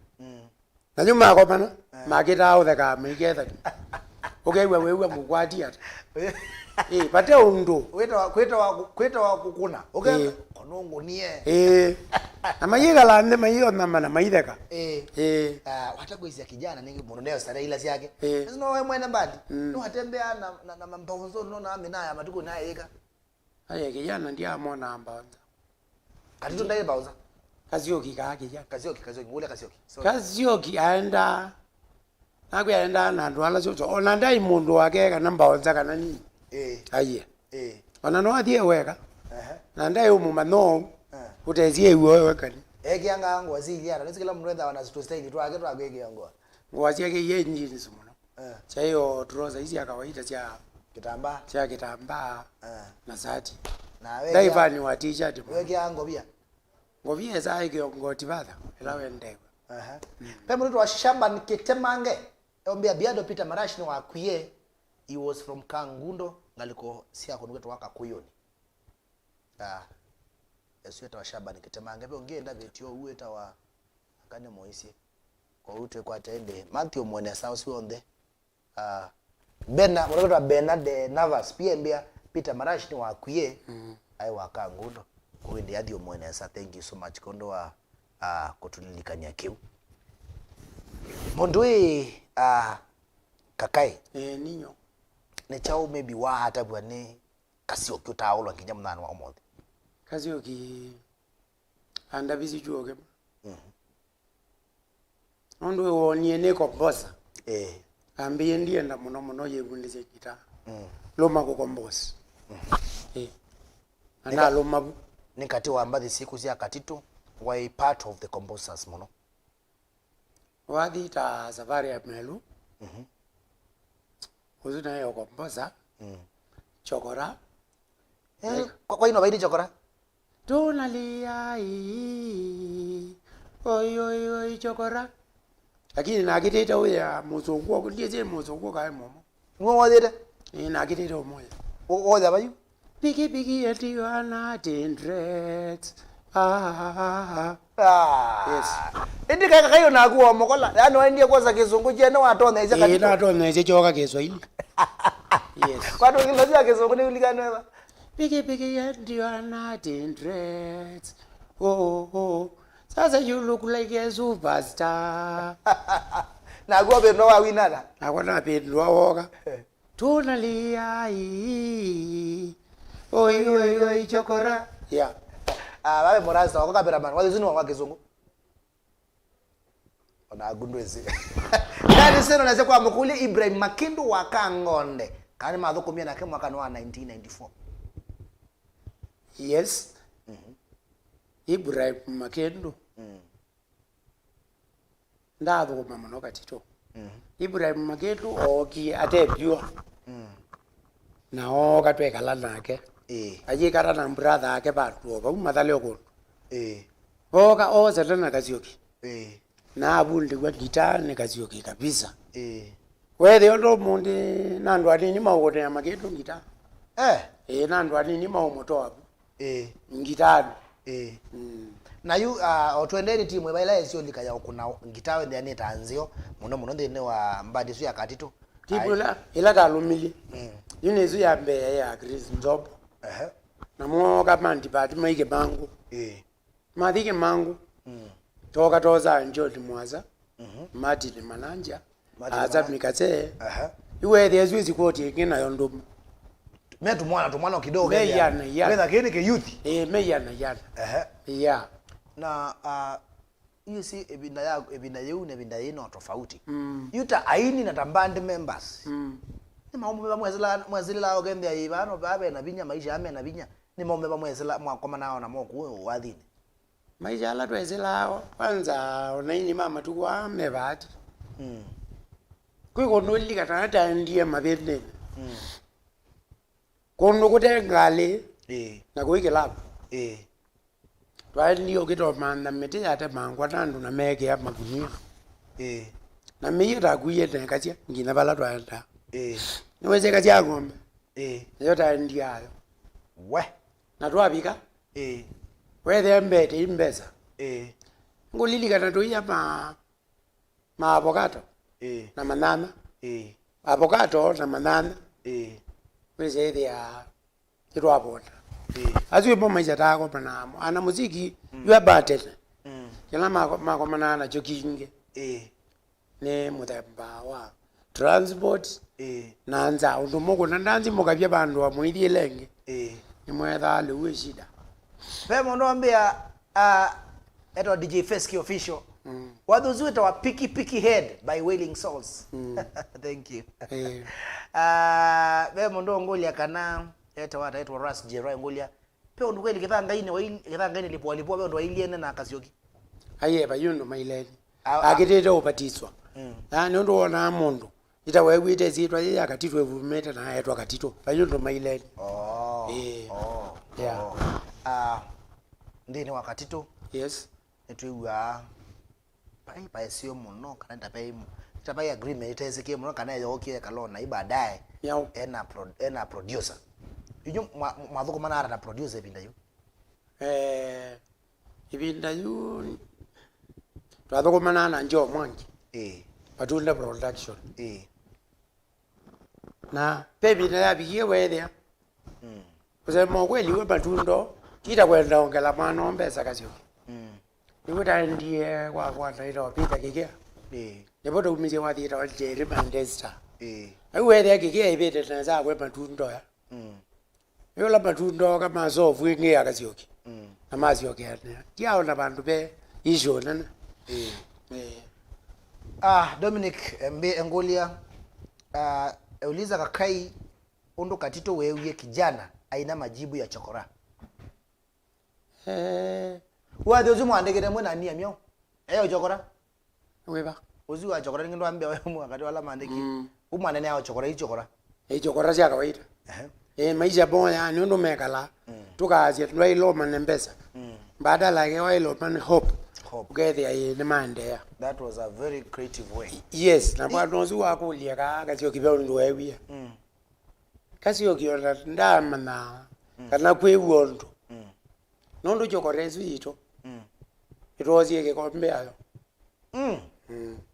na nyuma makomana makita utheka maiketha ukaiwa wewe mugwati ata pate undu kweta kukuna okay konongo nie na mayiga lande mayiga na mana maitheka hata kuizia kijana ningi muno neo sare ila yake no wewe mwenda mbadi no hatembea na mambonzo no na amina ya matuko naye eka aye kijana ndia amona ambanza Katitu ndaye bauza Kasyoki ka kijana Kasyoki ngule Kasyoki aenda nakwenda na ndo ala chocho ona ndai mundu wake kana mbaonza kana nini aye ona no athie wega na ndai umuma no utezie iwe wekani ekianga ngo azilia lesikila mrenda wana sto style twake twagege ngo ngwazi yake yenjini sumuno chayo troza hizi ya kawaida cha kitambaa na sati na wewe daivani wa t-shirt wekianga bia ngobie za ike ngoti bada elawe ndego pemwe ndo washamba nikitemange ombia BIADO Peter Marash ni wakwiye he was from Kangundo ngaliko sia konweto waka kuyoni esueta washamba nikitemange pe ongenda betio ueta wa akane moisi kwa utwe kwa tende Matthew mwene sawa si onde bena mwana bena de Navas pia Peter Marash ni wakwiye ai waka Kangundo kuende adio mwene sa thank you so much kondo wa kutulilikania kiu mondwe kakai ninyo ne chao maybe wa hata bwane Kasyoki utaulwa nginya mnana wa omonde Kasyoki anda bizi juoge ondwe wonye ne kombosa ambiye ndienda muno yebundise kita loma ko kombosa anda loma nikati wa ambathi siku cia Katitu were part of the composers muno wadi ta safari ya melu uzuna yo komposa chokora kwa ino baidi chokora tonalia oi chokora lakini na kiteta uya muzungu ndiye muzungu kai momo ngo dede na kiteta umoya o da bayu bigi eti wana tendret yes indi kaka kayo na kuwa mokola yani waendie kwanza kizungu je na watona iza Katitu na tona iza choka Kiswahili yes kwa ndo kinazia kizungu ni ulikano eba bigi eti wana tendret sasa you look like a superstar na kuwa bendo wa winada na kwa na bendo wa woga tonalia oi chokora yeah babe moraza wako kabera man wazini wa kizungu ona gundwezi kani seno naze kwa mukuli Ibrahim Makindu wa Kangonde kani madhuko mia na kema mwaka wa 1994 yes Ibrahim Makindu ndathukuma muno Katitu Ibrahim Magetu oki atebio na oka twekala nake ajikara na brother ake batu oba mathale okundu oka oza na Kasyoki na abundi kwa gitaa ni Kasyoki kabisa wethe ondo mundi nandu anini maugote ya Magetu gitaa nandu anini maumoto abu gitaa na yu otwendeni timu ebaila esio likaya kuna ngitawe ndani tanzio muno ndene wa mbadi su ya Katitu tipula ila kalumili yune zu ya mbe ya Chris Nzobo na mo kama ndipati maike bangu madike mangu toka toza njoti mwaza mati ni mananja aza mikate iwe the azuzi kwoti kina yondumu metu mwana kidogo meyana whether kene ke youth meyana yeah na hiyo si ebinda yeu na ebinda yino tofauti yuta aini na tambande members ni maombe ba mwezela ogende ya ibano babe na binya maisha ame na binya ni maombe ba mwezela mwakoma nao na moku wadhini maisha ala twezela kwanza onaini mama tukwa mebati kuiko noli katata ndiye mabende kono kutengale na kuike labo twali ndiyo kito manda mete yate mangwa nandu na meke ya magunia na miyeta kuye tenkasia ngina bala twanda niweze kasia ngombe yota ndiyayo we na twabika wethe mbete imbeza ngolilika na toya ma avocado na manana avocado na manana weze ya kitwa bona azu ipo maisha tako panamo ana muziki ywa batete kila mako manana jokinge ne muthemba wa transport nanza undu mugo nandanzi mukavya bandu wa muithie lenge ni mwetha lewe shida pe mondo ambia eto DJ Feski official wadhuzu eto wa picky head by Wailing Souls thank you be mondo ngolia kana eto wata eto Ras Jerai ngolia pe ondu kweli kithanga ine lipo be ondu wailiene na Kasyoki aye ba yundo maileni akitete upatiswa na ndio ona mundu ita wewe ite zitwa ya Katitu evumeta na eto Katitu ba yundo maileni yeah ndini wa Katitu yes etwiwa pai sio muno kana tapai agreement itezeke muno kana yokie kalona ibadaye ena producer inyo mwadhuko manara na producer ibinda yu ibinda yu twadhuko manana njo mwangi patunda production na baby na yabiye wethe kusema kweli we patundo kita kwenda ongela mwana ombeza Kasyoki niweta ndiye kwa ndo pita kike nipo tumize wathi wa Jerry Mandesta wethe kike ibete tanza kwe patundo ya yola patundo kama zovu nge ya Kasyoki na Kasyoki yana tiao na bandu be ijo nana Dominic mbe ngolia euliza kakai ondo Katitu wewe kijana aina majibu ya chokora wa dozu mwandegere mwana ni amyo chokora weba ozu wa chokora ngindo ambe wewe mwakati wala mandeki umwana ne ayo chokora chokora sia kawaida maisha boya ni ndo mekala tukaazia twailo manembesa baada like wailo man hope ugethe ayi ne mande that was a very creative way yes na bwa dozu wa kulia Kasyoki be ndo wewe Kasyoki ona ndama na kana kwewondo nondo chokora ezito irozie kikombe ayo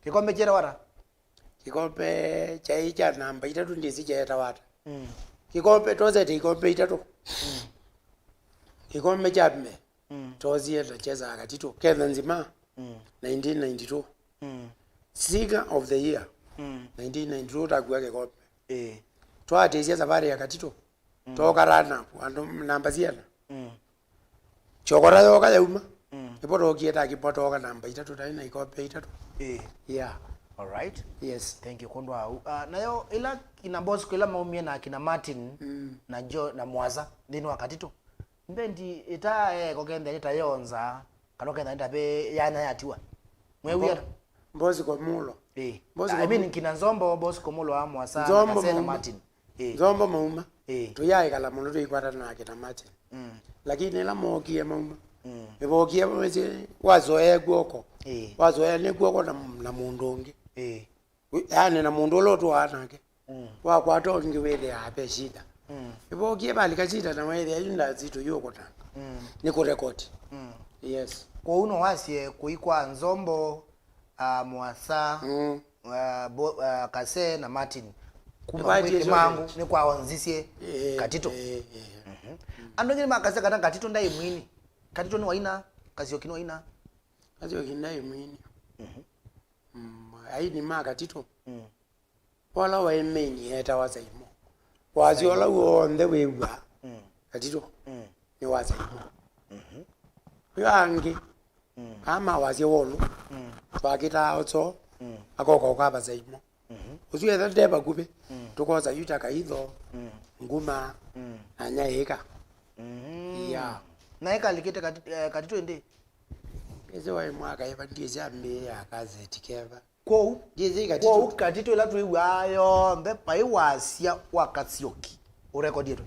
kikombe chera wata kikombe cha namba 3 ndizi cheta wata kikombe toze kikombe 3 kikombe cha mme tozie cheza Katitu Kenya nzima 1992 singer of the year 1992 takuwa kikombe twatezia safari ya Katitu tokarana ando namba ziana chokora yoka yauma ipoto kieta kipoto namba 3 taina ikombe 3 yeah all right yes thank you kondwa nayo ila kina boss kila maumie na kina Martin na Jo na Mwaza ndini wa Katitu mbendi ita kokende ita yonza kanokenda ita be yana yatiwa mwewe Bosco Mulo. I mean kina Nzombo Bosco Mulo amu asa Nzombo Martin. Nzombo mauma. Tuyai kala mulo tuikwata na kina Martin. Lakini la mokie mauma. Ebokie mwezi wazoea guoko. Wazoea ne guoko na mundongi. Yani na mundolo tu anake. Wakwato ngiwele ape shida. Ebokie bali kachita na wewe yinda zitu yoko tanga. Niko record. Yes. Kwa uno wasie kuikwa Nzombo Mwasa Kase na Martin kumweke mangu ni kwa wanzisie Katitu. Ando ngine makase kana Katitu ndai mwini. Katitu ni waina Kasyoki ni waina. Kasyoki ndai mwini. Ai ni ma Katitu. Wala wa emeni eta wazaimo. Wazi wala uonde wewa. Katitu ni wazaimo. Yangi ama wazi wolu bakita auto akoko kwa bazaimo uzuye that deba kube tukoza yuta kaidho nguma anyaheka ya naika likite Katitu ende eze wa mwaka yeba ndiye ambe akaze tikeva ko ndiye Katitu ko Katitu la tuiwayo mbe pai wasia wa Kasyoki urekodi yetu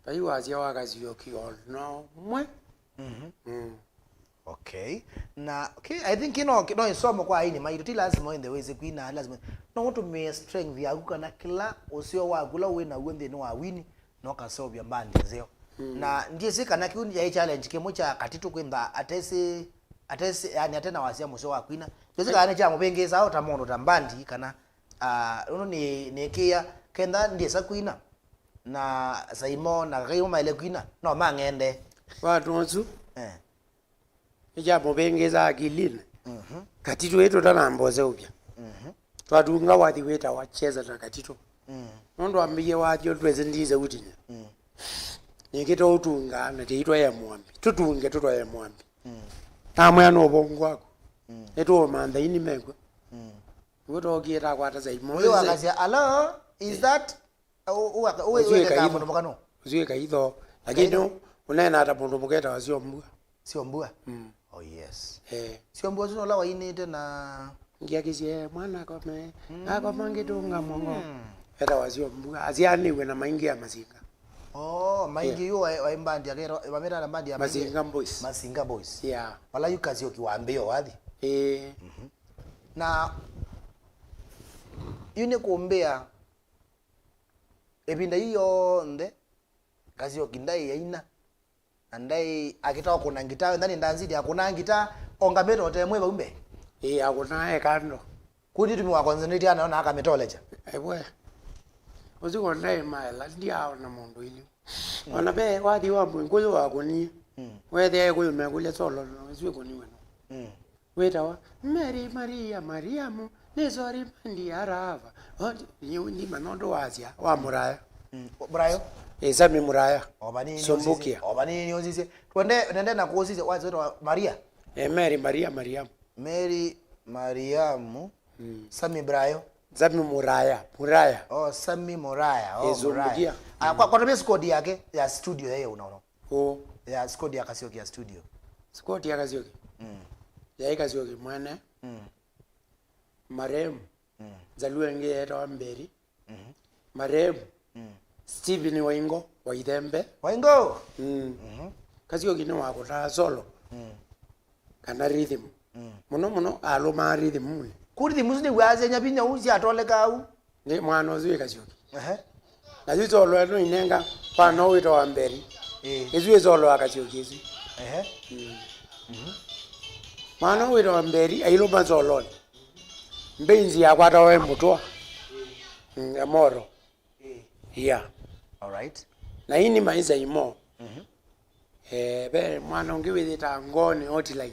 pai wasia wa Kasyoki no mwe. Okay. Na okay, I think no isomo kwa hii maito ti lazima in the ways kuina lazima no want to me strength ya kukana kila usio wa kula we na wende no awini no kasobya mbandi zeo. Na ndiye sika na kiuni ya challenge kemo cha Katitu kwenda atese yani atena wasia musio wa kuina. Ndiye kana cha mubengeza au tamondo tambandi kana uno ni kia kenda ndiye sakuina na Simon na kayo maile kuina no mangende watu onzu ijabo bengeza akilini Katitu wetu tanamboze upya twadunga wathi weta wacheza na Katitu nondo ambiye wathi tweze ndize utinya nikito utunga na teitwa ya mwambi tutunge tutwa ya mwambi tamwe ano bongo wako eto manda ini mego woto gira kwata za imo yo akazia hello is that uwe kama ndo mkano uziwe kaidho lakini unena hata ndo mketa wasio mbua sio mbua. Oh yes. Sio mbua zino la waini tena ngiakizie mwana kome ako mangitunga mongo eta wasio mbua azianiwe na maingi ya mazinga. Maingi yo wa imbandi akero bamera na mbandi ya Mazinga Boys. Yeah. Wala Kasyoki waambio wathi. Na yune kuombea ebinda hiyo nde Kasyoki ndai yaina andai akitaka kuna ngita ndani ndanzidi akuna ngita ongameto temwe baumbe akuna kando kuti tumi wa concentrate ana na akametoleja ebwe uziko ndai mala ndia na mundu ili ona be wadi wa mbunguzo wakuni wethe kuyo mekule solo uzwe kuni weno wetawa Mary Maria Mariamu nezori mandi arava ndi manondo wazia wa muraya Brayo Sami muraya sombukia obani ozise twende na kuozise wazo Maria Mary Maria Mariamu Mary Mariamu Sami Brayo Sami muraya Sami Muraya Muraya kwa tabia squad yake ya studio yeye unaona ya squad ya Kasyoki ya studio squad ya Kasyoki ya Kasyoki mwana maremu zaluenge eta mberi maremu Steven Waingo Waithembe Kasyoki ni wako ta solo kana rhythm muno aloma rhythm mune kuri rhythm zini waze nyabinya uzi atoleka au ni mwana uzwe Kasyoki na zizo lo eno inenga pa no wito wa mberi izwe zolo Kasyoki izi mwana wito wa mberi ayilo mazolo mbenzi yakwata we Mutoo amoro yeah. All right. Na hii ni maiza imo. Be mwana ungiwithita ngoni hotline.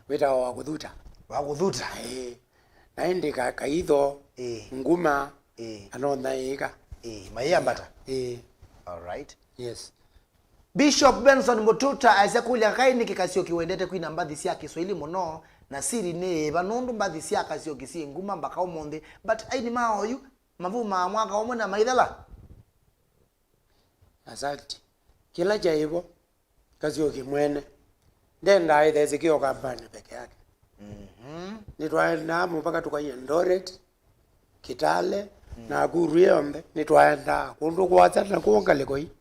Wita wa kudhuta. Na indi kaidho nguma anona ika. Mayambata. All right. Yes. Bishop Benson Mututa azakulia kaini Kasyoki wendete kuina mbathi sia Kiswahili muno na siri ne banundu mbathi sia Kasyoki si nguma mbaka omonde but aini maoyu mavuma mwaka omona maidhala. Asante. Kila jaibo Kasyoki mwene ndenda aidha zikio kampani peke yake. nitwaenda mpaka tukaiye Eldoret Kitale na Guru yombe nitwaenda kundu kwacha na kuongale koi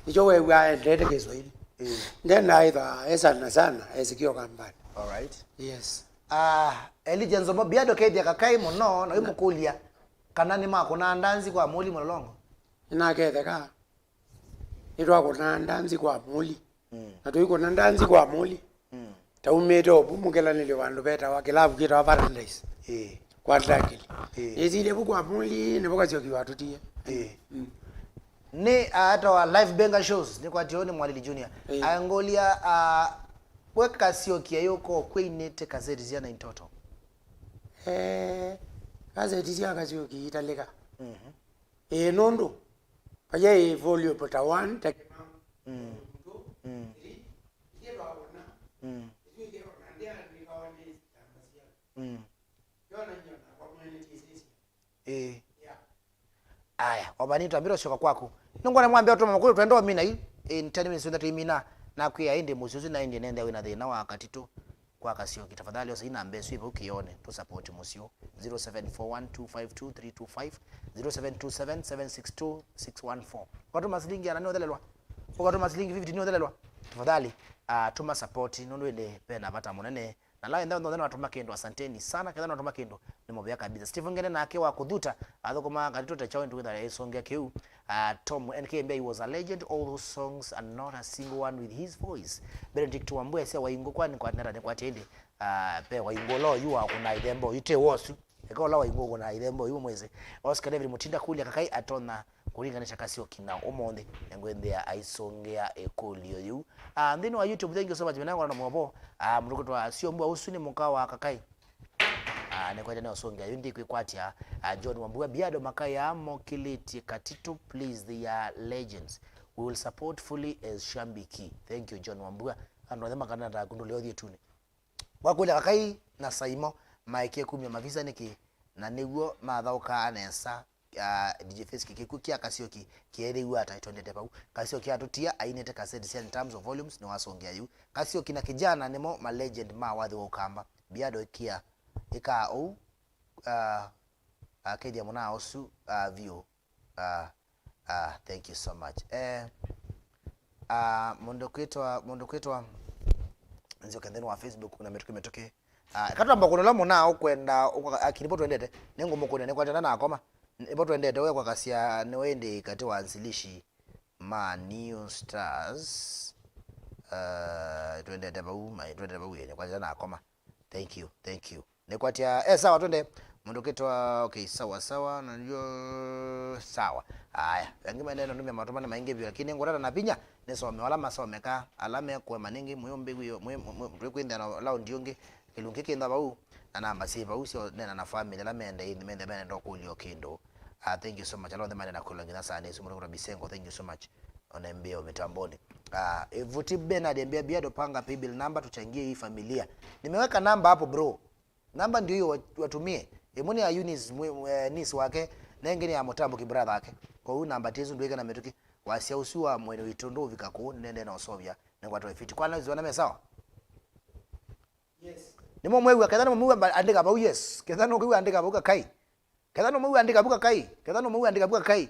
nicho wewe aendete Kiswahili then either sana esikio kambani. All right. Yes. Eligenzo mo BIADO kedia kakai muno na imukulia kanani mako na ndanzi kwa muli mulolongo ina kethe ka itwa kuna ndanzi kwa muli na tuiko na ndanzi kwa muli taumete obumukelanile bantu beta wa kilabu kita paradise kwa ndakili ezile bukwa muli ne Kasyoki watutie ni hata wa live benga shows ni kwa Tioni Mwalili Junior angolia we Kasyoki yoko kwinete kazeti ziana intoto kazeti zia Kasyoki italeka nondo aye volume pota 1 take aya wabani tuambiro shoka kwako ningona mwambia tu makuru twendo mina hii in 10 minutes ndio mina na kuya inde musuzu na inde nenda wina thina wa Katitu kwa Kasyoki tafadhali osa ina mbeso ipo ukione tu support musio 0741252325 0727762614 watu maslingi anani odhelelwa watu maslingi 50 ni odhelelwa tafadhali tuma support nondo ende pena pata monene na lao ndao ndao watuma kendo asanteni sana kadha watuma kendo ni mobya kabisa Stephen Ngene na ake wa kudhuta athokoma Katitu tachao ndu with song keu Tom NKMB was a legend. All those songs and not a single one with his voice. Benedict Wambua sia waingo kwani kwa nera ni kwa tende pe waingo lo yu kuna idembo ite wosu eko lo waingo kuna idembo yu mweze Oscar David Mutinda kulia kakai atona kulinganisha Kasyoki na omonde ngwendea aisongea ekolio yu then wa YouTube thank you so much menango na mwobo mrukutwa sio mbwa usuni mukawa kakai nekwenda na osonga yundi kwikwatia John Wambua BIADO makaya mokiliti Katitu please they are legends we will support fully as Shambiki. Thank you John Wambua ando thema kana nda kundulio thietune wakuja kakai na saimo maike 10 mavisa niki na niguo mathauka anesa DJ Face kikukia Kasyoki kieriwa ataitondete pau Kasyoki atutia ainete cassette in terms of volumes ni wasongea yu Kasyoki na kijana nimo ma legend ma wathi wa ukamba BIADO ikia ika kedia mona osu view thank you so much mondo kwetwa nzio kandeni wa Facebook kuna metoke katu amba kunola mona okwenda akilipo twendete nengo moko ne kwatana na akoma ipo twendete we kwa kasia ne wende kati wa anzilishi ma New Stars twendete bau yene kwatana na akoma thank you nekwatia sawa twende mondoketwa okay sawa najua sawa haya yangi maneno ndume matomana maingi vyo lakini ngorara na pinya nesome wala masomeka alame kwa maningi muyombe guyo mwekwenda na lao ndionge kilungike nda bau na namba siva usio nena na family la mende mende ndo kulio kindo thank you so much alone manena kulongina sana Yesu murura bisengo thank you so much onembeo mitamboni Evuti Bernard ambia BIADO panga paybill number tuchangie hii familia nimeweka namba hapo bro namba ndio hiyo watumie emoni ya Eunice niece wake na ngine ya Motambo kibrother wake kwa hiyo namba tezo ndio na metuki wasia usiwa mwene witondo vikako nende na osovya na watu wafiti kwa nazo na mesawa yes nimo mwewe kadhano mwewe andika ba yes kadhano mwewe andika buka kai kadhano mwewe andika buka kai kadhano mwewe andika buka kai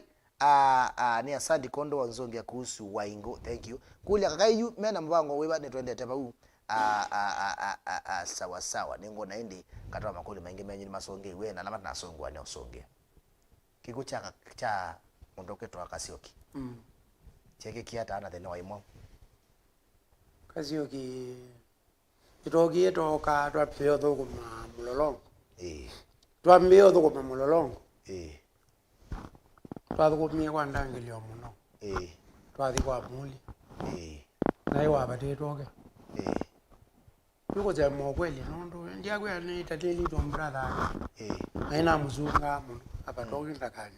ni asandi kondo wanzongea kuhusu waingo thank you kulia kakai yu mena mbango wewe ne twende teba u sawa ningo naende katwa makoli maingi menyi masonge we na lamata nasongwa ne osongea kikucha cha mondoketo Kasyoki cheke kiata ana the noimo Kasyoki itogi toka twa pio thoko mulolongo twa mbio thoko mulolongo twathugumie kwa ndangilio muno twathi kwa muli na wabatetoke tuko jamo kweli nondo ndiagwe ni tateli to brother aina muzunga muno abatoke ndakani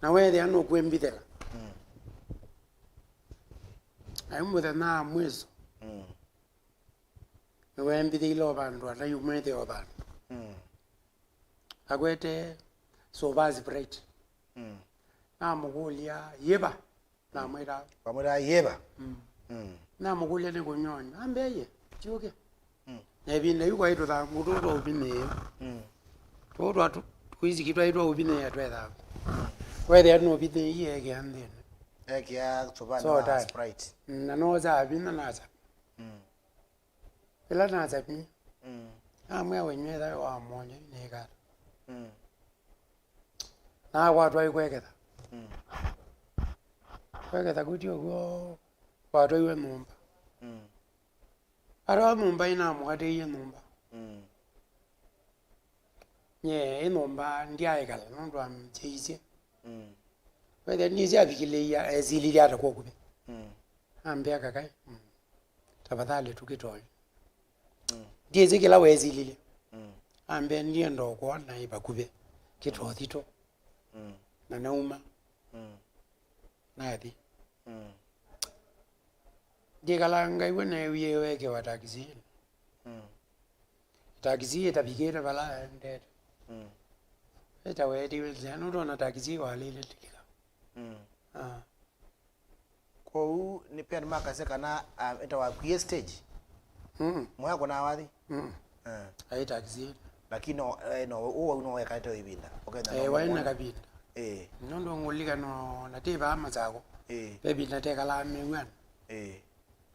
na wewe ano kwembithela aimuthe na mwezo wewe mbithilo bandu ana yumete obandu agwete so bazi bright na mugulia yeba na mwira yeba na mugulia ne gonyonya ambeye chiuke Nebinda yuko ito tha mutoto ubine. Toto tuizi kitwa ito ubine ya twetha. Whether ya no bine ye ke ande. Eke ya tsobana So na that Sprite. na no za bina na za. Ela na za bi. Amwe wenye da wa monye ne ka. Na wa twa ikweketha. Kweketha kutio go wa twa iwe numba. Ara numba ina mwade ye numba. Nye numba ndia ekala ndo am cheise. Whether nizi abikile ya ezili ya ko kube. Ambia kakai. Tafadhali tukitoi. Ndiye kila wezili. Ambia ndiye ndo ko na iba kube. Kitwa thito. Na nauma. Nadi. Ndiye kala ngai wene wiye ke watakizi. Takizi etabigera bala nded. Eta wedi wenzano ndo na takizi wale ile tikila. Kwa huu ni pia ni makase kana ita wa kwie stage. Moya kuna wathi? Ai takizi. Lakini no uwa unaweka ito ibinda. Waina kabinda. Nondo ngulika no natiba amazako. Baby natekala miwan.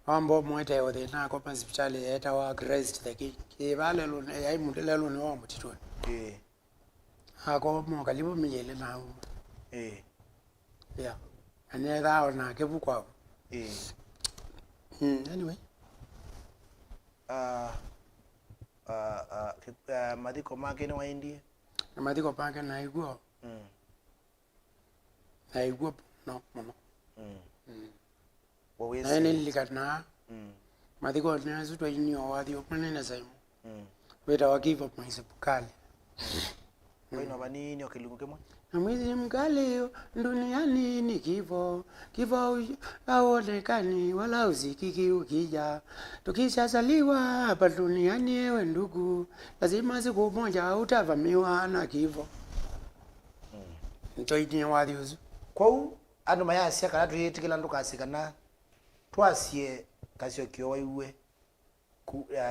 Ambo mwete ode na ko hospitali eta wa Christ the King. Ibale lo ai mundele lo no mutitwa. Ako mo kalibu miyele na. Yeah. Ane da na ke bukwa. Anyway. Madiko make no India. Madiko pake na iguo. Na iguo no mama. Na ene likatna. Madiko na zutwa ini owadi opane na saimu. Weta wa give up my sepukali. Wino banini okilunguke mwa? Amwizi mkali duniani ni kifo haonekani wala usikiki ukija. Tukishazaliwa hapa duniani ewe ndugu, lazima siku moja utavamiwa na kifo. Ntoini wathi uzu. Kwa huu andu mayasi kana tuyitikila ndukasikana twasie Kasyoki waiwe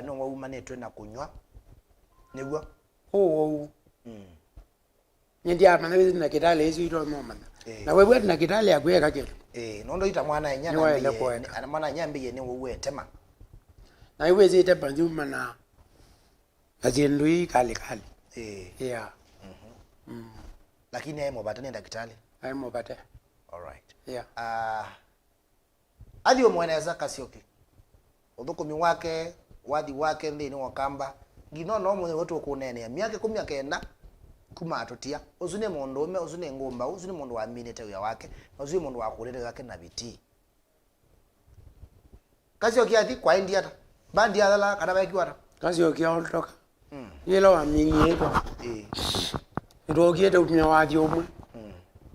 no waumanetwe na kunywa niguo Nyendia mana na kitale hizo ito mama. Na wewe na kitale yakweka kile. Nondo ita mwana nyana mbiye. Ana mwana nyambiye ni wewe tema. Na wewe zite banjuma na azindui kali. Yeah. Lakini aimo batane nda kitale. Aimo bate. All right. Yeah. Adio mweneza Kasyoki. Udhukumi wake, wadi wake ndini wakamba. Ngino no mwenye watu wakunene ya miaka 19 kuma atotia uzune mondo ume uzune ngomba uzune mondo wa minete ya wake uzune mondo wa kurete yake na biti Kasyoki ati kwa India ta bandi ala kana ba kiwara Kasyoki altoka yelo wa mingi yeto ndogie to mya waji omwe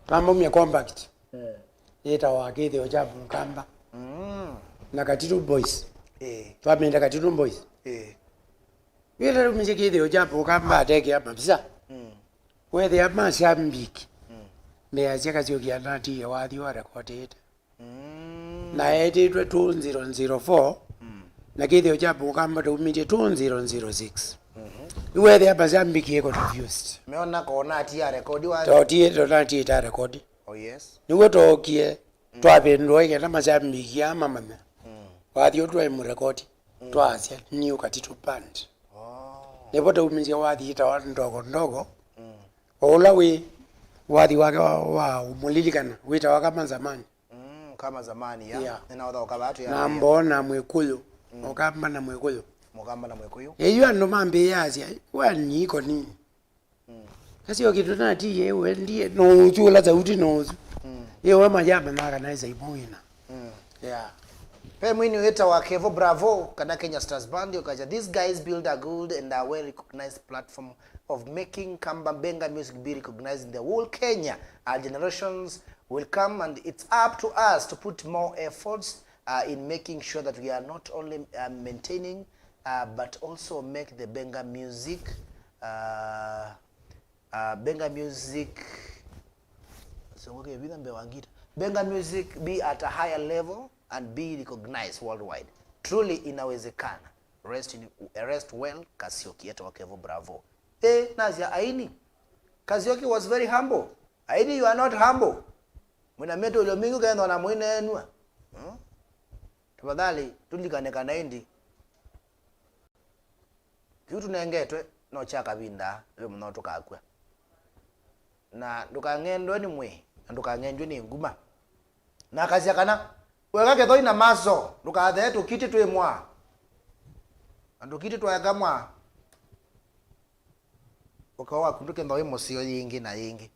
kama mya compact yeta wa kete ojabu kamba na Katitu boys twamenda Katitu boys yele rumije kete ojabu kamba ateke amabisa whether ya masambiki me azika Kasyoki anati ya wathi wa recorded na editwe 2004 na kithio cha bukamba to umite 2006 whether ya masambiki eko confused meona kona ati ya record wa toti ati ta record yes niwo tokie twapendwa ikena masambiki ya mama wathi otwa mu record twasia new Katitu band nebo to umite wathi ita wa ndogo ola wathi wake wa umulilikana wita waka manzamani kama zamani ya ninaoda ukabatu ya na mbona mwekuyo okamba na mwekuyo mugamba na mwekuyo eyo ando mambe yazi waniko nini Kasyoki tunati yewe ndiye no chula za uti no yewe majaba naka naiza imuina yeah pe mwini weta wa Kevo Bravo kana Kenya Stars Band yokaja these guys build a good and a well recognized platform of making Kamba Benga music be recognized in the whole Kenya. Our generations will come and it's up to us to put more efforts in making sure that we are not only maintaining but also make the Benga music Benga music be at a higher level and be recognized worldwide. Truly inawezekana. rest well Kasyoki yetu wakevo bravo. Nazia aini Kasyoki was very humble. Aini you are not humble. Muna meto ilo mingu kendo na mwine enwa. Tafadhali tulikane kana indi. Kiutu nengetwe no chaka binda we muno tukakwa. Na ndukangendo ni mwe ndukangenjwe ni nguma. Na Kasya kana wega ketho ina maso ndukathe tukiti twimwa. Andukiti twagamwa. Ukawa kunduke ndo emosio yingi na yingi.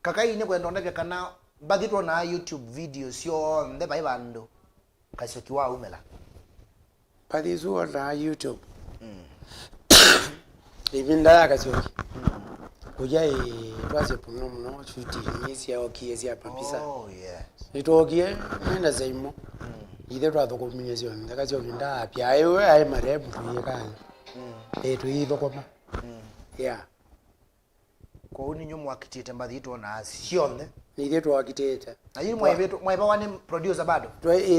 Kakai ni kwenda ndeke kana bagitwo na YouTube videos yo nde bai bando Kasyoki wa umela. Padizu na YouTube. Ibinda Kasyoki. Kujai twase puno muno chuti nyesi ya okiesi ya papisa. Oh yes. Nitokie nenda zaimo. Ide twato kuminyesio Kasyoki nda apya ewe ai marebu tuyekanye. Tuivo koma. Yeah. Kwa uni nyumu wakitete mbadhito na asionde. Ide twakitete. Na yini mwaiba wani producer bado?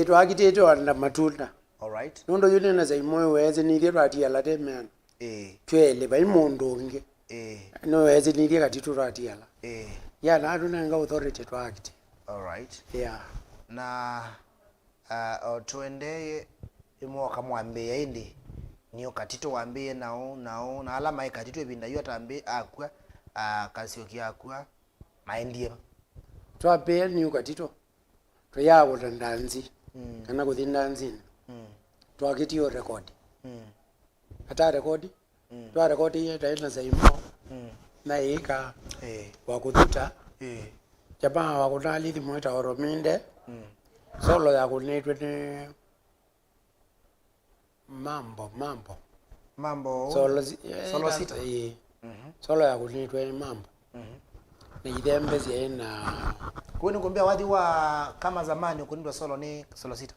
Twakitete wana matunda. Alright. Nondo yule na zaimo weze nide twatia late man. Twele bai mondo nge. No weze nide Katitu twatia la. Yeah, na aduna nga authority twakite. Alright. Yeah. Na tuende imo kamwambia indi niyo Katitu wambie nao na alama Katitu ebinda yo tambe akwa Kasyoki akwa maendie twape niyo Katitu twayawo ndanzi kana kuthi ndanzi twakiti yo record ata record twa record ye taina zaimo na ika wakuthuta jamaa wakutali thimweta orominde solo ya kunetwe ni mambo solo sita solo ya kunitwe mambo na idembe ziena kwani kumbia wadhi wa kama zamani kunitwa solo ni solo sita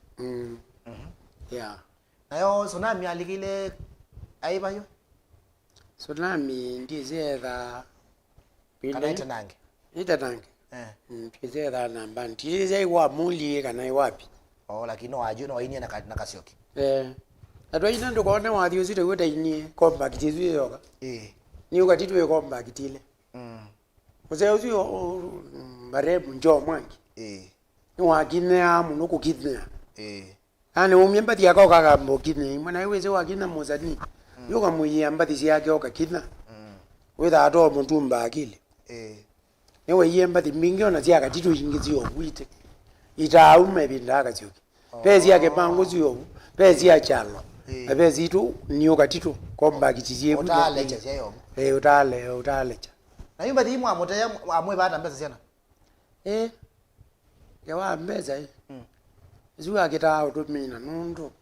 yeah nayo tsunami alikile aiba yo tsunami ndizeza kanaita nange ndizeza namba ndizeza iwa muli kana iwapi lakini wajua wainia na Kasyoki atwa ina ndo kone wathi usite weta ini komba kitizu yoga ni Katitu we komba kitile Ose uzio barebu njo mwangi ni wakine amu nuku kidne ane umyembati yako kakambo kidne mwana iweze wakine mozani yoga muyembati siyake oka kidna wetha ato mutumba akile ewe yembati mingi ona siya Katitu ingizi yobuite itaume binda Kasyoki pezi yake pangu ziyo pezi ya chalo pezi itu niyo Katitu komba kichizie utalecha siyo utalecha na yumba di mwa motaya amwe bata mbeza siana yawa mbeza zuwa kita utumina nundo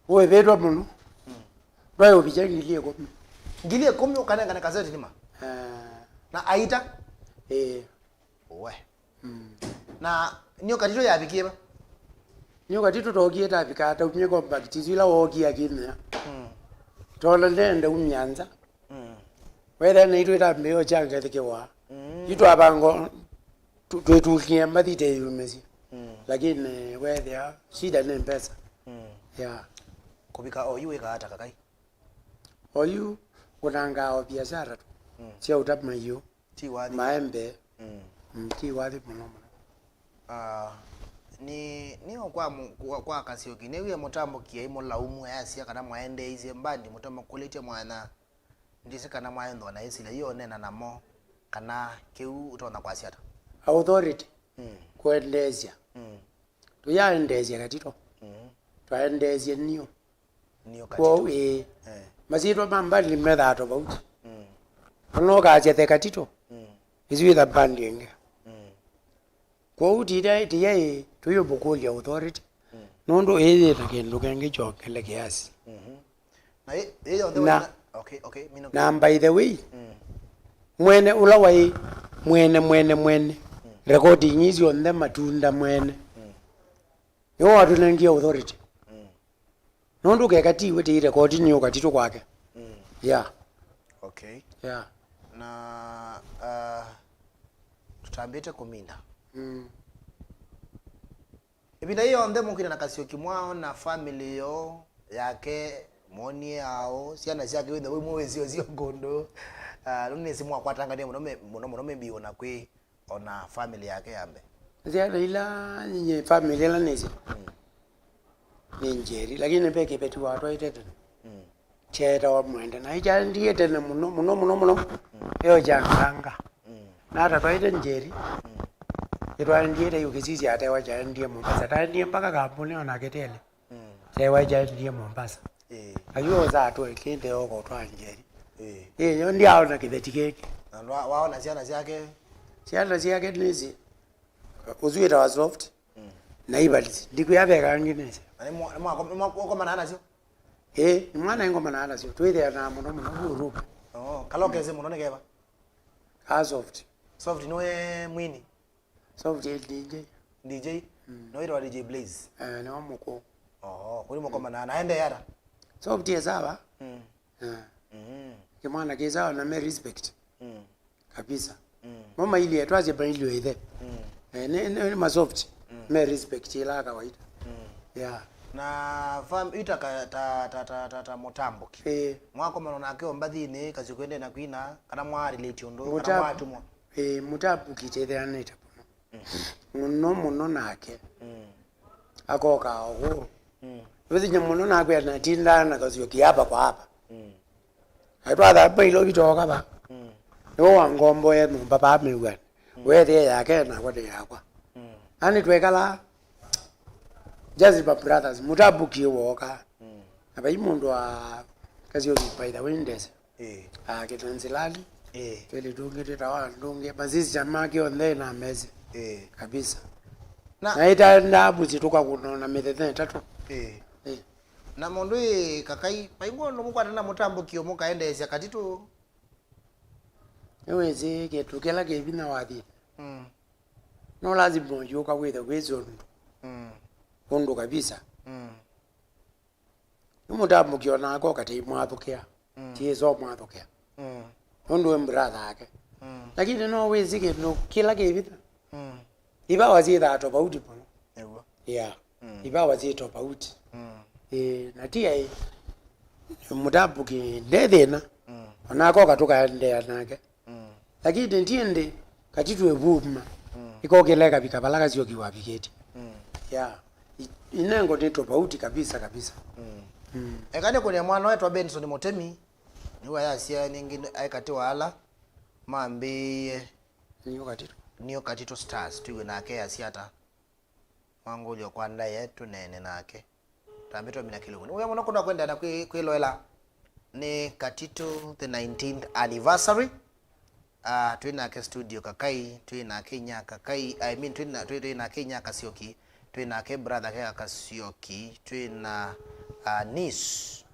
owe betwa muno rwayo obija ngilie komi ukanenga kazeti nima na aita owe na niyo Katitu yabikie ba niyo Katitu togieta abikata umye komba kitizila wogia kinya tola ndende umyanza whether naitwe tambeyo changa tekewa yitu abango twetukie mbadite yumezi lakini whether shida ni pesa yeah kubika oyu eka kakai oyu kunanga biashara tu sio utapma hiyo tiwadi maembe tiwadi muno ni kwa Kasyoki newe mutambo kia imo laumu yasia kana mwaende ize mbandi mutambo kulete mwana ndise kana mwaendo na isile yo nena namo kana keu utona kwa siata authority kuendezia tuyaendezia Katitu twaendezia niyo Katitu mazito mambali medhato bauti ono kaje Katitu izwitha bandinge kwa utida tiye tuyo bukuli authority nondo na kendo kenge chokele kiasi na okay na by the way mwene ulawai mwene recording is on them matunda mwene yo watu nengi authority nondo kekatiwe ti recording yo Katitu kwake yeah okay yeah na tutambite kuminda Ibinda hiyo onde mukina na Kasyoki mwao na family yo yake moni yao siana siake wenda we mwezi zio gondo nune simwa kwatanga ne muno membi ona kwe ona family yake yambe siana ila nye family la nezi ninjeri lakini peke petu watu aitete cheta wa mwenda na ija ndiye tena muno yo janganga na ata twaite njeri itwa ndiye yukisisi ata wa ndiye Mombasa ta ndiye mpaka kampuni ona ketele sewa ndiye Mombasa ayo za to kende oko twa njeri yo ndiye aona kibeti keke na waona siana siake nezi uzuita wa soft na ibalizi ndikuyabeka nginese mwa mana sio mwana ingoma na sio twithe na muno uruka kalokeze muno nekeba soft noe mwini soft DJ no iro DJ Blaze no muko kuri mukoma na naende yara soft yesawa kimwana kisawa na me respect kabisa mama ili etwaje ba ili wethe ne ma soft me respect ila kawaida yeah na fam itaka ta motambo mwako manona akio mbathini kazi kwende na kwina kana mwa relate ondo kana watu mwa mutabu kithethe anita muno nake akoka ogo wezinya muno nakwe na tinda na Kasyoki hapa kwa hapa aitwa da pa ilo bitoka ba yo wangombo ye numba ba mewan wethe yake na kwade yakwa ani twekala Jaziba brothers mutabuki woka abayi mundu wa Kasyoki by the windows kitanzilali twele tunge tawa ndunge bazizi jamake onde na mezi kabisa na ita ndabu zituka kunona methethe tatu na mundu kakai paingo no mukwana na mutambuki omuka endesya Katitu eweze ketukela kebina wathi no lazima yoka wethe kwezo mundu kabisa umutambo kiona ako kati mwathukea tiezo mwathukea mundu brother yake lakini no wezike no kila kibita iba wazida tofauti pono yeah iba wazida tofauti na tia mutambo ki ndethena onako katuka ndea nake lakini ndiende Katitu ebuma ikokeleka bikabala Kasyoki wabiketi yeah inengo ni tofauti kabisa ekane kune mwana wetu Benson Motemi niwa yasia nyingine aikati wala mambi niyo Katitu Stars tuwe nake yasiata wangu lyo kwanda yetu nene nake tambito mina kilungu uya mwana kuna kwenda na kwiloela ni Katitu the 19th anniversary tuwe nake studio kakai tuwe nake nya kakai tuwe nake nya Kasyoki twina ke brother ke Kasyoki twina nis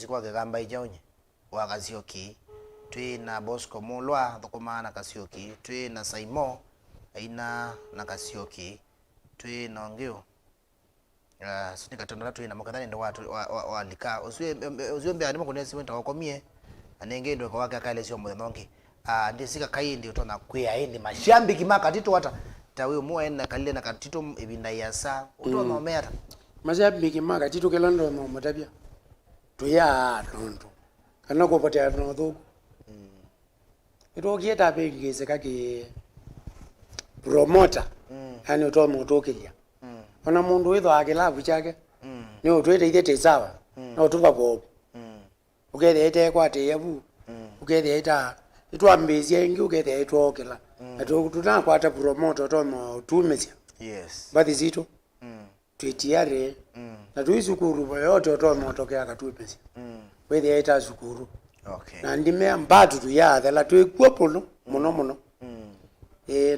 kwa gamba ijaonye wa Kasyoki twina Bosco Mulwa thukuma na Kasyoki twina Saimo aina na Kasyoki twina ngio sinika tondora twina mukadhani ndo watu walika usiombe animo kunesi wenta wakomie anenge ndo kwa wake akale sio mwenongi ndisika kai ndio tona kwea indi mashambi kimaka Katitu hata tawe muwa ena kalile na Katitu ibinda yasa uto no mera mashambi kimaka Katitu kelando no matabia tuya tonto kana ko potea no thuku ito kieta pengeze kake promoter ani uto mutokilia ona mundu witho akilavu chake ni utwete ithete sawa na utuva bob ukethe ite kwate yabu ukethe ita itwambezie ingi ukethe itwokela atu tunakwata promoter tono tumesya bathi zito twitiare na tuizukuru boyote tono tokea katupesya wethe ita zukuru na ndime mbatu tuyathela twikuopuno muno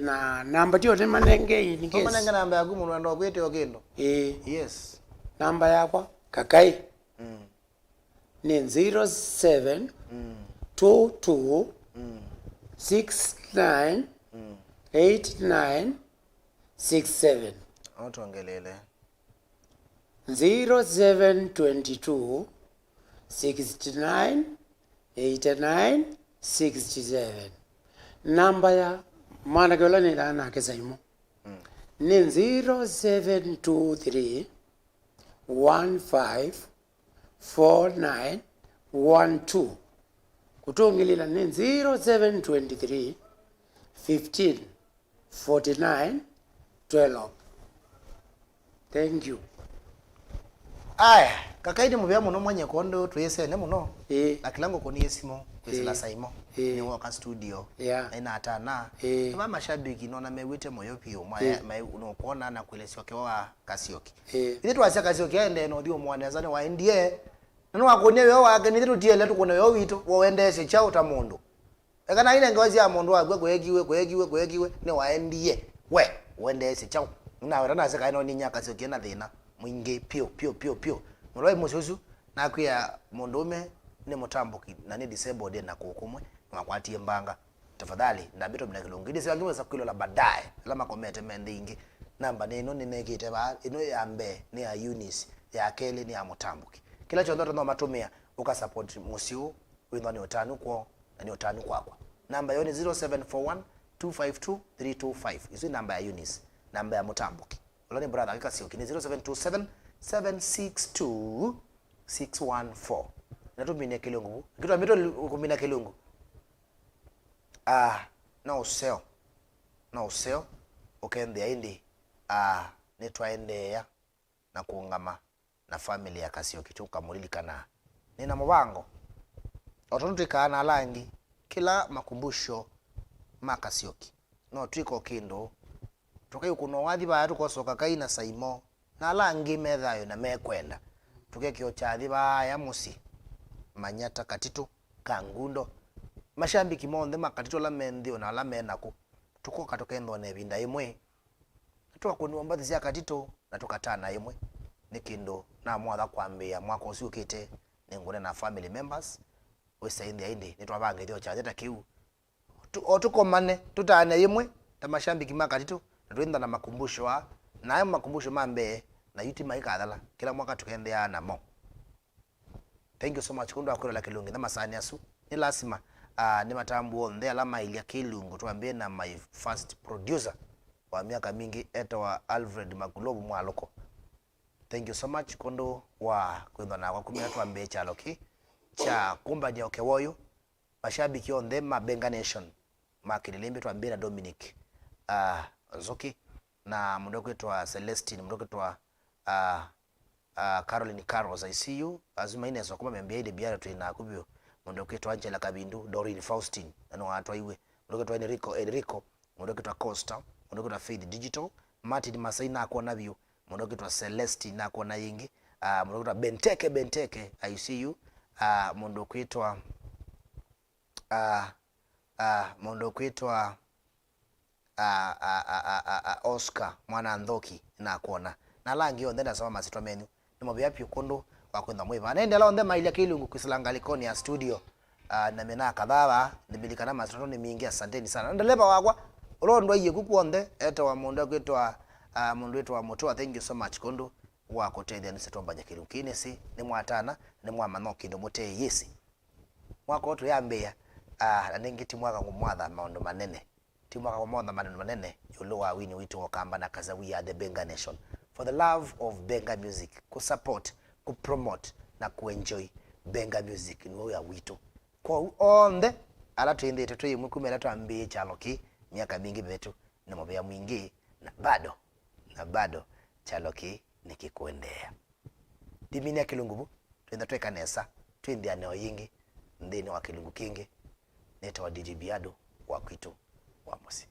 na namba tio te manenge ini kesi manenge namba yaku mundu ndo kwete okendo yes namba yakwa kakai ni 07 22 69 89 67 otongelele 0722 69 89 67 namba ya mwana kiola ni dana ke Saimo ni 0723 154912 kutongilila ni 0723 154912. Thank you. Aya, kakaidi mubya muno mwenye kondo tuyesene muno. Na kilango koni yesimo kwesila saimo. Ni waka studio. Ina atana. Kama mashabiki nona mewite moyo pio mai unokuona na kuelesiwa kwa Kasyoki. Ile twasya Kasyoki ende no dio mwana zane wa ndie. Nano akone wewe wagani tutie letu kone wewe wito woendese chao ta mundu. Ekana ine ngozi ya mundu agwe kwegiwe ne wa ndie. We woendese chao. Na wera na seka ino ni nyaka Kasyoki na thina. Mwingi pio muloi mususu na kuya mundume ni mutambuki na ni disabled na kukumwe makwatie mbanga tafadhali ndabito mna kilungidi sila ngimeza kwilo la baadaye la makomete mendingi namba neno ni negite ba ino yambe ni ya Eunice ya Kele ni ya mutambuki kila chondo ndo matumia uka support musio wino ni otanu kwa na ni otanu kwakwa namba yoni 0741 252 325 izo namba ya Eunice namba ya mutambuki Oloni brother Kasyoki ni 0727 762 614. Natumine kilungu. Kitu amito kumina kilungu. No sell. Okende indi. Netwaende ya na kuungama na family ya Kasyoki tukamulilikana. Nina mubango. Otonutikana langi kila makumbusho Kasyoki. No twiko kindo. Tukayo kuno wathi ba tukosoka kaina saimo na langi methayo na mekwenda tukekyo chathi ba ya musi manyata Katitu kangundo mashambiki monde Makatitu la mendio na la menako tukoka tukendo ne binda imwe tukakunwa mbathi cia Katitu na tukatana imwe nikindo na mwatha kwambia mwako ucio kite ningune na family members wesa indi indi nitwabange thio chathi ta kiu otukomane tutane imwe ta mashambiki Makatitu twenda na makumbusho na hayo makumbusho mambe na yuti maikadhala kila mwaka tukendea na mo. Thank you so much kundo akora la kilungi na masani asu ni lazima ni matambu onde alama ili ya kilungu tuambie na my first producer wa miaka mingi wa Alfred Magulobu mwaloko. Thank you so much kundo wa kwenda na wakumia tuambie chaloki cha kumba nya okewoyo mashabiki onde Mabenga Nation Kililimbi tuambie na Dominic Zoki na mdogo wetu wa Celestine mdogo wetu wa Caroline Carlos I see you azuma ine so kuma membia ile biara tu ina kubyo mdogo wetu Angela Kabindu Doreen Faustine na watu aiwe mdogo wetu Enrico mdogo wetu Costa mdogo wetu Faith Digital Martin Masai na kuona view mdogo wetu Celestine na kuona yingi mdogo wetu Benteke I see you mdogo wetu mdogo wetu Oscar mwana Ndoki na kuona na langi onde na sama masitwa menu ni mobya pyo kondo kwa kwenda mwiva anaende la onde maili kilungu kusilanga likoni ya studio na mena kadhaa nibilikana masitwa ni mingi asanteni sana ndeleba wagwa ulondo iye kukuonde wa mundu kwetwa mundu wetu wa Mutoo. Thank you so much kondo wa kotethia ni setomba nyakilungu kinesi ni mwatana ni mwamanoki ndo mote yesi mwako oto yambia ningiti mwaka ngumwatha maondo manene timu kwa mwanda manene yulo wa wini witu wakamba na kaza we are the Benga Nation for the love of Benga music ku support ku promote na ku enjoy Benga music ni wa witu kwa onde ala tuende tetu yimu kumela tuambie chaloki miaka mingi betu ni mobea mwingi na bado chaloki nikikuendea dimini ya kilungubu tuenda tuweka nesa tuende aneo yingi ndeni wa kilungu kingi neta wa DJ BIADO wa kwitu wa musi.